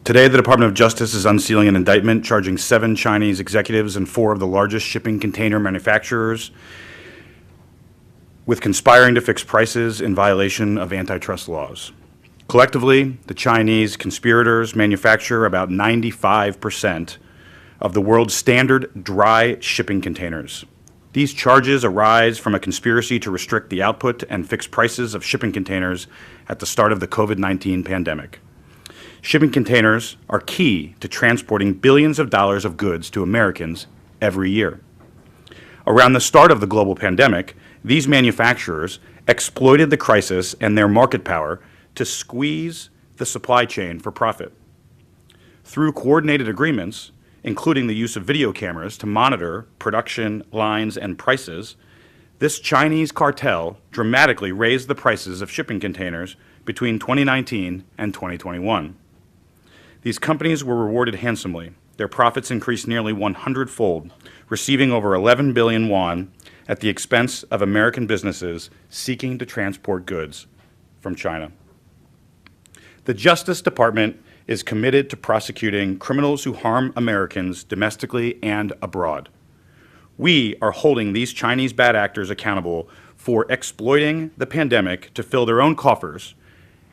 Today, the Department of Justice is unsealing an indictment charging 7 Chinese executives and 4 of the largest shipping container manufacturers with conspiring to fix prices in violation of antitrust laws. Collectively, the Chinese conspirators manufacture about 95% of the world's standard dry shipping containers. These charges arise from a conspiracy to restrict the output and fix prices of shipping containers at the start of the COVID-19 pandemic. Shipping containers are key to transporting billions of dollars of goods to Americans every year. Around the start of the global pandemic, these manufacturers exploited the crisis and their market power to squeeze the supply chain for profit. Through coordinated agreements, including the use of video cameras to monitor production lines and prices, this Chinese cartel dramatically raised the prices of shipping containers between 2019 and 2021. These companies were rewarded handsomely. Their profits increased nearly 100-fold, receiving over 11 billion won at the expense of American businesses seeking to transport goods from China. The Justice Department is committed to prosecuting criminals who harm Americans domestically and abroad. We are holding these Chinese bad actors accountable for exploiting the pandemic to fill their own coffers,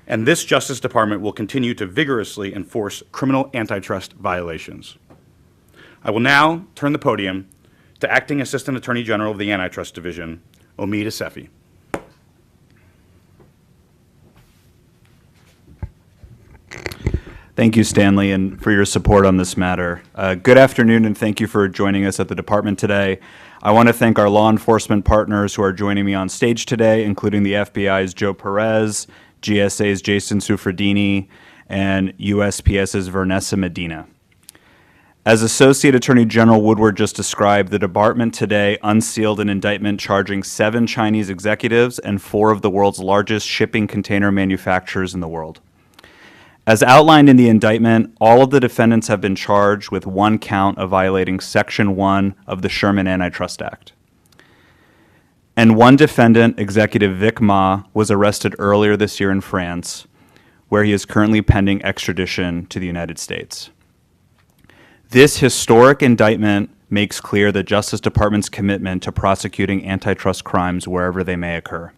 and this Justice Department will continue to vigorously enforce criminal antitrust violations. I will now turn the podium to Acting Assistant Attorney General of the Antitrust Division, Omid Asefi. Thank you, Stanley, and for your support on this matter. Good afternoon, and thank you for joining us at the department today. I want to thank our law enforcement partners who are joining me on stage today, including the FBI's Joe Perez, GSA's Jason Suffredini, and USPS's Vanessa Medina. As Associate Attorney General Woodward just described, the department today unsealed an indictment charging 7 Chinese executives and 4 of the world's largest shipping container manufacturers in the world. As outlined in the indictment, all of the defendants have been charged with 1 count of violating Section 1 of the Sherman Antitrust Act. And 1 defendant, Executive Vic Ma, was arrested earlier this year in France, where he is currently pending extradition to the United States. This historic indictment makes clear the Justice Department's commitment to prosecuting antitrust crimes wherever they may occur.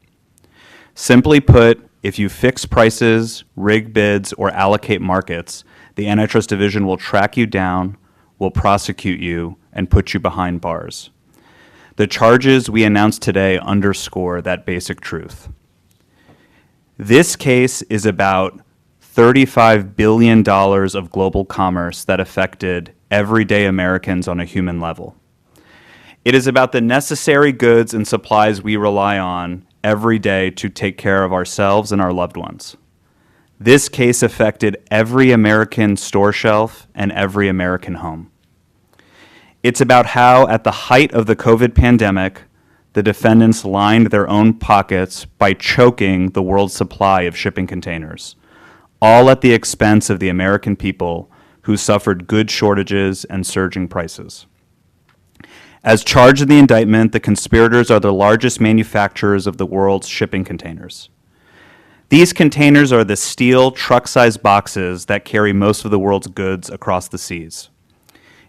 Simply put, if you fix prices, rig bids, or allocate markets, the Antitrust Division will track you down, will prosecute you, and put you behind bars. The charges we announced today underscore that basic truth. This case is about $35 billion of global commerce that affected everyday Americans on a human level. It is about the necessary goods and supplies we rely on every day to take care of ourselves and our loved ones. This case affected every American store shelf and every American home. It's about how, at the height of the COVID pandemic, the defendants lined their own pockets by choking the world's supply of shipping containers, all at the expense of the American people who suffered goods shortages and surging prices. As charged in the indictment, the conspirators are the largest manufacturers of the world's shipping containers. These containers are the steel, truck-sized boxes that carry most of the world's goods across the seas.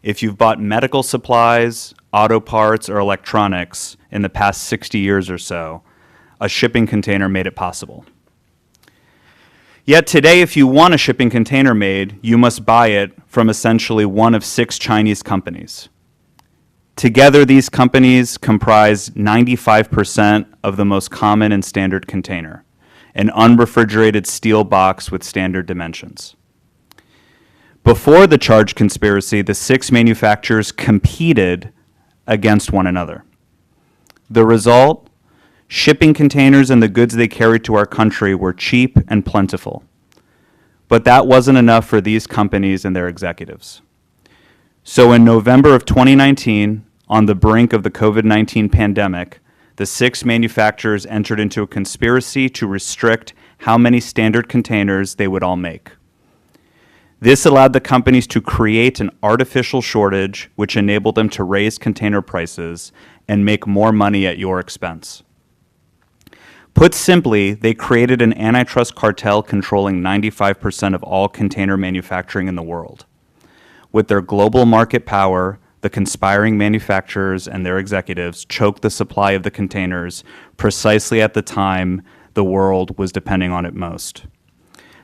If you've bought medical supplies, auto parts, or electronics in the past 60 years or so, a shipping container made it possible. Yet today, if you want a shipping container made, you must buy it from essentially one of 6 Chinese companies. Together, these companies comprise 95% of the most common and standard container, an unrefrigerated steel box with standard dimensions. Before the charged conspiracy, the 6 manufacturers competed against one another. The result? Shipping containers and the goods they carried to our country were cheap and plentiful. But that wasn't enough for these companies and their executives. So in November of 2019, on the brink of the COVID-19 pandemic, the 6 manufacturers entered into a conspiracy to restrict how many standard containers they would all make. This allowed the companies to create an artificial shortage, which enabled them to raise container prices and make more money at your expense. Put simply, they created an antitrust cartel controlling 95% of all container manufacturing in the world. With their global market power, the conspiring manufacturers and their executives choked the supply of the containers precisely at the time the world was depending on it most.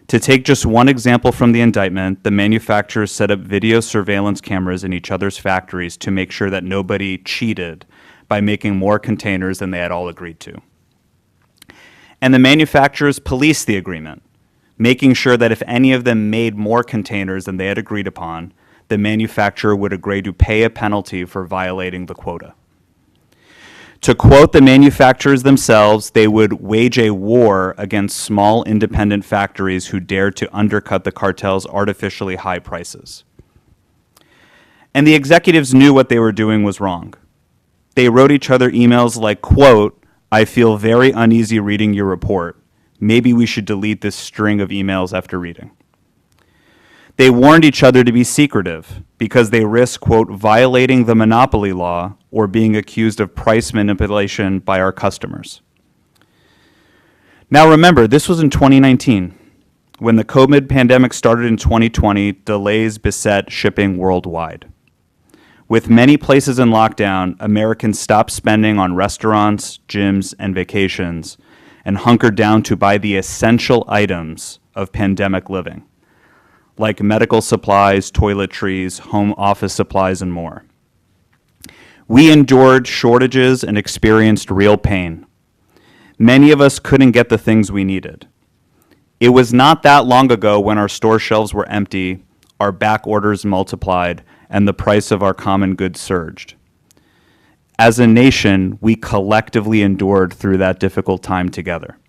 To take just one example from the indictment, the manufacturers set up video surveillance cameras in each other's factories to make sure that nobody cheated by making more containers than they had all agreed to. And the manufacturers policed the agreement, making sure that if any of them made more containers than they had agreed upon, the manufacturer would agree to pay a penalty for violating the quota. To quote the manufacturers themselves, they would wage a war against small independent factories who dared to undercut the cartel's artificially high prices. And the executives knew what they were doing was wrong. They wrote each other emails like, quote, "I feel very uneasy reading your report. Maybe we should delete this string of emails after reading." They warned each other to be secretive because they risked, quote, "violating the monopoly law or being accused of price manipulation by our customers." Now remember, this was in 2019. When the COVID pandemic started in 2020, delays beset shipping worldwide. With many places in lockdown, Americans stopped spending on restaurants, gyms, and vacations and hunkered down to buy the essential items of pandemic living, like medical supplies, toiletries, home office supplies, and more. We endured shortages and experienced real pain. Many of us couldn't get the things we needed. It was not that long ago when our store shelves were empty, our back orders multiplied, and the price of our common goods surged. As a nation, we collectively endured through that difficult time together.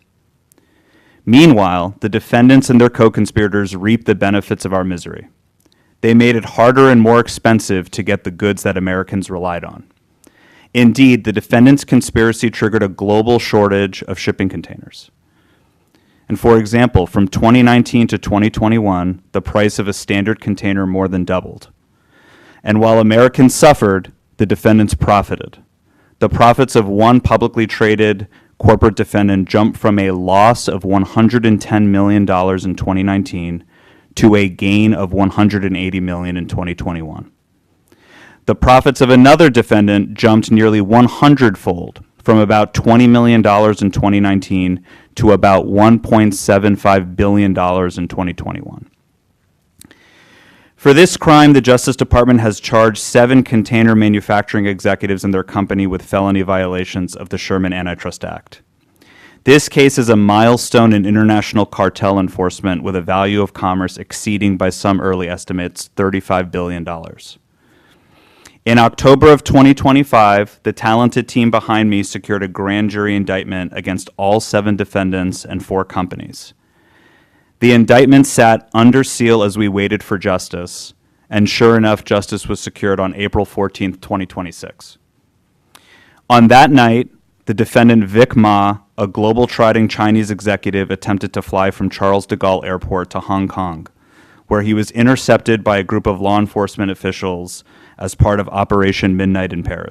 Meanwhile, the defendants and their co-conspirators reaped the benefits of our misery. They made it harder and more expensive to get the goods that Americans relied on. Indeed, the defendants' conspiracy triggered a global shortage of shipping containers. And for example, from 2019 to 2021, the price of a standard container more than doubled. And while Americans suffered, the defendants profited. The profits of one publicly traded corporate defendant jumped from a loss of $110 million in 2019 to a gain of $180 million in 2021. The profits of another defendant jumped nearly 100-fold, from about $20 million in 2019 to about $1.75 billion in 2021. For this crime, the Justice Department has charged 7 container manufacturing executives and their company with felony violations of the Sherman Antitrust Act. This case is a milestone in international cartel enforcement with a value of commerce exceeding, by some early estimates, $35 billion. In October of 2025, the talented team behind me secured a grand jury indictment against all 7 defendants and 4 companies. The indictment sat under seal as we waited for justice, and sure enough, justice was secured on April 14, 2026. On that night, the defendant Vic Ma, a global-trotting Chinese executive, attempted to fly from Charles de Gaulle Airport to Hong Kong, where he was intercepted by a group of law enforcement officials as part of Operation Midnight in Paris.